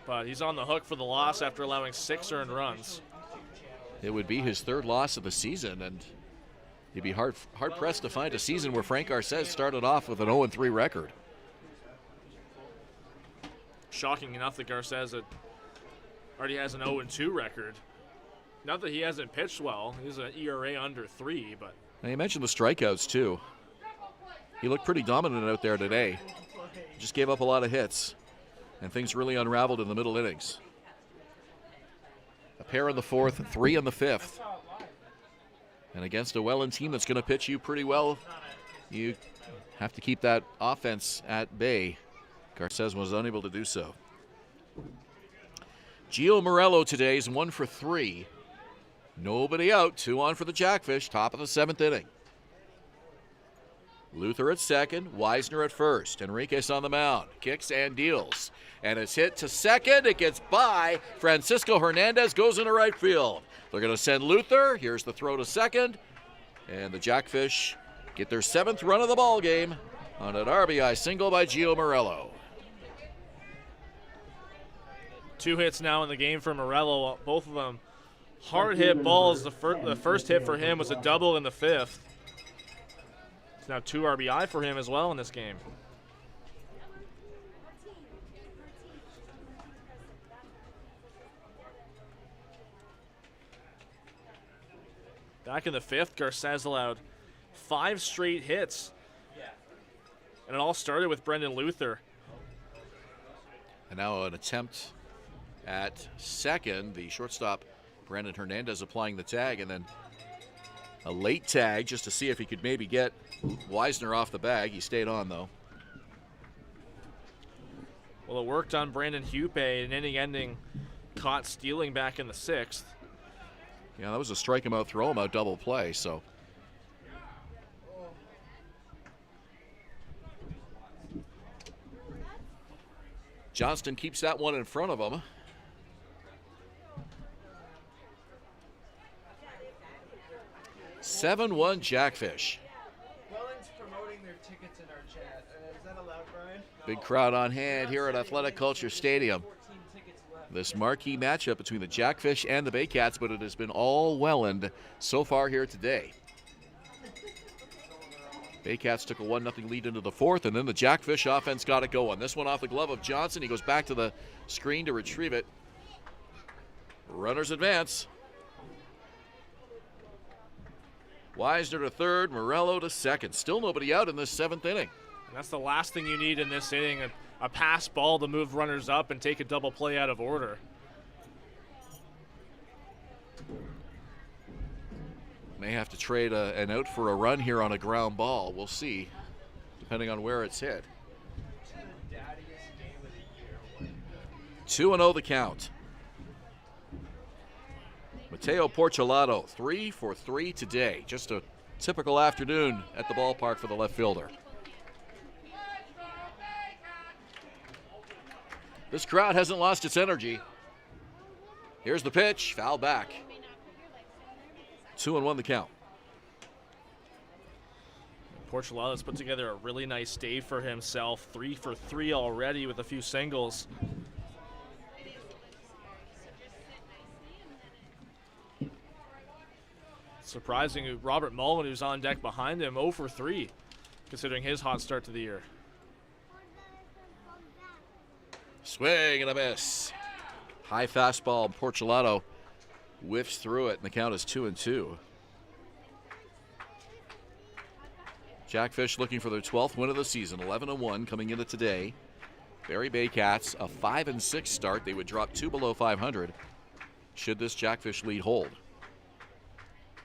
But he's on the hook for the loss after allowing 6 earned runs. It would be his 3rd loss of the season, and you'd be hard-pressed to find a season where Frank Garces started off with an 0-3 record. Shocking enough that Garces already has an 0-2 record. Not that he hasn't pitched well. He's an ERA under 3, but... Now, you mentioned the strikeouts, too. He looked pretty dominant out there today. Just gave up a lot of hits, and things really unraveled in the middle innings. A pair in the 4th, 3 in the 5th. And against a Welland team that's going to pitch you pretty well, you have to keep that offense at bay. Garces was unable to do so. Gio Morello today is 1 for 3. Nobody out, 2 on for the Jackfish, top of the 7th inning. Luther at second, Weisner at first. Enriquez on the mound, kicks and deals. And it's hit to second, it gets by. Francisco Hernandez goes into right field. They're going to send Luther, here's the throw to second. And the Jackfish get their 7th run of the ball game on an RBI single by Gio Morello. 2 hits now in the game for Morello, both of them hard hit balls. The first hit for him was a double in the 5th. It's now 2 RBI for him as well in this game. Back in the 5th, Garces allowed 5 straight hits. And it all started with Brendan Luther. And now an attempt at second. The shortstop, Brandon Hernandez, applying the tag, and then a late tag just to see if he could maybe get Weisner off the bag. He stayed on, though. Well, it worked on Brandon Hupe, an inning-ending caught stealing back in the 6th. Yeah, that was a strike him out, throw him out double play, so. Johnston keeps that one in front of him. (7-1) Jackfish. Welland's promoting their tickets in our chat. Is that allowed, Brian? Big crowd on hand here at Athletic Kulture Stadium. This marquee matchup between the Jackfish and the Baycats, but it has been all Welland so far here today. Baycats took a 1-0 lead into the 4th, and then the Jackfish offense got it going. This one off the glove of Johnson. He goes back to the screen to retrieve it. Runners advance. Weisner to third, Morello to second. Still nobody out in this 7th inning. And that's the last thing you need in this inning, a pass ball to move runners up and take a double play out of order. May have to trade an out for a run here on a ground ball. We'll see, depending on where it's hit. 2-0 the count. Mateo Porcelato, 3 for 3 today. Just a typical afternoon at the ballpark for the left fielder. This crowd hasn't lost its energy. Here's the pitch, foul back. 2-1 the count. Porcelato's put together a really nice day for himself. 3 for 3 already with a few singles. Surprising, Robert Mullen, who's on deck behind him, 0 for 3, considering his hot start to the year. Swing and a miss. High fastball. Porcelato whiffs through it, and the count is 2-2. Jackfish looking for their 12th win of the season, 11-1 coming into today. Barrie Baycats, a 5-6 start. They would drop 2 below 500 should this Jackfish lead hold.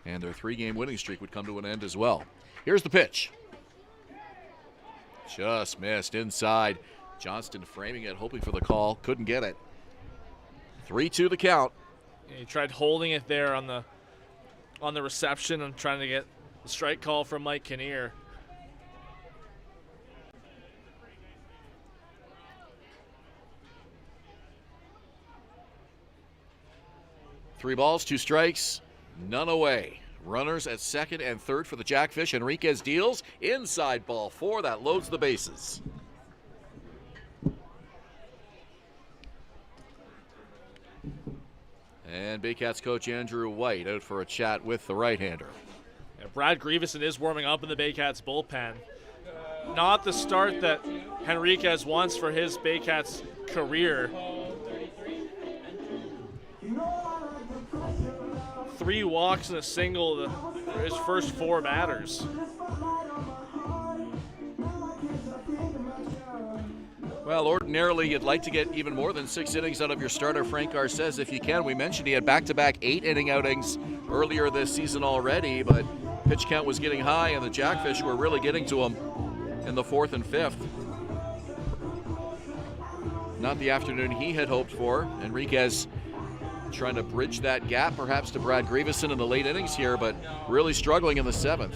And their 3-game winning streak would come to an end as well. Here's the pitch. Just missed inside. Johnston framing it, hoping for the call. Couldn't get it. 3-2 the count. Yeah, he tried holding it there on the reception and trying to get the strike call from Mike Kinnear. Three balls, 2 strikes, none away. Runners at second and third for the Jackfish. Enriquez deals. Inside ball 4. That loads the bases. And Baycats coach Andrew White out for a chat with the right-hander. Yeah, Brad Grieveson is warming up in the Baycats bullpen. Not the start that Henriquez wants for his Baycats career. 3 walks and a single for his first 4 batters. Well, ordinarily you'd like to get even more than 6 innings out of your starter, Frank Garces, if you can. We mentioned he had back-to-back 8-inning outings earlier this season already, but pitch count was getting high, and the Jackfish were really getting to him in the 4th and 5th. Not the afternoon he had hoped for. Enriquez trying to bridge that gap perhaps to Brad Grieveson in the late innings here, but really struggling in the 7th.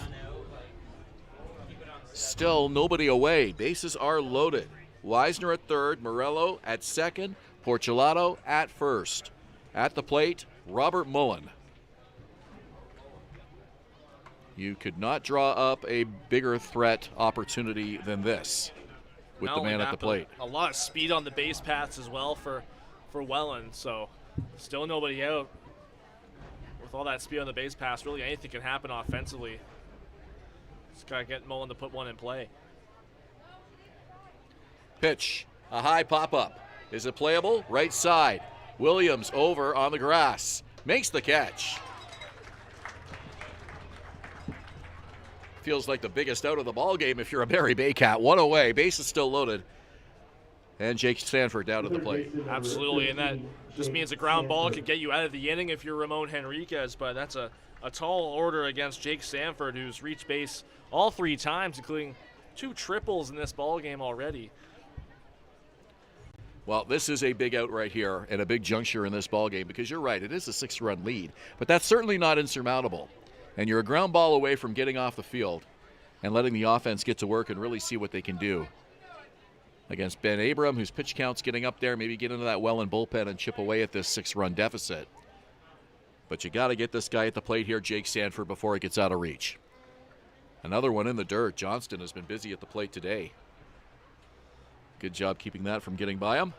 Still nobody away. Bases are loaded. Weisner at third, Morello at second, Porcelato at first. At the plate, Robert Mullen. You could not draw up a bigger threat opportunity than this with the man at the plate. A lot of speed on the base paths as well for Welland, so still nobody out. With all that speed on the base paths, really anything can happen offensively. Just got to get Mullen to put one in play. Pitch, a high pop-up. Is it playable? Right side. Williams over on the grass. Makes the catch. Feels like the biggest out of the ball game if you're a Barrie Baycat. 1 away, base is still loaded. And Jake Stanford down at the plate. Absolutely, and that just means a ground ball could get you out of the inning if you're Ramon Henriquez, but that's a tall order against Jake Stanford, who's reached base all 3 times, including 2 triples in this ball game already. Well, this is a big out right here and a big juncture in this ball game, because you're right, it is a 6-run lead, but that's certainly not insurmountable. And you're a ground ball away from getting off the field and letting the offense get to work and really see what they can do against Ben Abram, whose pitch count's getting up there, maybe get into that Welland bullpen and chip away at this 6-run deficit. But you got to get this guy at the plate here, Jake Stanford, before he gets out of reach. Another one in the dirt. Johnston has been busy at the plate today. Good job keeping that from getting by him.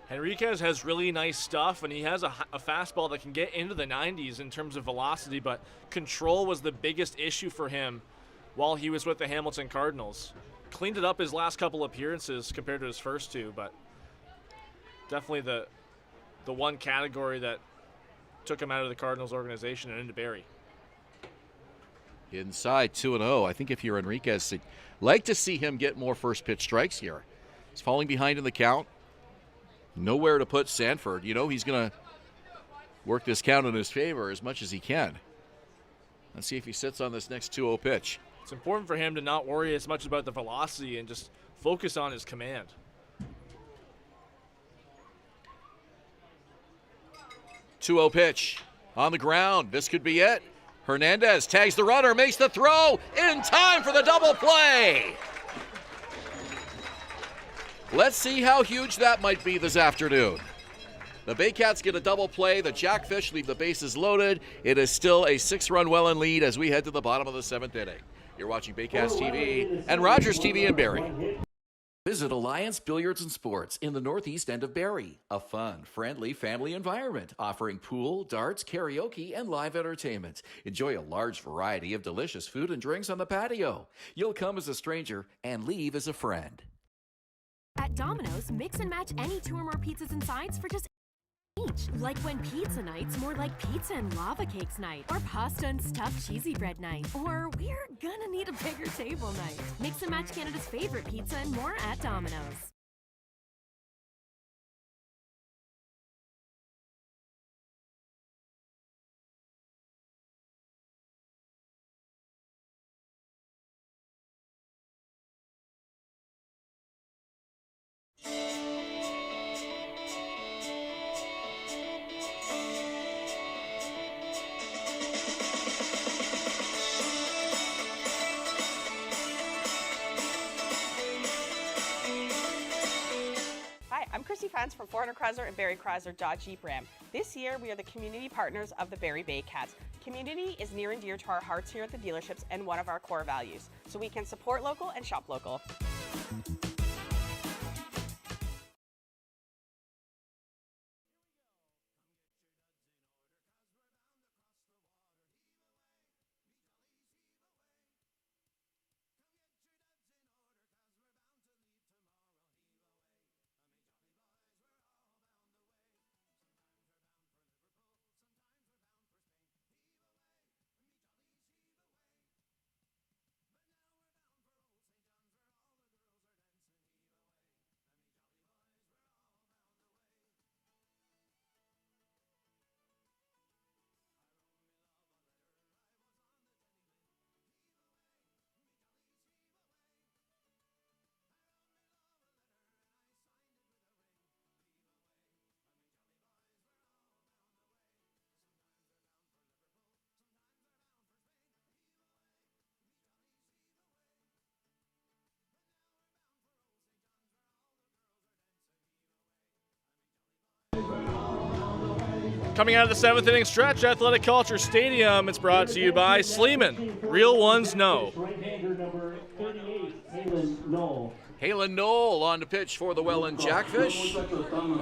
Henriquez has really nice stuff, and he has a fastball that can get into the 90s in terms of velocity, but control was the biggest issue for him while he was with the Hamilton Cardinals. Cleaned it up his last couple appearances compared to his first 2, but definitely the one category that took him out of the Cardinals organization and into Barrie. Inside 2-0. I think if you're Enriquez, you'd like to see him get more first pitch strikes here. He's falling behind in the count. Nowhere to put Sanford. You know he's going to work this count in his favor as much as he can. Let's see if he sits on this next 2-0 pitch. It's important for him to not worry as much about the velocity and just focus on his command. Two-0 pitch. On the ground, this could be it. Hernandez tags the runner, makes the throw, in time for the double play. Let's see how huge that might be this afternoon. The Baycats get a double play. The Jackfish leave the bases loaded. It is still a 6-run Welland lead as we head to the bottom of the 7th inning. You're watching Baycats TV and Rogers TV in Barrie. Visit Alliance Billiards and Sports in the northeast end of Barrie. A fun, friendly family environment offering pool, darts, karaoke, and live entertainment. Enjoy a large variety of delicious food and drinks on the patio. You'll come as a stranger and leave as a friend. At Domino's, mix and match any 2 or more pizzas and sides for just each. Like when pizza night's more like pizza and lava cakes night, or pasta and stuffed cheesy bread night, or we're gonna need a bigger table night. Mix and match Canada's favorite pizza and more at Domino's. I'm Chrissy Fans from Hern and Barrie Jeep Ram. This year, we are the community partners of the Barrie Baycats. Community is near and dear to our hearts here at the dealerships and one of our core values, so we can support local and shop local. Coming out of the 7th inning stretch, Athletic Kulture Stadium, it's brought to you by Sleeman. Real ones know. Halen Knoll on the pitch for the Welland Jackfish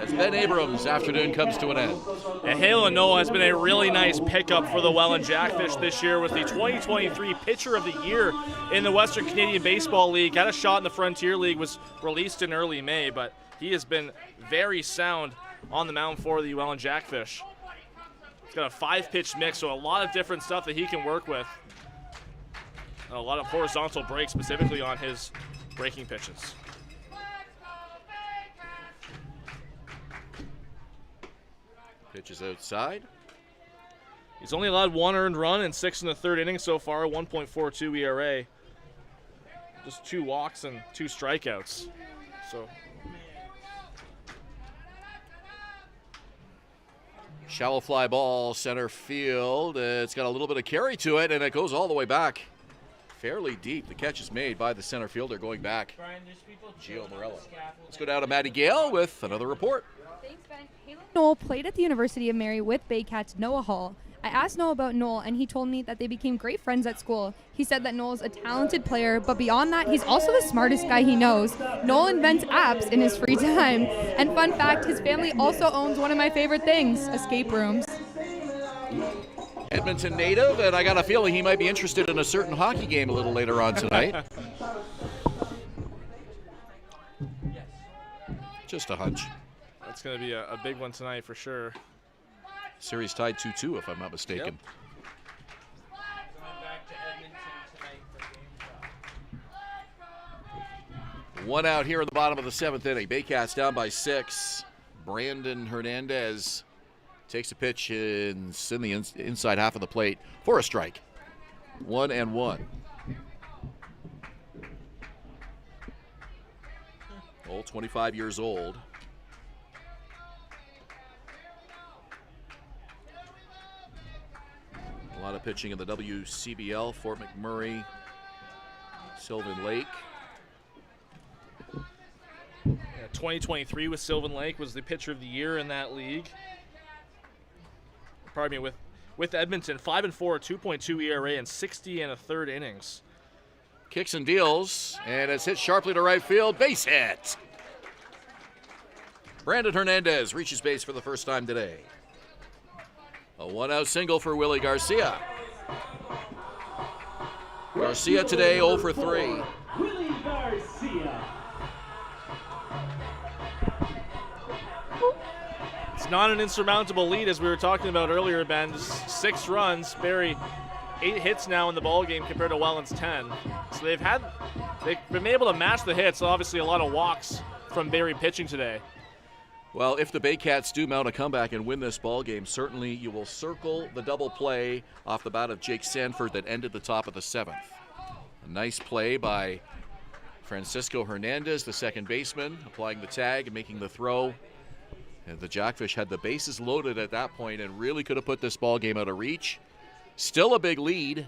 as Ben Abrams' afternoon comes to an end. And Halen Knoll has been a really nice pickup for the Welland Jackfish this year with the 2023 Pitcher of the Year in the Western Canadian Baseball League. Got a shot in the Frontier League, was released in early May, but he has been very sound on the mound for the Welland Jackfish. He's got a 5-pitch mix, so a lot of different stuff that he can work with. And a lot of horizontal breaks, specifically on his breaking pitches. Pitches outside. He's only allowed 1 earned run and 6 in the 3rd inning so far, 1.42 ERA. Just 2 walks and 2 strikeouts. So shallow fly ball, center field. It's got a little bit of carry to it, and it goes all the way back. Fairly deep. The catch is made by the center fielder going back. Gio Morello. Let's go down to Maddie Gale with another report. Thanks, Ben. Halen Knoll played at the University of Mary with Baycats Noah Hall. I asked Noah about Knoll, and he told me that they became great friends at school. He said that Knoll's a talented player, but beyond that, he's also the smartest guy he knows. Knoll invents apps in his free time. And fun fact, his family also owns one of my favorite things, escape rooms. Edmonton native, and I got a feeling he might be interested in a certain hockey game a little later on tonight. Just a hunch. That's going to be a big one tonight for sure. Series tied 2-2, if I'm not mistaken. Yep. One out here in the bottom of the 7th inning. Baycats down by 6. Brandon Hernandez takes a pitch in the inside half of the plate for a strike. 1-1. Old, 25 years old. A lot of pitching in the WCBL. Fort McMurray, Sylvan Lake. 2023 with Sylvan Lake was the pitcher of the year in that league. Pardon me, with Edmonton, 5-4, 2.2 ERA, and 60 1/3 innings. Kicks and deals, and it's hit sharply to right field. Base hit. Brandon Hernandez reaches base for the first time today. A 1-out single for Willie Garcia. Garcia today 0 for 3. Willie Garcia. It's not an insurmountable lead, as we were talking about earlier, Ben. Just 6 runs. Barrie 8 hits now in the ball game compared to Welland's 10. So they've been able to match the hits. Obviously, a lot of walks from Barrie pitching today. Well, if the Baycats do mount a comeback and win this ball game, certainly you will circle the double play off the bat of Jake Sanford that ended the top of the 7th. A nice play by Francisco Hernandez, the second baseman, applying the tag and making the throw. And the Jackfish had the bases loaded at that point and really could have put this ball game out of reach. Still a big lead,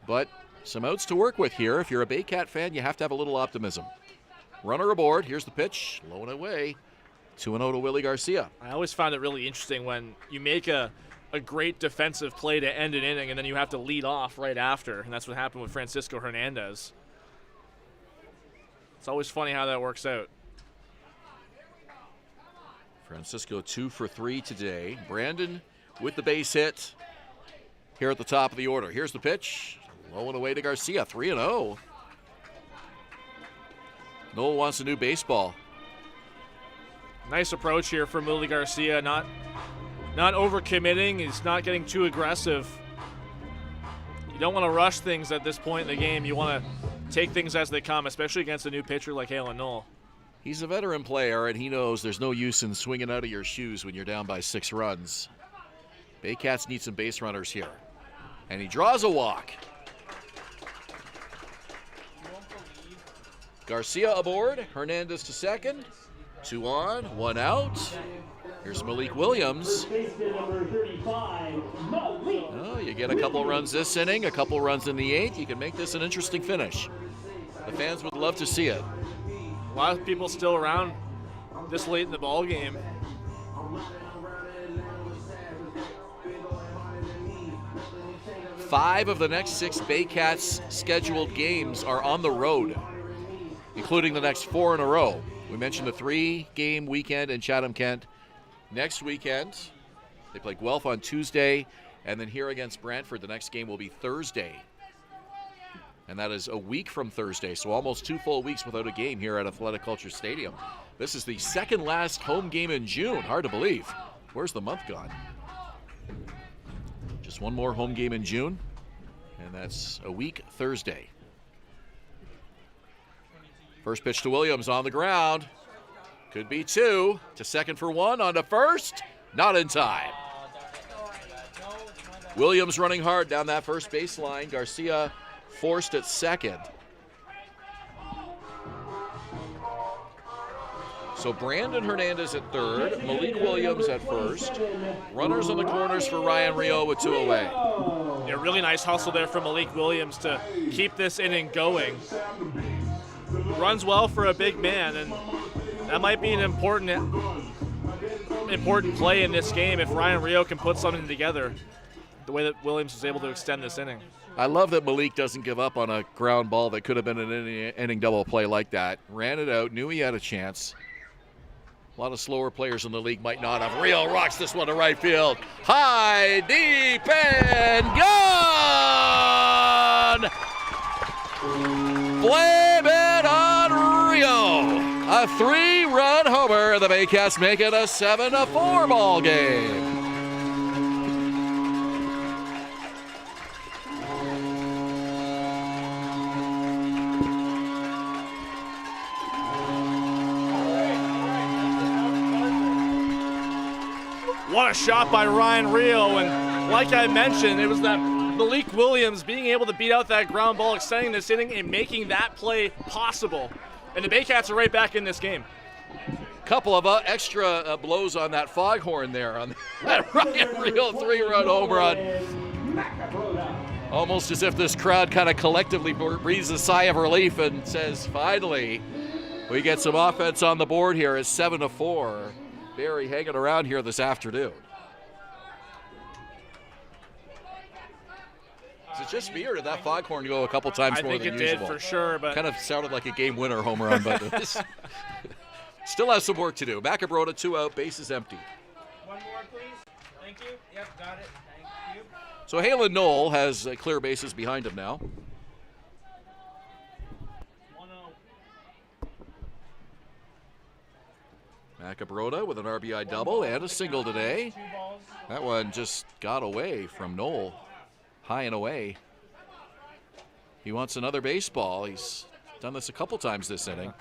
but some outs to work with here. If you're a Baycat fan, you have to have a little optimism. Runner aboard. Here's the pitch. Low and away. 2-0 to Willie Garcia. I always found it really interesting when you make a great defensive play to end an inning and then you have to lead off right after. And that's what happened with Francisco Hernandez. It's always funny how that works out. Francisco 2 for 3 today. Brandon with the base hit here at the top of the order. Here's the pitch. Low and away to Garcia. 3-0. Noel wants a new baseball. Nice approach here from Willie Garcia. Not overcommitting. He's not getting too aggressive. You don't want to rush things at this point in the game. You want to take things as they come, especially against a new pitcher like Halen Noel. He's a veteran player, and he knows there's no use in swinging out of your shoes when you're down by 6 runs. Baycats need some base runners here. And he draws a walk. Garcia aboard, Hernandez to second. 2 on, 1 out. Here's Malik Williams. Oh, you get a couple runs this inning, a couple runs in the 8th. You can make this an interesting finish. The fans would love to see it. A lot of people still around this late in the ball game. Five of the next 6 Baycats scheduled games are on the road, including the next 4 in a row. We mentioned the 3-game weekend in Chatham-Kent. Next weekend, they play Guelph on Tuesday, and then here against Brantford, the next game will be Thursday. And that is a week from Thursday, so almost 2 full weeks without a game here at Athletic Kulture Stadium. This is the second last home game in June. Hard to believe. Where's the month gone? Just one more home game in June, and that's a week Thursday. First pitch to Williams on the ground. Could be 2. To second for 1. On to first. Not in time. Williams running hard down that first baseline. Garcia forced at second. So Brandon Hernandez at third. Malik Williams at first. Runners on the corners for Ryan Rio with 2 away. Yeah, really nice hustle there from Malik Williams to keep this inning going. Runs well for a big man, and that might be an important play in this game if Ryan Rio can put something together the way that Williams was able to extend this inning. I love that Malik doesn't give up on a ground ball that could have been an inning double play like that. Ran it out, knew he had a chance. A lot of slower players in the league might not have. Rio rocks this one to right field. High, deep, and gone! Blame it on Rio. A 3-run homer. The Baycats make it a 7-4 ball game. What a shot by Ryan Rio, and like I mentioned, it was that Malik Williams being able to beat out that ground ball, extending this inning and making that play possible. And the Baycats are right back in this game. Couple of extra blows on that foghorn there on that Ryan Real 3-run home run. Almost as if this crowd kind of collectively breathes a sigh of relief and says, finally, we get some offense on the board here. It's 7-4. Barrie hanging around here this afternoon. Is it just me, or did that foghorn go a couple times more than usual? I think it did for sure, but kind of sounded like a game winner home run, but still has some work to do. Macabroda, 2 out, bases empty. One more, please. Thank you. Yep, got it. Thank you. So Halen Knoll has clear bases behind him now. 1-0. Macabroda with an RBI double and a single today. That one just got away from Knoll. High and away. He wants another baseball. He's done this a couple times this inning.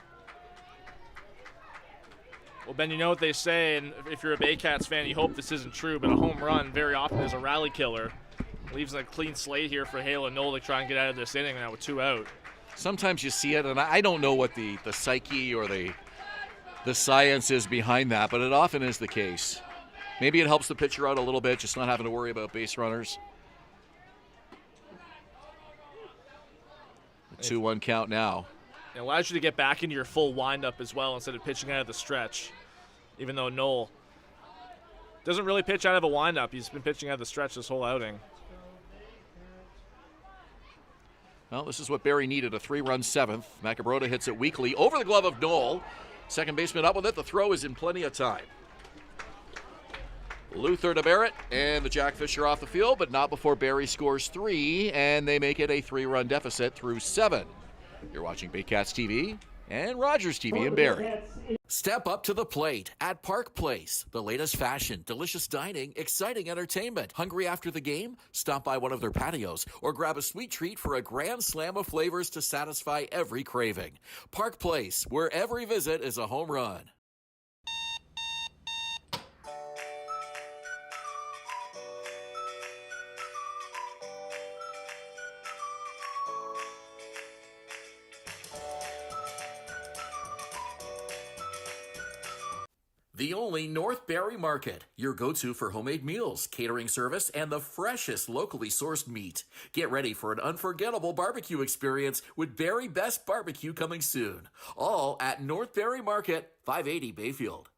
Well, Ben, you know what they say, and if you're a Baycats fan, you hope this isn't true, but a home run very often is a rally killer. Leaves a clean slate here for Halen Knoll to try and get out of this inning now with 2 out. Sometimes you see it, and I don't know what the psyche or the science is behind that, but it often is the case. Maybe it helps the pitcher out a little bit, just not having to worry about base runners. 2-1 count now. It allows you to get back into your full windup as well instead of pitching out of the stretch. Even though Knoll doesn't really pitch out of a windup, he's been pitching out of the stretch this whole outing. Well, this is what Barrie needed, a 3-run 7th. Macabroda hits it weakly over the glove of Knoll. Second baseman up with it. The throw is in plenty of time. Luther to Barrett, and the Jackfish are off the field, but not before Barrie scores 3, and they make it a 3-run deficit through 7. You're watching Baycats TV and Rogers TV in Barrie. Step up to the plate at Park Place. The latest fashion, delicious dining, exciting entertainment. Hungry after the game? Stop by one of their patios or grab a sweet treat for a grand slam of flavors to satisfy every craving. Park Place, where every visit is a home run. The only North Barrie Market, your go-to for homemade meals, catering service, and the freshest locally sourced meat. Get ready for an unforgettable barbecue experience with Barrie Best Barbecue coming soon. All at North Barrie Market, 580 Bayfield.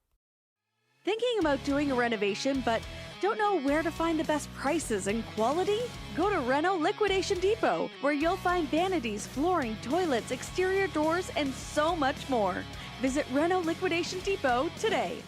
Thinking about doing a renovation but don't know where to find the best prices and quality? Go to Reno Liquidation Depot, where you'll find vanities, flooring, toilets, exterior doors, and so much more. Visit Reno Liquidation Depot today.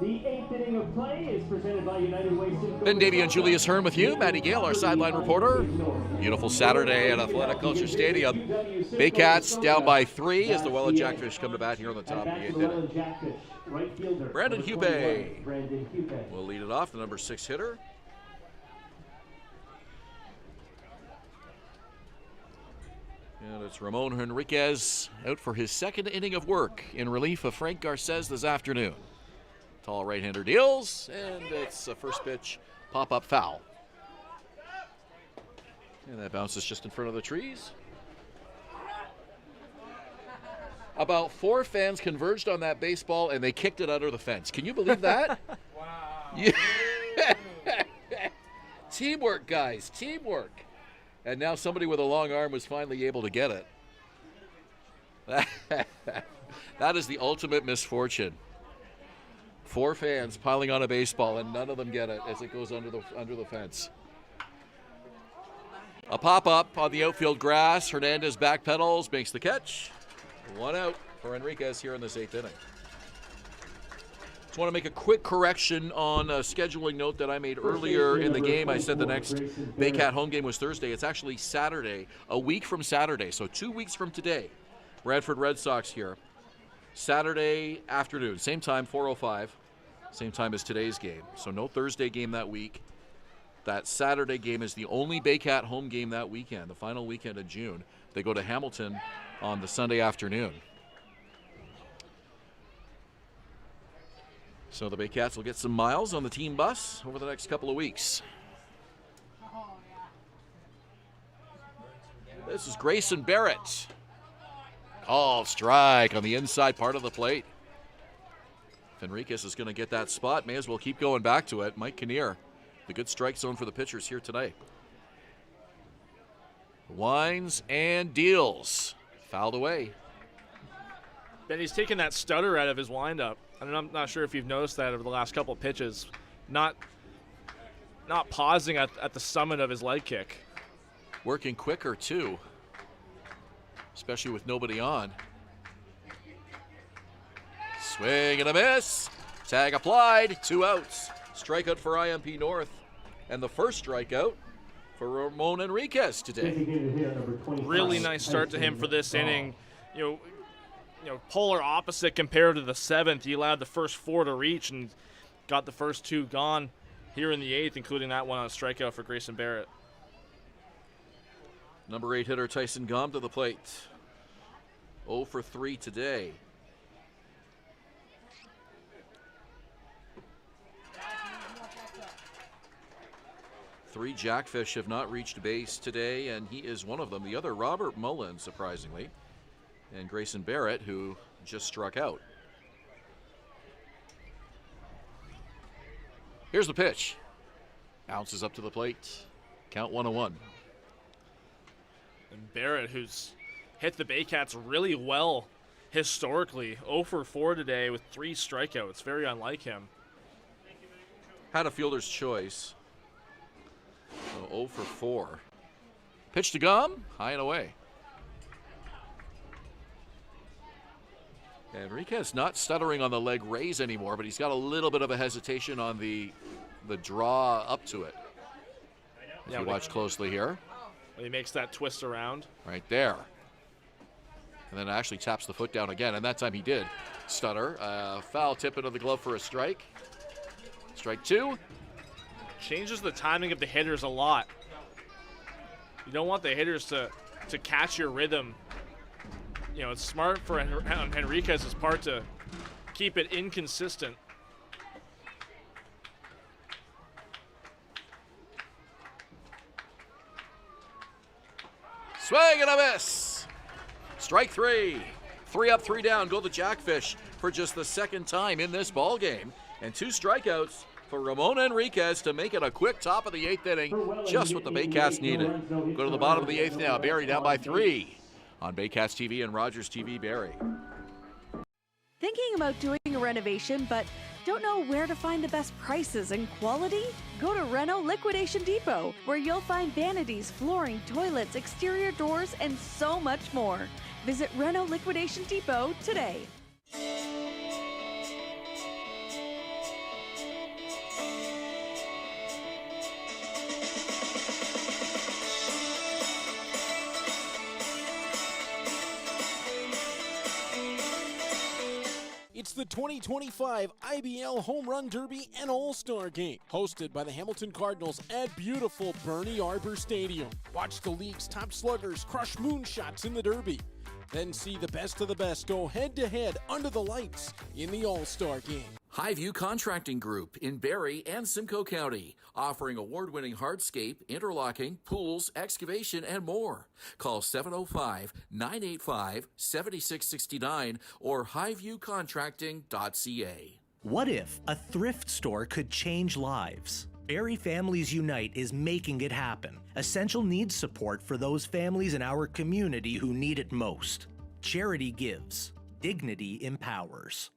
The 8th inning of play is presented by United Way. Ben Davy and Julius Hern with you. Matty Gale, our sideline reporter. Beautiful Saturday at Athletic Kulture Stadium. Baycats down by 3 as the Welland Jackfish come to bat here on the top of the 8th inning. Brandon Hupe will lead it off, the number 6 hitter. And it's Ramon Henriquez out for his 2nd inning of work in relief of Frank Garces this afternoon. Tall right-hander deals, and it's a first pitch pop-up foul. And that bounces just in front of the trees. About 4 fans converged on that baseball, and they kicked it under the fence. Can you believe that? Wow. Yeah. Teamwork, guys, teamwork. And now somebody with a long arm was finally able to get it. That is the ultimate misfortune. 4 fans piling on a baseball, and none of them get it as it goes under the fence. A pop-up on the outfield grass. Hernandez backpedals, makes the catch. 1 out for Henriquez here in this 8th inning. Just want to make a quick correction on a scheduling note that I made earlier in the game. I said the next Baycat home game was Thursday. It's actually Saturday, a week from Saturday, so 2 weeks from today. Bradford Red Sox here. Saturday afternoon, same time, 4:05, same time as today's game. So no Thursday game that week. That Saturday game is the only Baycat home game that weekend, the final weekend of June. They go to Hamilton on the Sunday afternoon. So the Baycats will get some miles on the team bus over the next couple of weeks. This is Grayson Barrett. Called strike on the inside part of the plate. If Enriquez is going to get that spot, may as well keep going back to it. Mike Kinnear, the good strike zone for the pitchers here tonight. Winds and deals. Fouled away. Ben, he's taking that stutter out of his windup. And I'm not sure if you've noticed that over the last couple of pitches. Not pausing at the summit of his leg kick. Working quicker, too. Especially with nobody on. Swing and a miss. Tag applied. 2 outs. Strikeout for IMP North. And the first strikeout for Ramon Enriquez today. Really nice start to him for this inning. You know, polar opposite compared to the 7th. He allowed the first 4 to reach and got the first 2 gone here in the 8th, including that one on a strikeout for Grayson Barrett. Number 8 hitter Tyson Gom to the plate. 0 for 3 today. Three Jackfish have not reached base today, and he is one of them. The other, Robert Mullen, surprisingly. And Grayson Barrett, who just struck out. Here's the pitch. Bounces up to the plate. Count 1-1. And Barrett, who's hit the Baycats really well historically. 0 for 4 today with 3 strikeouts. Very unlike him. Had a fielder's choice. So 0 for 4. Pitch to Gum, high and away. Enriquez not stuttering on the leg raise anymore, but he's got a little bit of a hesitation on the draw up to it. If you watch closely here. He makes that twist around. Right there. And then actually taps the foot down again, and that time he did stutter. Foul tip into the glove for a strike. Strike 2. Changes the timing of the hitters a lot. You don't want the hitters to catch your rhythm. You know, it's smart for Enriquez's part to keep it inconsistent. Swing and a miss. Strike 3. 3 up, 3 down. Go the Jackfish for just the second time in this ball game. And 2 strikeouts for Ramon Enriquez to make it a quick top of the 8th inning. Just what the Baycats needed. Go to the bottom of the 8th now. Barrie down by 3 on Baycats TV and Rogers TV Barrie. Thinking about doing a renovation, but don't know where to find the best prices and quality? Go to Reno Liquidation Depot, where you'll find vanities, flooring, toilets, exterior doors, and so much more. Visit Reno Liquidation Depot today. It's the 2025 IBL Home Run Derby and All-Star Game, hosted by the Hamilton Cardinals at beautiful Bernie Arbor Stadium. Watch the league's top sluggers crush moonshots in the Derby. Then see the best of the best go head-to-head under the lights in the All-Star Game. Highview Contracting Group in Barrie and Simcoe County, offering award-winning hardscape, interlocking, pools, excavation, and more. Call 705-985-7669 or highviewcontracting.ca. What if a thrift store could change lives? Barrie Families Unite is making it happen. Essential needs support for those families in our community who need it most. Charity gives. Dignity empowers.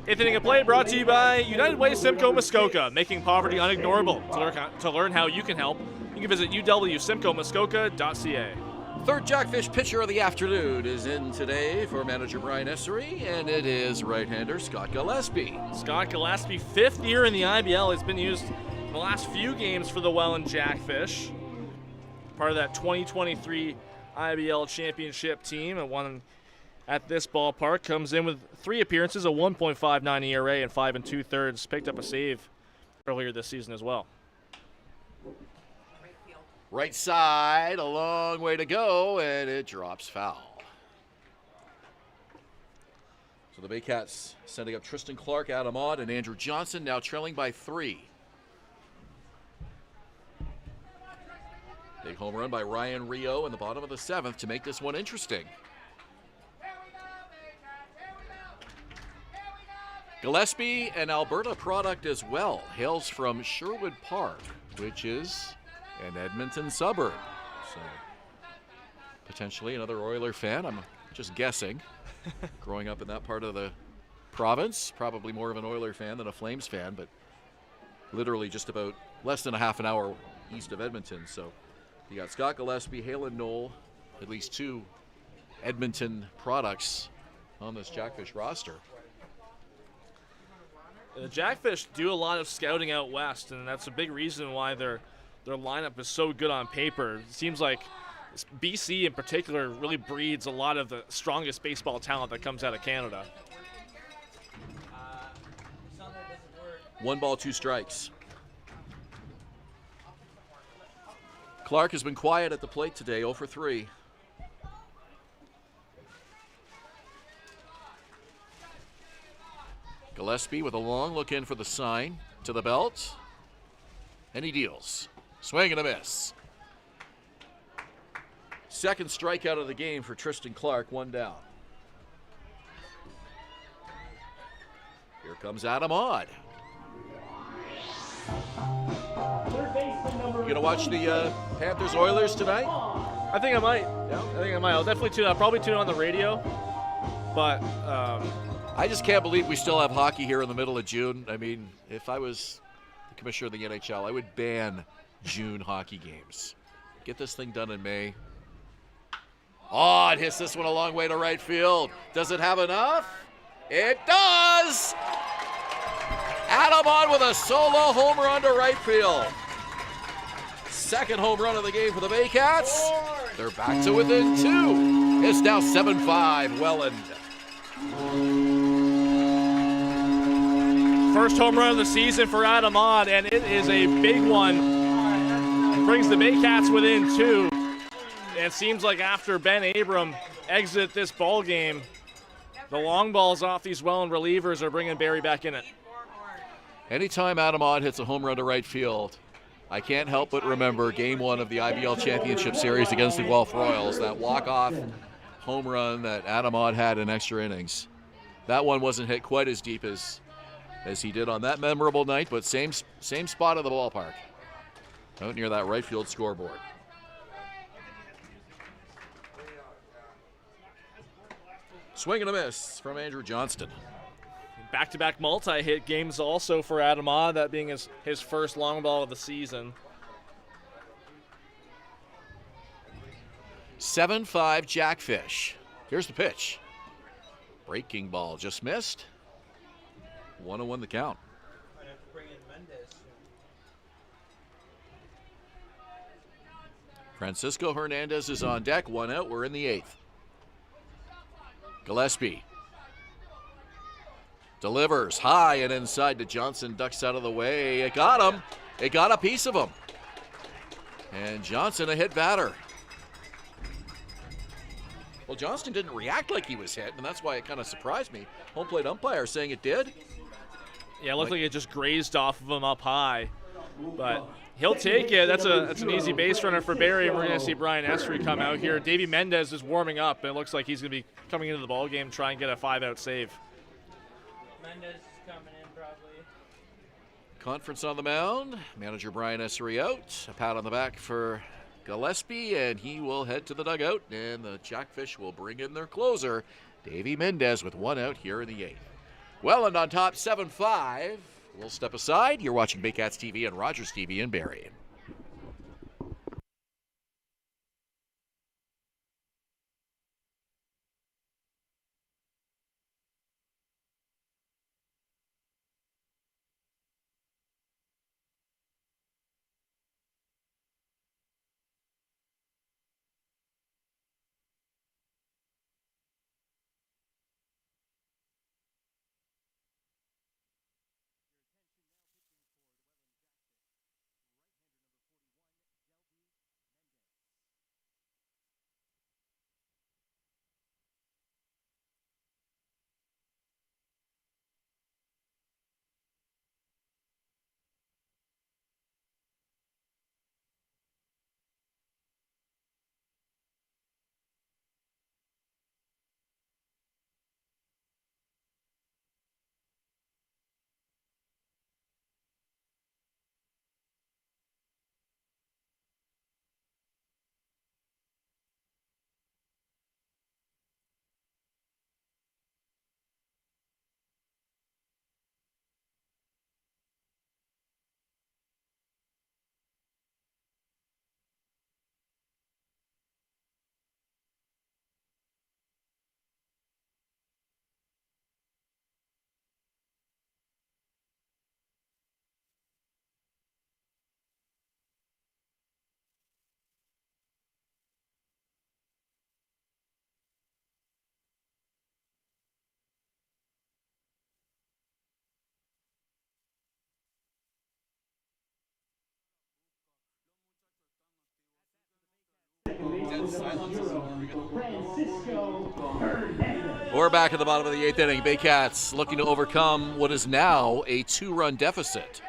Eighth inning of play brought to you by United Way Simcoe Muskoka, making poverty unignorable. To learn how you can help, you can visit uwsimcoemuskoka.ca. Third Jackfish pitcher of the afternoon is in today for manager Brian Essery, and it is right-hander Scott Gillespie. Scott Gillespie, 5th year in the IBL, has been used in the last few games for the Welland Jackfish. Part of that 2023 IBL championship team, and one at this ballpark. Comes in with 3 appearances, a 1.59 ERA, and 5 2/3. Picked up a save earlier this season as well. Right side, a long way to go, and it drops foul. So the Baycats sending up Tristan Clark, Adam Ott, and Andrew Johnson, now trailing by 3. Big home run by Ryan Rio in the bottom of the 7th to make this one interesting. Gillespie, an Alberta product as well, hails from Sherwood Park, which is an Edmonton suburb. So potentially another Oiler fan. I'm just guessing. Growing up in that part of the province, probably more of an Oiler fan than a Flames fan, but literally just about less than a half an hour east of Edmonton. So you got Scott Gillespie, Halen Knoll, at least 2 Edmonton products on this Jackfish roster. The Jackfish do a lot of scouting out west, and that's a big reason why their lineup is so good on paper. It seems like BC in particular really breeds a lot of the strongest baseball talent that comes out of Canada. 1 ball, 2 strikes. Clark has been quiet at the plate today, 0 for 3. Gillespie with a long look in for the sign to the belt, and he deals. Swing and a miss. Second strikeout of the game for Tristan Clark, 1 down. Here comes Adam Ott. You gonna watch the Panthers Oilers tonight? I think I might. Yeah, I think I might. I'll definitely tune. I'll probably tune on the radio, but. I just can't believe we still have hockey here in the middle of June. I mean, if I was the commissioner of the NHL, I would ban June hockey games. Get this thing done in May. Oh, it hits this one a long way to right field. Does it have enough? It does! Adam Ott with a solo home run to right field. Second home run of the game for the Baycats. They're back to within 2. It's now 7-5 Welland. First home run of the season for Adam Ott, and it is a big one. It brings the Baycats within 2. And it seems like after Ben Abram exit this ball game, the long balls off these Welland relievers are bringing Barrie back in it. Anytime Adam Ott hits a home run to right field, I can't help but remember Game 1 of the IBL Championship Series against the Guelph Royals, that walk-off home run that Adam Ott had in extra innings. That one wasn't hit quite as deep as he did on that memorable night, but same spot of the ballpark, out near that right field scoreboard. Swing and a miss from Andrew Johnston. Back-to-back multi-hit games also for Adam Ott, that being his first long ball of the season. 7-5 Jackfish. Here's the pitch. Breaking ball just missed. 1-1 the count. Francisco Hernandez is on deck. 1 out. We're in the 8th. Gillespie delivers high and inside to Johnson. Ducks out of the way. It got him. It got a piece of him. And Johnson a hit batter. Well, Johnston didn't react like he was hit, and that's why it kind of surprised me. Home plate umpire saying it did. Yeah, it looked like it just grazed off of him up high. But he'll take it. That's an easy base runner for Barrie, and we're going to see Brian Essery come out here. Davy Mendez is warming up, and it looks like he's going to be coming into the ball game try and get a 5-out save. Mendez is coming in probably. Conference on the mound. Manager Brian Essery out. A pat on the back for Gillespie, and he will head to the dugout, and the Jackfish will bring in their closer, Davy Mendez, with 1 out here in the 8th. Welland on top, 7-5. We'll step aside. You're watching Baycats TV and Rogers TV in Barrie. We're back at the bottom of the 8th inning. Baycats looking to overcome what is now a 2-run deficit.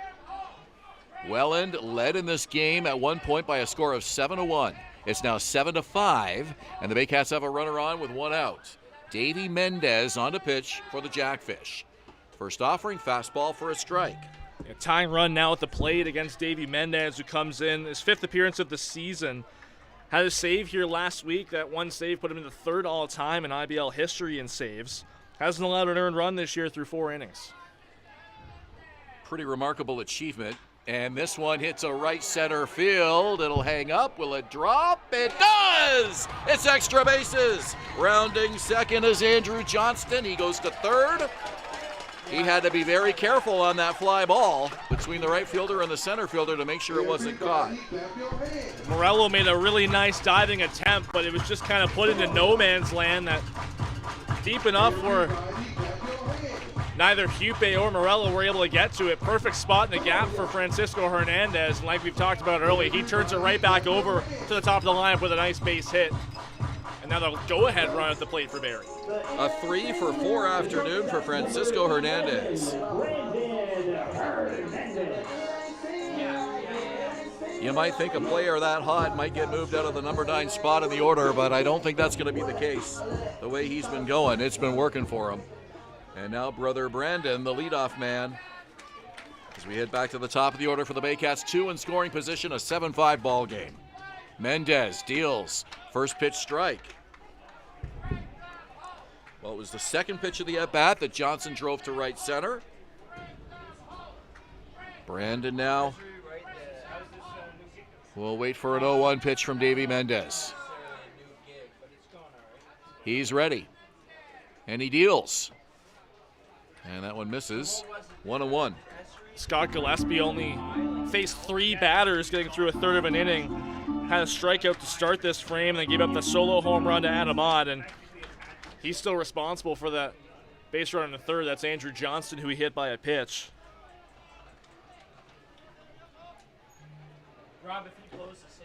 Welland led in this game at one point by a score of 7-1. It's now 7-5, and the Baycats have a runner on with one out. Davy Mendez on to pitch for the Jackfish. First offering, fastball for a strike. A tying run now at the plate against Davy Mendez, who comes in his 5th appearance of the season. Had a save here last week. That one save put him in the 3rd all-time in IBL history in saves. Hasn't allowed an earned run this year through 4 innings. Pretty remarkable achievement. And this one hits a right center field. It'll hang up. Will it drop? It does! It's extra bases. Rounding second is Andrew Johnston. He goes to 3rd. He had to be very careful on that fly ball between the right fielder and the center fielder to make sure it wasn't caught. Morello made a really nice diving attempt, but it was just kind of put into no man's land, that deep enough where neither Hupe or Morello were able to get to it. Perfect spot in the gap for Francisco Hernandez. And like we've talked about earlier, he turns it right back over to the top of the lineup with a nice base hit. And now the go-ahead run at the plate for Barrie. A 3-for-4 afternoon for Francisco Hernandez. You might think a player that hot might get moved out of the number 9 spot in the order, but I don't think that's going to be the case. The way he's been going, it's been working for him. And now brother Brandon, the leadoff man, as we head back to the top of the order for the Baycats, 2 in scoring position, a 7-5 ball game. Mendez deals. First pitch strike. Well, it was the second pitch of the at-bat that Johnson drove to right center. Brandon now will wait for an 0-1 pitch from Davy Mendez. He's ready. And he deals. And that one misses. 1-1. Scott Gillespie only faced 3 batters getting through a 1/3 of an inning. Had a strikeout to start this frame, and then gave up the solo home run to Adam Ott, and he's still responsible for that base run in the 3rd. That's Andrew Johnston, who he hit by a pitch.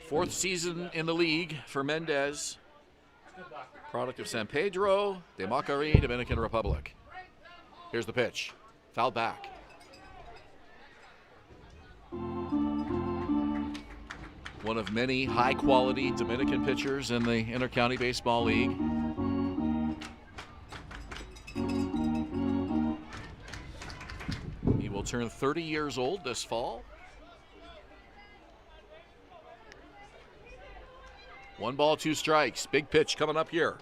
Fourth season in the league for Mendez. Product of San Pedro de Macari, Dominican Republic. Here's the pitch. Fouled back. One of many high-quality Dominican pitchers in the Intercounty Baseball League. He will turn 30 years old this fall. 1 ball, 2 strikes. Big pitch coming up here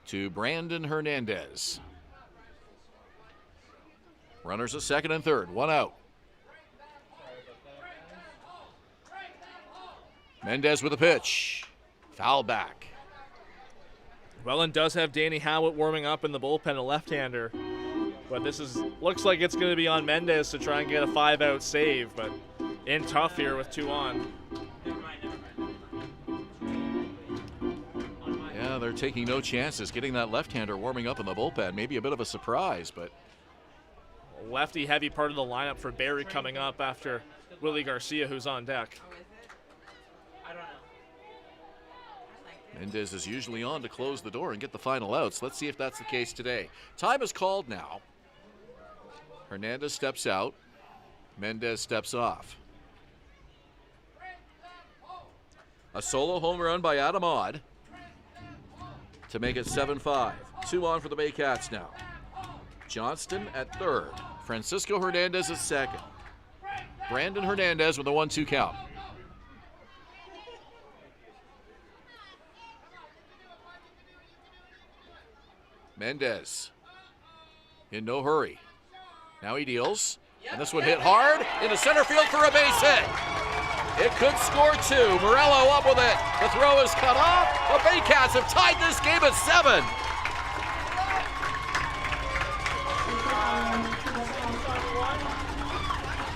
to Brandon Hernandez. Runners at second and third, one out. Mendez with a pitch. Foul back. Welland does have Danny Howitt warming up in the bullpen, a left-hander. But looks like it's going to be on Mendez to try and get a 5-out save, but in tough here with 2 on. Yeah, they're taking no chances. Getting that left-hander warming up in the bullpen, maybe a bit of a surprise, but Lefty heavy part of the lineup for Barrie coming up after Willie Garcia, who's on deck. Mendez is usually on to close the door and get the final outs. Let's see if that's the case today. Time is called now. Hernandez steps out. Mendez steps off. A solo home run by Adam Odd to make it 7-5. 2 on for the Baycats now. Johnston at third. Francisco Hernandez at second. Brandon Hernandez with a 1-2 count. Mendez in no hurry. Now he deals, and this one hit hard into center field for a base hit. It could score 2. Morello up with it. The throw is cut off. The Baycats have tied this game at 7.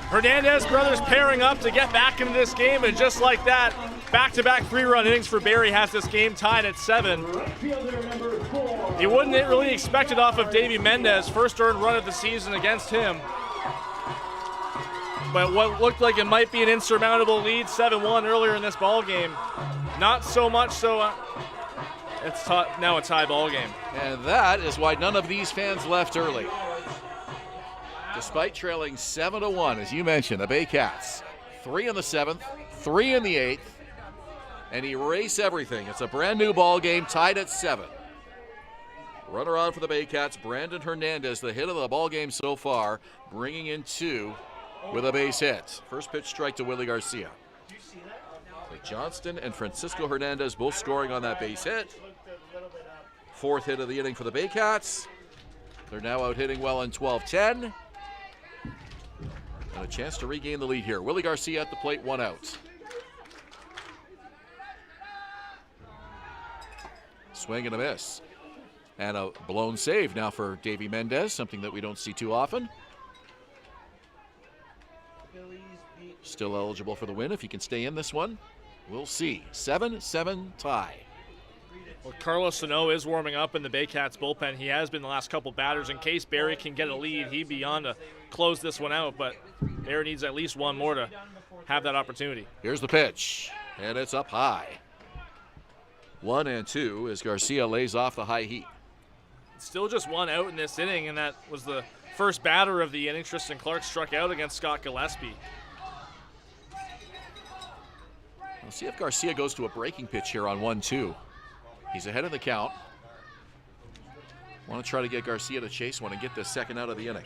Hernandez brothers pairing up to get back into this game, and just like that, back-to-back 3-run innings for Barrie has this game tied at 7. You wouldn't really expect it off of Davy Mendez, first earned run of the season against him. But what looked like it might be an insurmountable lead, 7-1 earlier in this ball game, not so much so. It's now a tie ball game. And that is why none of these fans left early. Despite trailing 7-1, as you mentioned, the Baycats 3 in the 7th, 3 in the 8th, and erase everything. It's a brand new ball game tied at 7. Runner on for the Baycats, Brandon Hernandez, the hit of the ball game so far, bringing in 2 with a base hit. First pitch strike to Willie Garcia. Johnston and Francisco Hernandez both scoring on that base hit. 4th hit of the inning for the Baycats. They're now out hitting Welland 12-10. And a chance to regain the lead here. Willie Garcia at the plate, 1 out. Swing and a miss. And a blown save now for Davy Mendez, something that we don't see too often. Still eligible for the win if he can stay in this one. We'll see. 7-7 tie. Well, Carlos Sano is warming up in the Baycats bullpen. He has been the last couple batters. In case Barrie can get a lead, he'd be on to close this one out, but Barrie needs at least 1 more to have that opportunity. Here's the pitch, and it's up high. 1-2 as Garcia lays off the high heat. Still just 1 out in this inning, and that was the first batter of the inning. Tristan Clark struck out against Scott Gillespie. We'll see if Garcia goes to a breaking pitch here on 1-2. He's ahead of the count. Want to try to get Garcia to chase one and get this second out of the inning.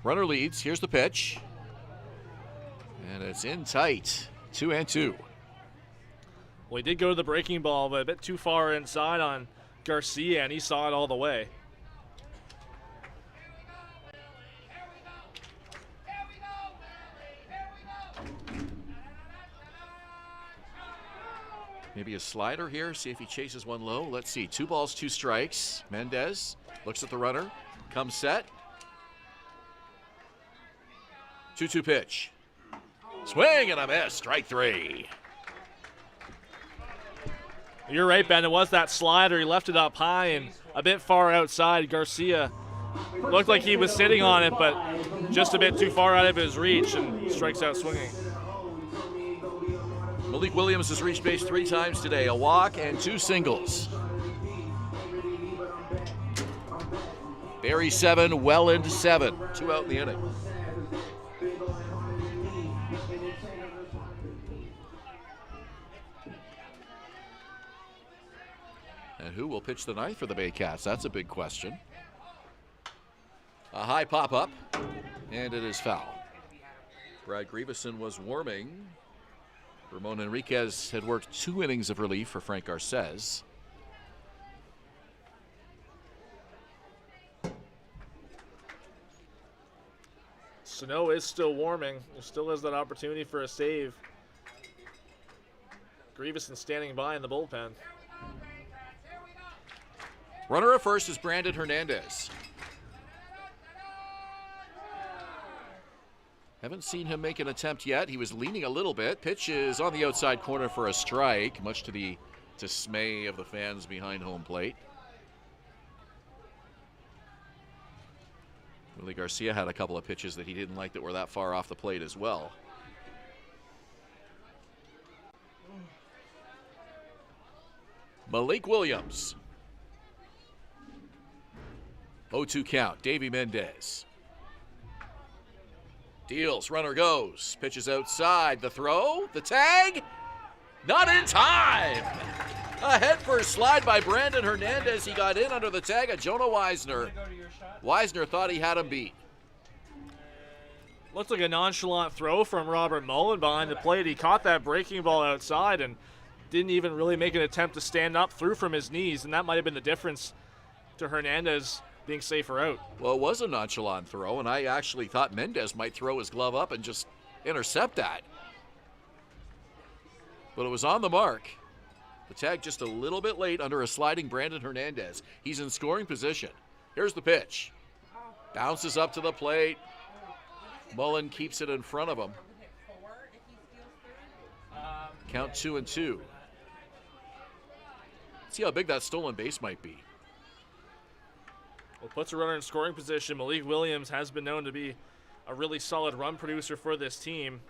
Runner leads. Here's the pitch. And it's in tight. 2-2. Well, he did go to the breaking ball, but a bit too far inside on Garcia, and he saw it all the way. Maybe a slider here, see if he chases one low. Let's see, 2 balls, 2 strikes. Mendez looks at the runner, comes set. 2-2 pitch. Swing and a miss, strike 3. You're right, Ben. It was that slider. He left it up high and a bit far outside. Garcia looked like he was sitting on it, but just a bit too far out of his reach, and strikes out swinging. Malik Williams has reached base 3 times today, a walk and 2 singles. Barrie 7, Welland 7. 2 out in the inning. And who will pitch the ninth for the Baycats? That's a big question. A high pop-up, and it is foul. Brad Grieveson was warming. Ramon Enriquez had worked 2 innings of relief for Frank Garces. Sano is still warming. There still is that opportunity for a save. Grieveson standing by in the bullpen. Runner at first is Brandon Hernandez. Haven't seen him make an attempt yet. He was leaning a little bit. Pitch is on the outside corner for a strike, much to the dismay of the fans behind home plate. Willie Garcia had a couple of pitches that he didn't like that were that far off the plate as well. Malik Williams. 0-2 count. Davy Mendez. Deals, runner goes. Pitches outside. The throw, the tag. Not in time. A head-first slide by Brandon Hernandez. He got in under the tag of Jonah Weisner. Weisner thought he had him beat. Looks like a nonchalant throw from Robert Mullen behind the plate. He caught that breaking ball outside and didn't even really make an attempt to stand up through from his knees, and that might have been the difference to Hernandez being safer out. Well, it was a nonchalant throw, and I actually thought Mendez might throw his glove up and just intercept that. But it was on the mark. The tag just a little bit late under a sliding Brandon Hernandez. He's in scoring position. Here's the pitch. Bounces up to the plate. Mullen keeps it in front of him. Count 2-2. See how big that stolen base might be. Well, puts a runner in scoring position. Malik Williams has been known to be a really solid run producer for this team.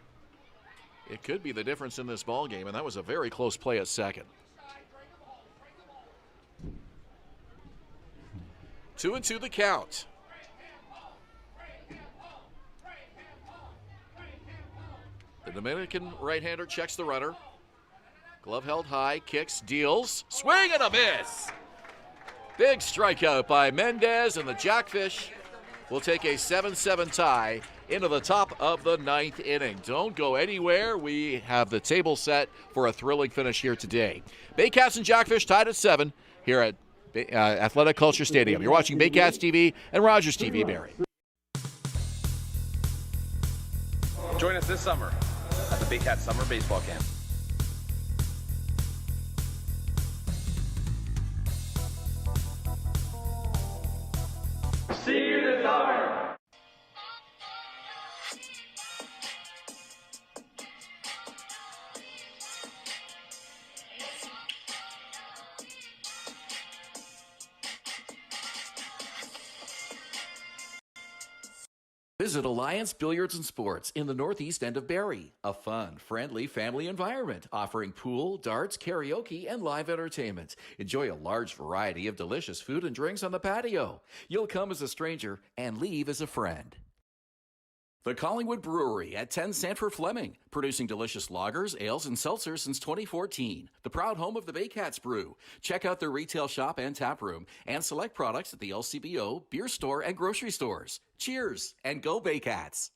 It could be the difference in this ball game, and that was a very close play at second. 2-2 the count. The Dominican right-hander checks the runner. Glove held high, kicks, deals, swing and a miss. Big strikeout by Mendez, and the Jackfish will take a 7-7 tie into the top of the ninth inning. Don't go anywhere. We have the table set for a thrilling finish here today. Baycats and Jackfish tied at 7 here at Athletic Kulture Stadium. You're watching Baycats TV and Rogers TV, Barrie. Join us this summer at the Baycats Summer Baseball Camp. See you this summer. Visit Alliance Billiards and Sports in the northeast end of Barrie. A fun, friendly family environment offering pool, darts, karaoke, and live entertainment. Enjoy a large variety of delicious food and drinks on the patio. You'll come as a stranger and leave as a friend. The Collingwood Brewery at 10 Sanford Fleming, producing delicious lagers, ales, and seltzers since 2014. The proud home of the Baycats Brew. Check out their retail shop and tap room and select products at the LCBO, beer store, and grocery stores. Cheers and go Baycats!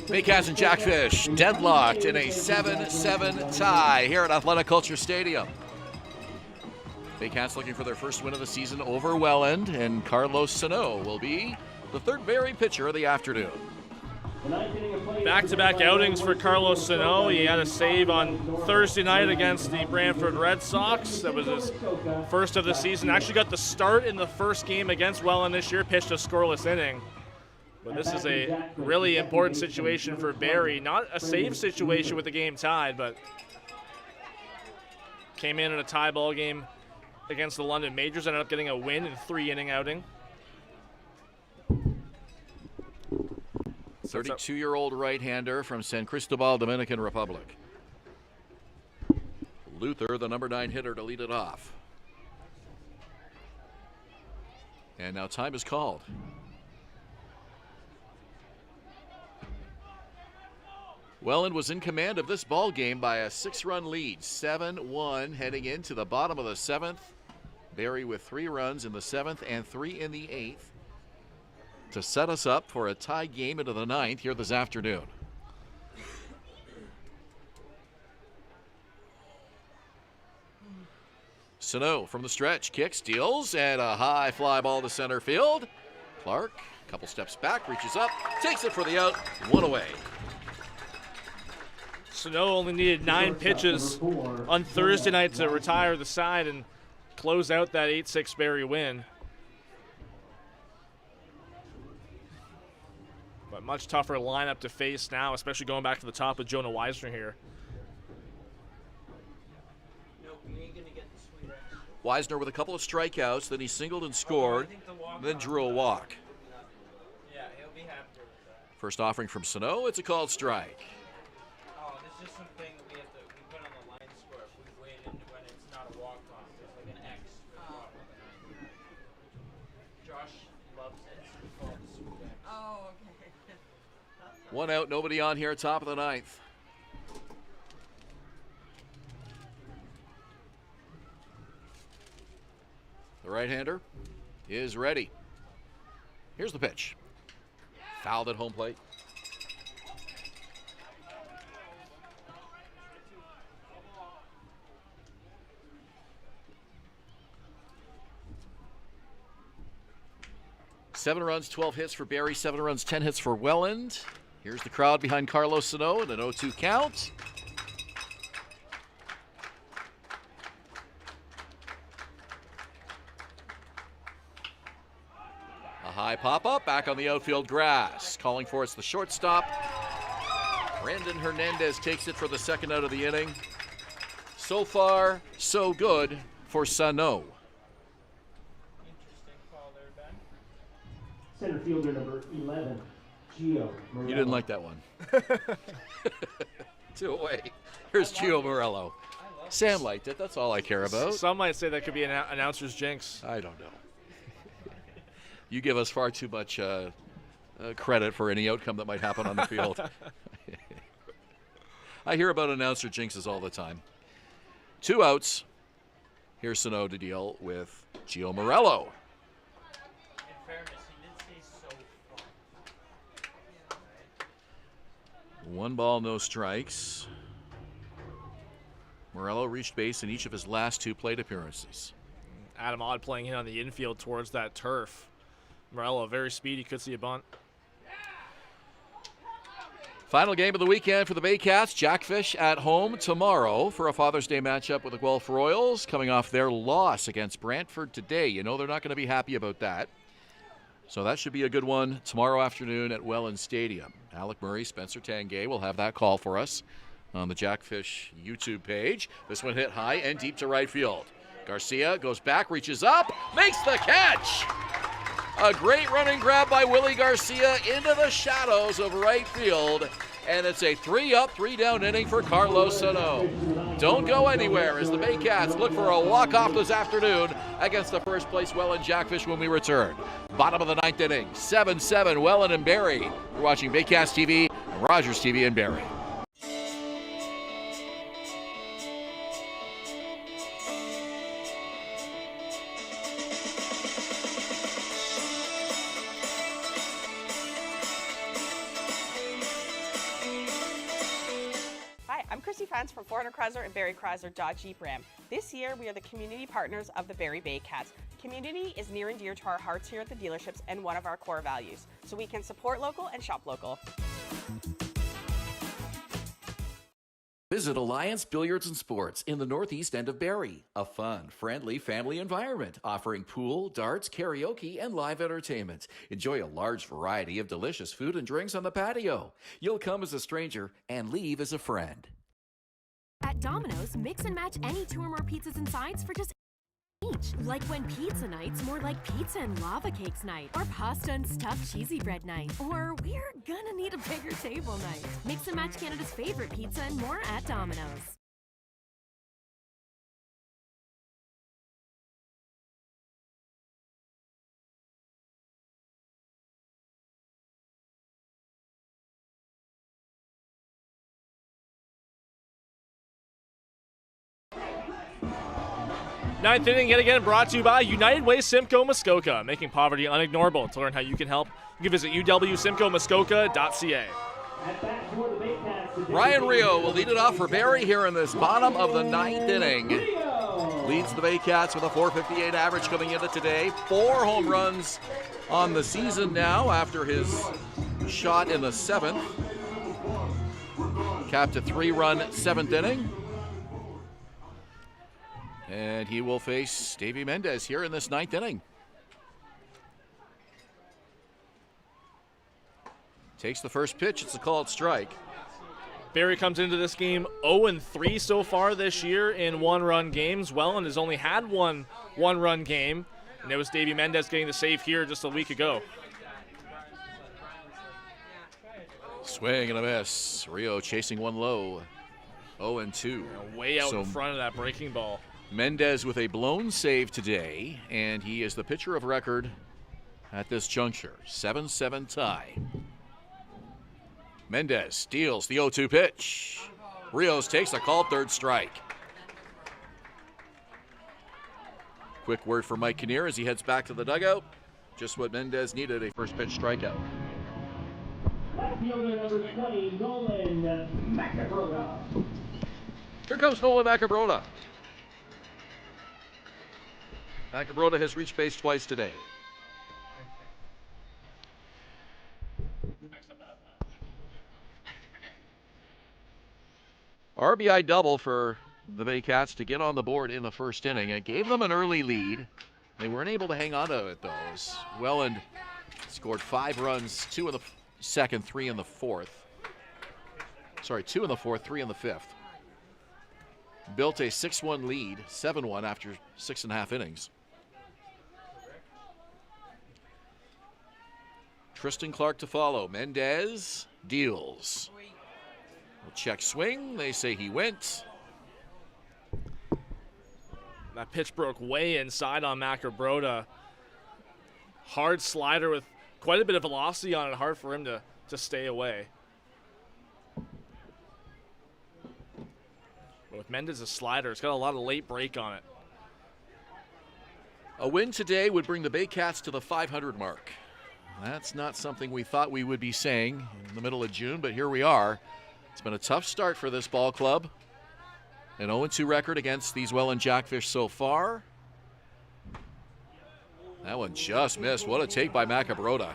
Baycats and Jackfish deadlocked in a 7-7 tie here at Athletic Kulture Stadium. Baycats looking for their first win of the season over Welland, and Carlos Sano will be the third Barrie pitcher of the afternoon. Back-to-back outings for Carlos Sano. He had a save on Thursday night against the Brantford Red Sox. That was his first of the season. Actually got the start in the first game against Welland this year, pitched a scoreless inning. But this is a really important situation for Barrie. Not a save situation with the game tied, but came in a tie ball game against the London Majors, ended up getting a win in a 3-inning outing. 32-year-old right-hander from San Cristobal, Dominican Republic. Luther, the number 9 hitter, to lead it off. And now time is called. Welland was in command of this ball game by a 6-run lead, 7-1 heading into the bottom of the 7th. Barrie with 3 runs in the 7th and 3 in the 8th to set us up for a tie game into the 9th here this afternoon. Sano from the stretch, kicks, deals, and a high fly ball to center field. Clark, a couple steps back, reaches up, takes it for the out, 1 away. Sano only needed 9 pitches on Thursday night to retire the side and close out that 8-6 Barrie win. But much tougher lineup to face now, especially going back to the top with Jonah Weisner here. Weisner with a couple of strikeouts, then he singled and scored, then drew a walk. Yeah, he'll be happy with that. First offering from Sano, it's a called strike. Oh, there's just something that we put on the line score if we win and when it's not a walk-off. There's like an X. Josh loves it. We call it the sweet X. Oh, okay. 1 out, nobody on here, top of the 9th. The right-hander is ready. Here's the pitch. Fouled at home plate. Seven runs, 12 hits for Barrie, 7 runs, 10 hits for Welland. Here's the crowd behind Carlos Sano and an 0-2 count. A high pop-up, back on the outfield grass. Calling for it's the shortstop. Brandon Hernandez takes it for the 2nd out of the inning. So far, so good for Sano. Interesting call there, Ben. Center fielder number 11. Gio Morello. You didn't like that one. 2 away. Here's Gio Morello. Sam liked it. That's all I care about. Some might say that could be an announcer's jinx. I don't know. You give us far too much credit for any outcome that might happen on the field. I hear about announcer jinxes all the time. 2 outs. Here's Sano to deal with Gio Morello. In fairness, he did say so far. 1 ball, no strikes. Morello reached base in each of his last 2 plate appearances. Adam Odd playing in on the infield towards that turf. Morello very speedy, could see a bunt. Final game of the weekend for the Baycats. Jackfish at home tomorrow for a Father's Day matchup with the Guelph Royals, coming off their loss against Brantford today. You know they're not going to be happy about that. So that should be a good one tomorrow afternoon at Welland Stadium. Alec Murray, Spencer Tanguay will have that call for us on the Jackfish YouTube page. This one hit high and deep to right field. Garcia goes back, reaches up, makes the catch. A great running grab by Willie Garcia into the shadows of right field. And it's a 3-up, 3-down inning for Carlos Sano. Don't go anywhere as the Baycats look for a walk-off this afternoon against the first-place Welland Jackfish when we return. Bottom of the 9th inning, 7-7 Welland and Barrie. You're watching Baycats TV and Rogers TV in Barrie. Fans from 400 Chrysler and Barrie Chrysler Dodge Jeep Ram. This year, we are the community partners of the Barrie Baycats. Community is near and dear to our hearts here at the dealerships and one of our core values, so we can support local and shop local. Visit Alliance Billiards and Sports in the northeast end of Barrie. A fun, friendly family environment offering pool, darts, karaoke, and live entertainment. Enjoy a large variety of delicious food and drinks on the patio. You'll come as a stranger and leave as a friend. At Domino's, mix and match any 2 or more pizzas and sides for just each. Like when pizza night's more like pizza and lava cakes night, or pasta and stuffed cheesy bread night, or we're gonna need a bigger table night. Mix and match Canada's favorite pizza and more at Domino's. Ninth inning yet again brought to you by United Way Simcoe Muskoka, making poverty unignorable. To learn how you can help, you can visit uwsimcoemuskoka.ca. Ryan Rio will lead it off for Barrie here in this bottom of the 9th inning. Leads the Baycats with a .458 average coming into today. 4 home runs on the season now after his shot in the 7th. Capped a 3-run 7th inning. And he will face Davy Mendez here in this 9th inning. Takes the first pitch. It's a called strike. Barrie comes into this game 0-3 so far this year in one-run games. Welland has only had one one-run game, and it was Davy Mendez getting the save here just a week ago. Swing and a miss. Rio chasing one low. 0-2. Way out in front of that breaking ball. Mendez with a blown save today, and he is the pitcher of record at this juncture. 7-7 tie. Mendez steals the 0-2 pitch. Rios takes a called third strike. Quick word from Mike Kinnear as he heads back to the dugout. Just what Mendez needed, a first pitch strikeout. Fielder number 20, Nolan Macabrota. Here comes Nolan Macabrota. Macabrota has reached base twice today. RBI double for the Baycats to get on the board in the first inning. It gave them an early lead. They weren't able to hang on to it, though. Welland scored 5 runs, 2 in the second, 3 in the fourth. Sorry, 2 in the fourth, 3 in the fifth. Built a 6-1 lead, 7-1 after 6.5 innings. Tristan Clark to follow. Mendez deals. We'll check swing. They say he went. That pitch broke way inside on Macabrota. Hard slider with quite a bit of velocity on it. Hard for him to stay away. But with Mendez's slider, it's got a lot of late break on it. A win today would bring the Baycats to the 500 mark. That's not something we thought we would be saying in the middle of June, but here we are. It's been a tough start for this ball club. An 0-2 record against these Welland Jackfish so far. That one just missed. What a take by Macabrota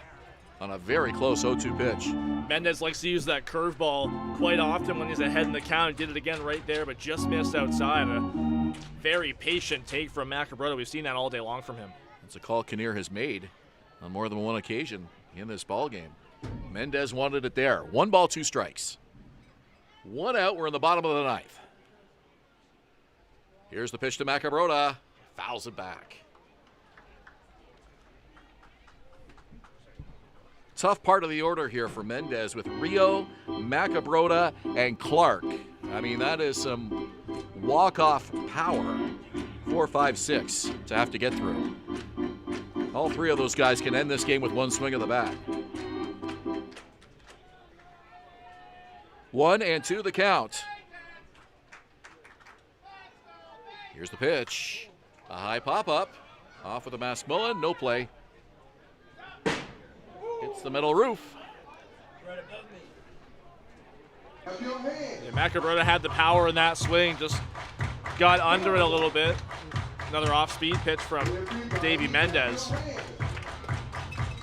on a very close 0-2 pitch. Mendez likes to use that curveball quite often when he's ahead in the count. He did it again right there, but just missed outside. A very patient take from Macabrota. We've seen that all day long from him. It's a call Kinnear has made on more than one occasion in this ball game. Mendez wanted it there. 1 ball, 2 strikes. 1 out. We're in the bottom of the 9th. Here's the pitch to Macabrota. Fouls it back. Tough part of the order here for Mendez with Rio, Macabrota, and Clark. I mean, that is some walk-off power. 4, 5, 6 to have to get through. All 3 of those guys can end this game with 1 swing of the bat. 1-2 the count. Here's the pitch. A high pop-up. Off with a mask mullen. No play. Hits the middle roof. Yeah, Macabrota had the power in that swing. Just got under it a little bit. Another off-speed pitch from Davy Mendez.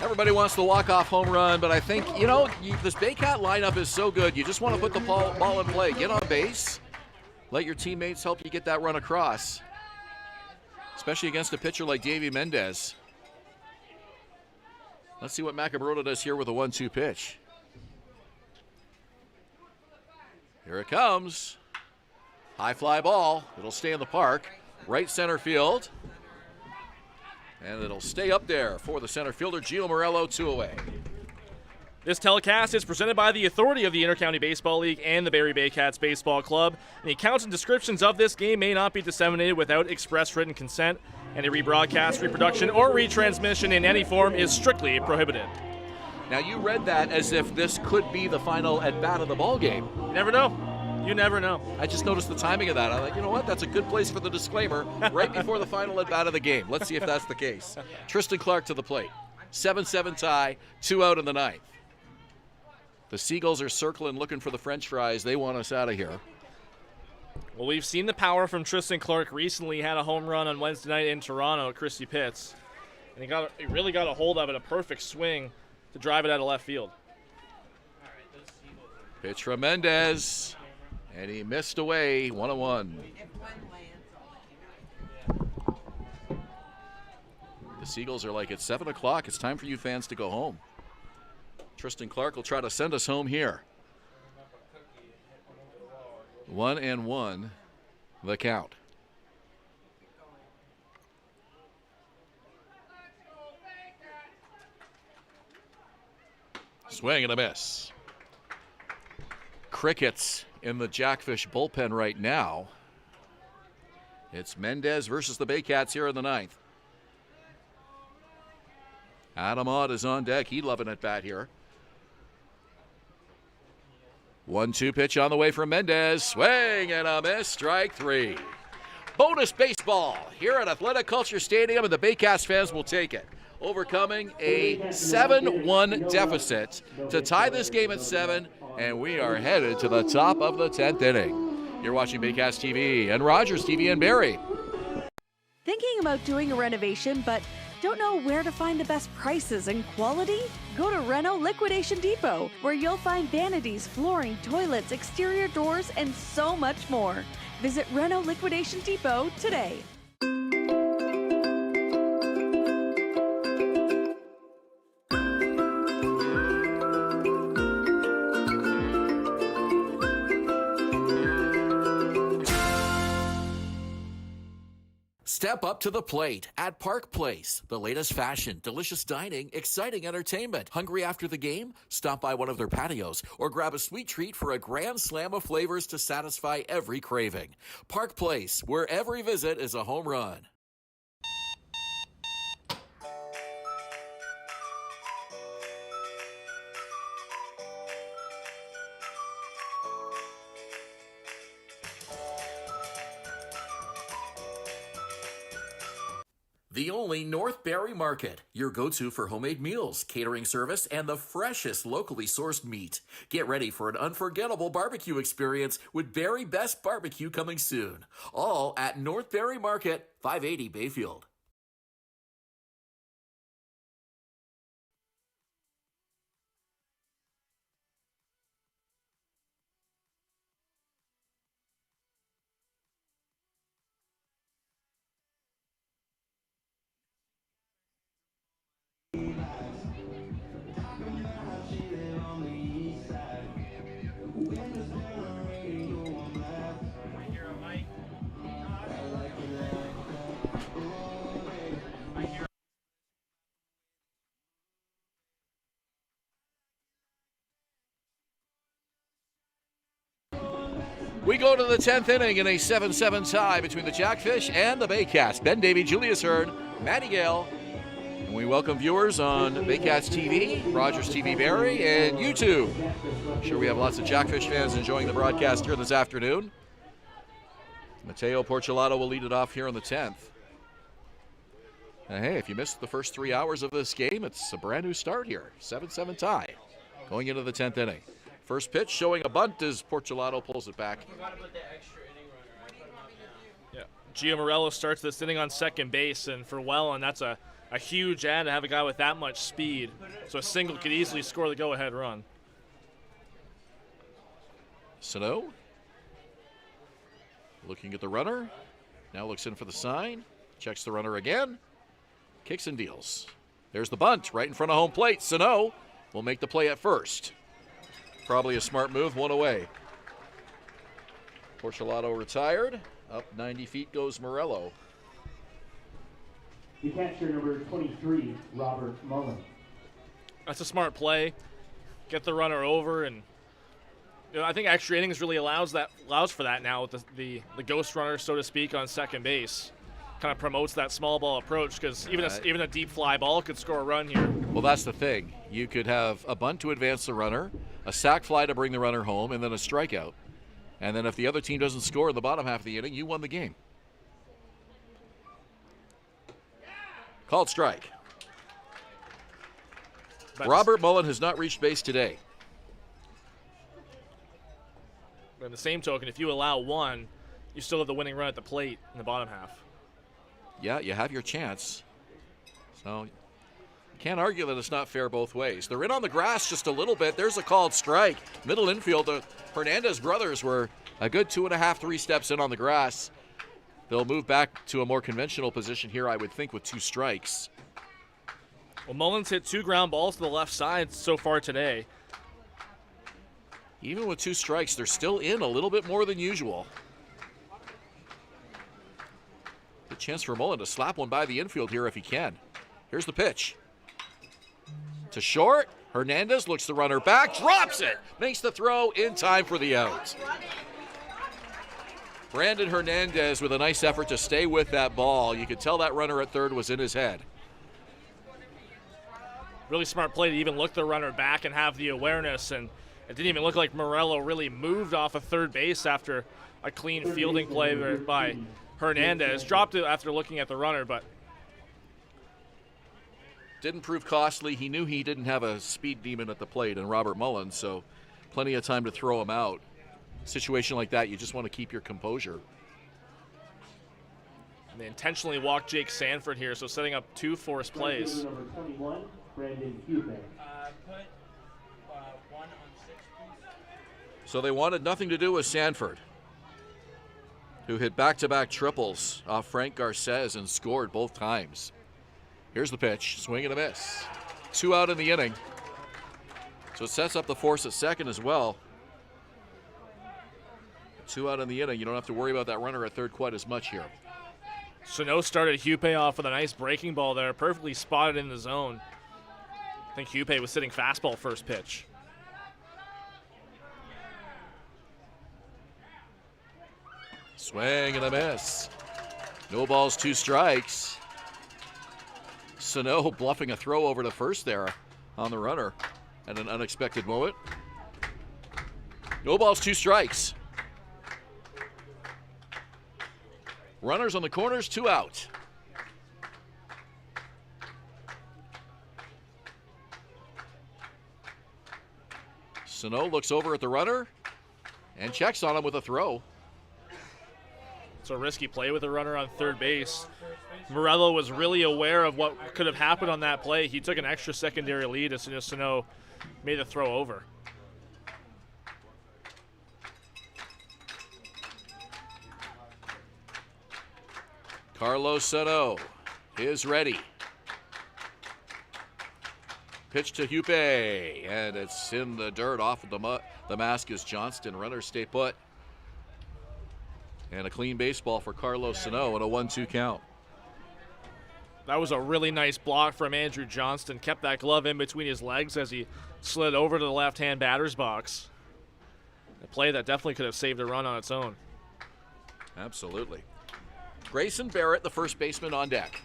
Everybody wants the walk-off home run, but I think, this Baycat lineup is so good. You just want to put the ball in play. Get on base. Let your teammates help you get that run across, especially against a pitcher like Davy Mendez. Let's see what Macabrota does here with a 1-2 pitch. Here it comes. High fly ball. It'll stay in the park. Right center field. And it'll stay up there for the center fielder, Gio Morello, 2 away. This telecast is presented by the authority of the Intercounty Baseball League and the Barrie Baycats Baseball Club. And the accounts and descriptions of this game may not be disseminated without express written consent. Any rebroadcast, reproduction, or retransmission in any form is strictly prohibited. Now, you read that as if this could be the final at-bat of the ball game. You never know. You never know. I just noticed the timing of that. I thought, you know what? That's a good place for the disclaimer right before the final at-bat of the game. Let's see if that's the case. Tristan Clark to the plate. 7-7 tie, 2 out in the ninth. The Seagulls are circling, looking for the French fries. They want us out of here. Well, we've seen the power from Tristan Clark recently. Had a home run on Wednesday night in Toronto at Christie Pitts. And he really got a hold of it, a perfect swing to drive it out of left field. Pitch from Mendez. And he missed away, 1-1. The Seagulls are like, it's 7 o'clock. It's time for you fans to go home. Tristan Clark will try to send us home here. 1-1, the count. Swing and a miss. Crickets in the Jackfish bullpen right now. It's Mendez versus the Baycats here in the ninth. Adam Ott is on deck. He'd love an at-bat here. 1-2 pitch on the way from Mendez. Swing and a miss. Strike 3. Bonus baseball here at Athletic Kulture Stadium, and the Baycats fans will take it. Overcoming a 7-1 deficit to tie this game at 7, and we are headed to the top of the 10th inning. You're watching Baycats TV and Rogers TV in Barrie. Thinking about doing a renovation, but don't know where to find the best prices and quality? Go to Reno Liquidation Depot, where you'll find vanities, flooring, toilets, exterior doors, and so much more. Visit Reno Liquidation Depot today. Step up to the plate at Park Place. The latest fashion, delicious dining, exciting entertainment. Hungry after the game? Stop by one of their patios or grab a sweet treat for a grand slam of flavors to satisfy every craving. Park Place, where every visit is a home run. The only North Barrie Market, your go-to for homemade meals, catering service, and the freshest locally sourced meat. Get ready for an unforgettable barbecue experience with Barrie Best Barbecue coming soon. All at North Barrie Market, 580 Bayfield. We go to the 10th inning in a 7-7 tie between the Jackfish and the Baycats. Ben Davy, Julius Hern, Matty Gale. And we welcome viewers on Baycats TV, Rogers TV Barrie, and YouTube. I'm sure we have lots of Jackfish fans enjoying the broadcast here this afternoon. Mateo Porcelato will lead it off here on the 10th. And hey, if you missed the first 3 hours of this game, it's a brand new start here. 7-7 tie going into the 10th inning. First pitch showing a bunt as Porcelato pulls it back. Yeah. Gio Morello starts this inning on second base, and for Welland, that's a huge ad to have a guy with that much speed. So a single could easily score the go-ahead run. Sano looking at the runner. Now looks in for the sign. Checks the runner again. Kicks and deals. There's the bunt right in front of home plate. Sano will make the play at first. Probably a smart move, one away. Porcelato retired. Up 90 feet goes Morello. The catcher, number 23, Robert Mullen. That's a smart play. Get the runner over, and I think extra innings really allows for that now with the ghost runner, so to speak, on second base. Kind of promotes that small ball approach, because even a deep fly ball could score a run here. Well, that's the thing. You could have a bunt to advance the runner, a sac fly to bring the runner home, and then a strikeout. And then if the other team doesn't score in the bottom half of the inning, you won the game. Called strike. Robert Mullen has not reached base today. But in the same token, if you allow one, you still have the winning run at the plate in the bottom half. Yeah, you have your chance. So can't argue that it's not fair both ways. They're in on the grass just a little bit. There's a called strike. Middle infield, the Hernandez brothers were a good 2.5, 3 steps in on the grass. They'll move back to a more conventional position here, I would think, with 2 strikes. Well, Mullins hit 2 ground balls to the left side so far today. Even with 2 strikes, they're still in a little bit more than usual. Good chance for Mullen to slap one by the infield here if he can. Here's the pitch. To short. Hernandez looks the runner back, drops it, makes the throw in time for the out. Brandon Hernandez with a nice effort to stay with that ball. You could tell that runner at third was in his head. Really smart play to even look the runner back and have the awareness, and it didn't even look like Morello really moved off of third base after a clean fielding play by Hernandez. Dropped it after looking at the runner, but didn't prove costly. He knew he didn't have a speed demon at the plate in Robert Mullen, so plenty of time to throw him out. Situation like that, you just want to keep your composure. And they intentionally walked Jake Sanford here, so setting up 2 forced plays. Number 21, Brandon Hupe. Put 1 on 6, please. So they wanted nothing to do with Sanford, who hit back-to-back triples off Frank Garces and scored both times. Here's the pitch, swing and a miss. 2 out in the inning. So it sets up the force at second as well. 2 out in the inning. You don't have to worry about that runner at third quite as much here. Sano started Hupe off with a nice breaking ball there, perfectly spotted in the zone. I think Hupe was sitting fastball first pitch. Swing and a miss. No balls, 2 strikes. Sano bluffing a throw over to first there on the runner at an unexpected moment. No balls, 2 strikes. Runners on the corners, 2 out. Sano looks over at the runner and checks on him with a throw. It's a risky play with a runner on third base. Morello was really aware of what could have happened on that play. He took an extra secondary lead as soon as Sano made the throw over. Carlos Sano is ready. Pitch to Hupe, and it's in the dirt off of the mask is Johnston. Runners stay put. And a clean baseball for Carlos Sano and a 1-2 count. That was a really nice block from Andrew Johnston. Kept that glove in between his legs as he slid over to the left-hand batter's box. A play that definitely could have saved a run on its own. Absolutely. Grayson Barrett, the first baseman, on deck.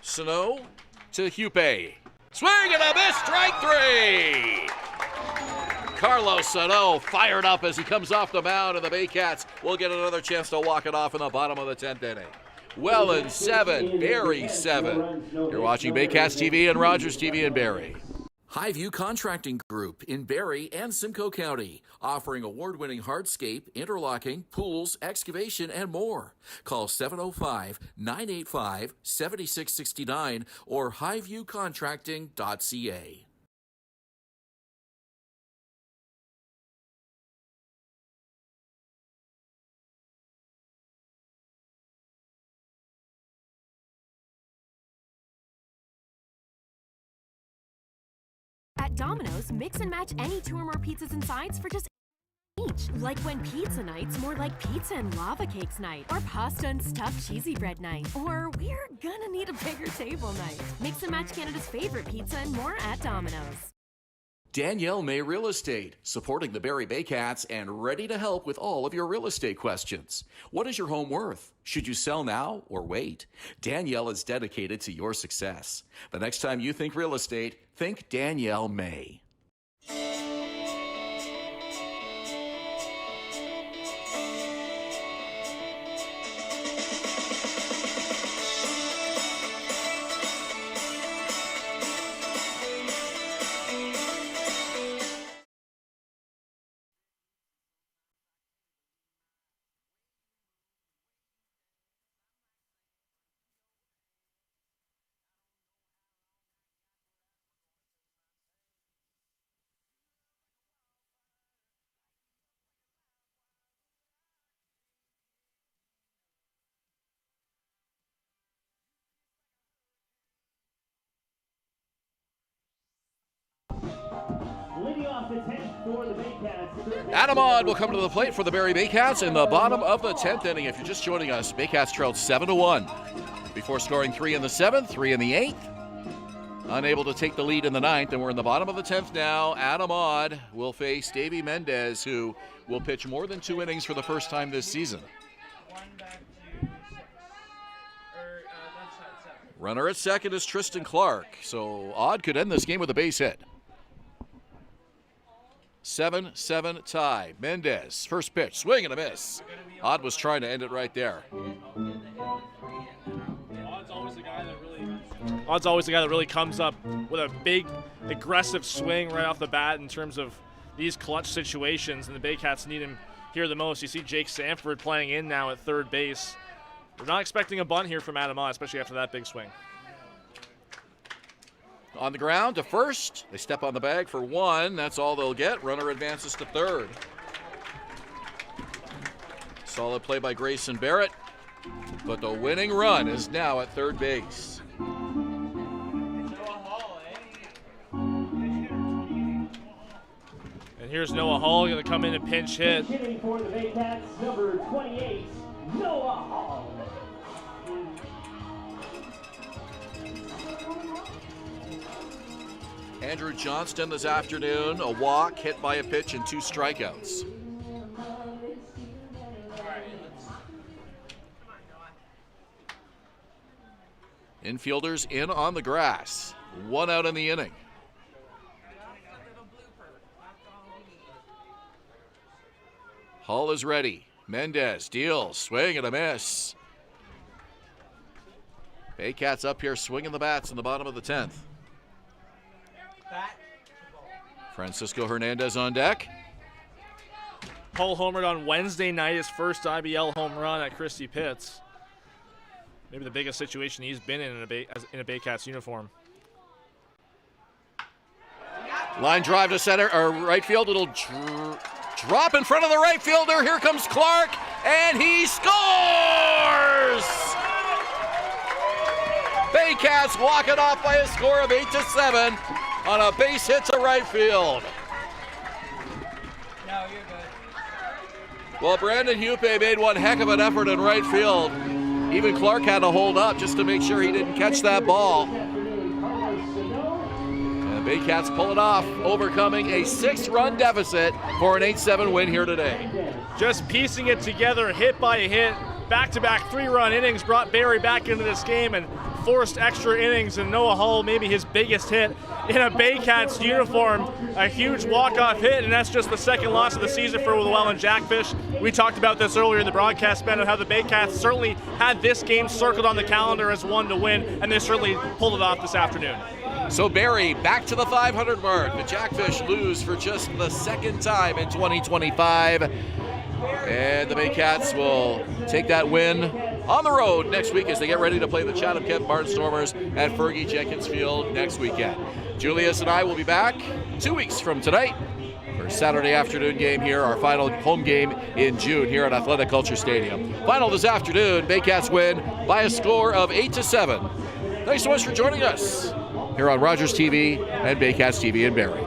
Sano to Hupe. Swing and a miss, strike 3! Carlos Sano fired up as he comes off the mound, and the Baycats will get another chance to walk it off in the bottom of the 10th inning. Welland 7, Barrie 7. You're watching Baycats TV and Rogers TV in Barrie. Highview Contracting Group in Barrie and Simcoe County, offering award-winning hardscape, interlocking, pools, excavation, and more. Call 705-985-7669 or highviewcontracting.ca. At Domino's, mix and match any 2 or more pizzas and sides for just each. Like when pizza night's more like pizza and lava cakes night, or pasta and stuffed cheesy bread night, or we're gonna need a bigger table night. Mix and match Canada's favorite pizza and more at Domino's. Danielle May Real Estate, supporting the Barrie Baycats and ready to help with all of your real estate questions. What is your home worth? Should you sell now or wait? Danielle is dedicated to your success. The next time you think real estate, think Danielle May. Adam Odd will come to the plate for the Barrie Baycats in the bottom of the 10th inning. If you're just joining us, Baycats trailed 7-1 before scoring 3 in the 7th, 3 in the 8th. Unable to take the lead in the 9th, and we're in the bottom of the 10th now. Adam Odd will face Davy Mendez, who will pitch more than 2 innings for the first time this season. Runner at second is Tristan Clark, so Odd could end this game with a base hit. 7-7 tie. Mendez, first pitch, swing and a miss. Odd was trying to end it right there. Odd's always the guy that really comes up with a big, aggressive swing right off the bat in terms of these clutch situations, and the Baycats need him here the most. You see Jake Sanford playing in now at third base. We're not expecting a bunt here from Adam Odd, especially after that big swing. On the ground to first. They step on the bag for 1. That's all they'll get. Runner advances to third. Solid play by Grayson Barrett. But the winning run is now at third base. And here's Noah Hall going to come in and pinch hit. Hitting for the Baycats, number 28, Noah Hall. Andrew Johnston this afternoon, a walk, hit by a pitch, and 2 strikeouts. Infielders in on the grass. 1 out in the inning. Hull is ready. Mendez deals, swing and a miss. Baycats up here swinging the bats in the bottom of the 10th. Francisco Hernandez on deck. Hull homered on Wednesday night, his first IBL home run at Christie Pitts. Maybe the biggest situation he's been in a Baycats uniform. Line drive to center or right field. It'll drop in front of the right fielder. Here comes Clark, and he scores! Baycats walk it off by a score of 8-7 on a base hit to right field. No, you're good. Well, Brandon Hupe made one heck of an effort in right field. Even Clark had to hold up just to make sure he didn't catch that ball. And Baycats pull it off, overcoming a 6-run deficit for an 8-7 win here today. Just piecing it together, hit by hit, back-to-back 3-run innings brought Barrie back into this game and forced extra innings, and Noah Hull, maybe his biggest hit in a Baycats uniform, a huge walk-off hit, and that's just the second loss of the season for the Welland Jackfish. We talked about this earlier in the broadcast, Ben, on how the Baycats certainly had this game circled on the calendar as one to win, and they certainly pulled it off this afternoon. So Barrie back to the 500 mark. The Jackfish lose for just the second time in 2025. And the Baycats will take that win on the road next week as they get ready to play the Chatham-Kent Barnstormers at Fergie Jenkins Field next weekend. Julius and I will be back 2 weeks from tonight for Saturday afternoon game here, our final home game in June here at Athletic Kulture Stadium. Final this afternoon, Baycats win by a score of 8-7. Thanks so much for joining us here on Rogers TV and Baycats TV in Barrie.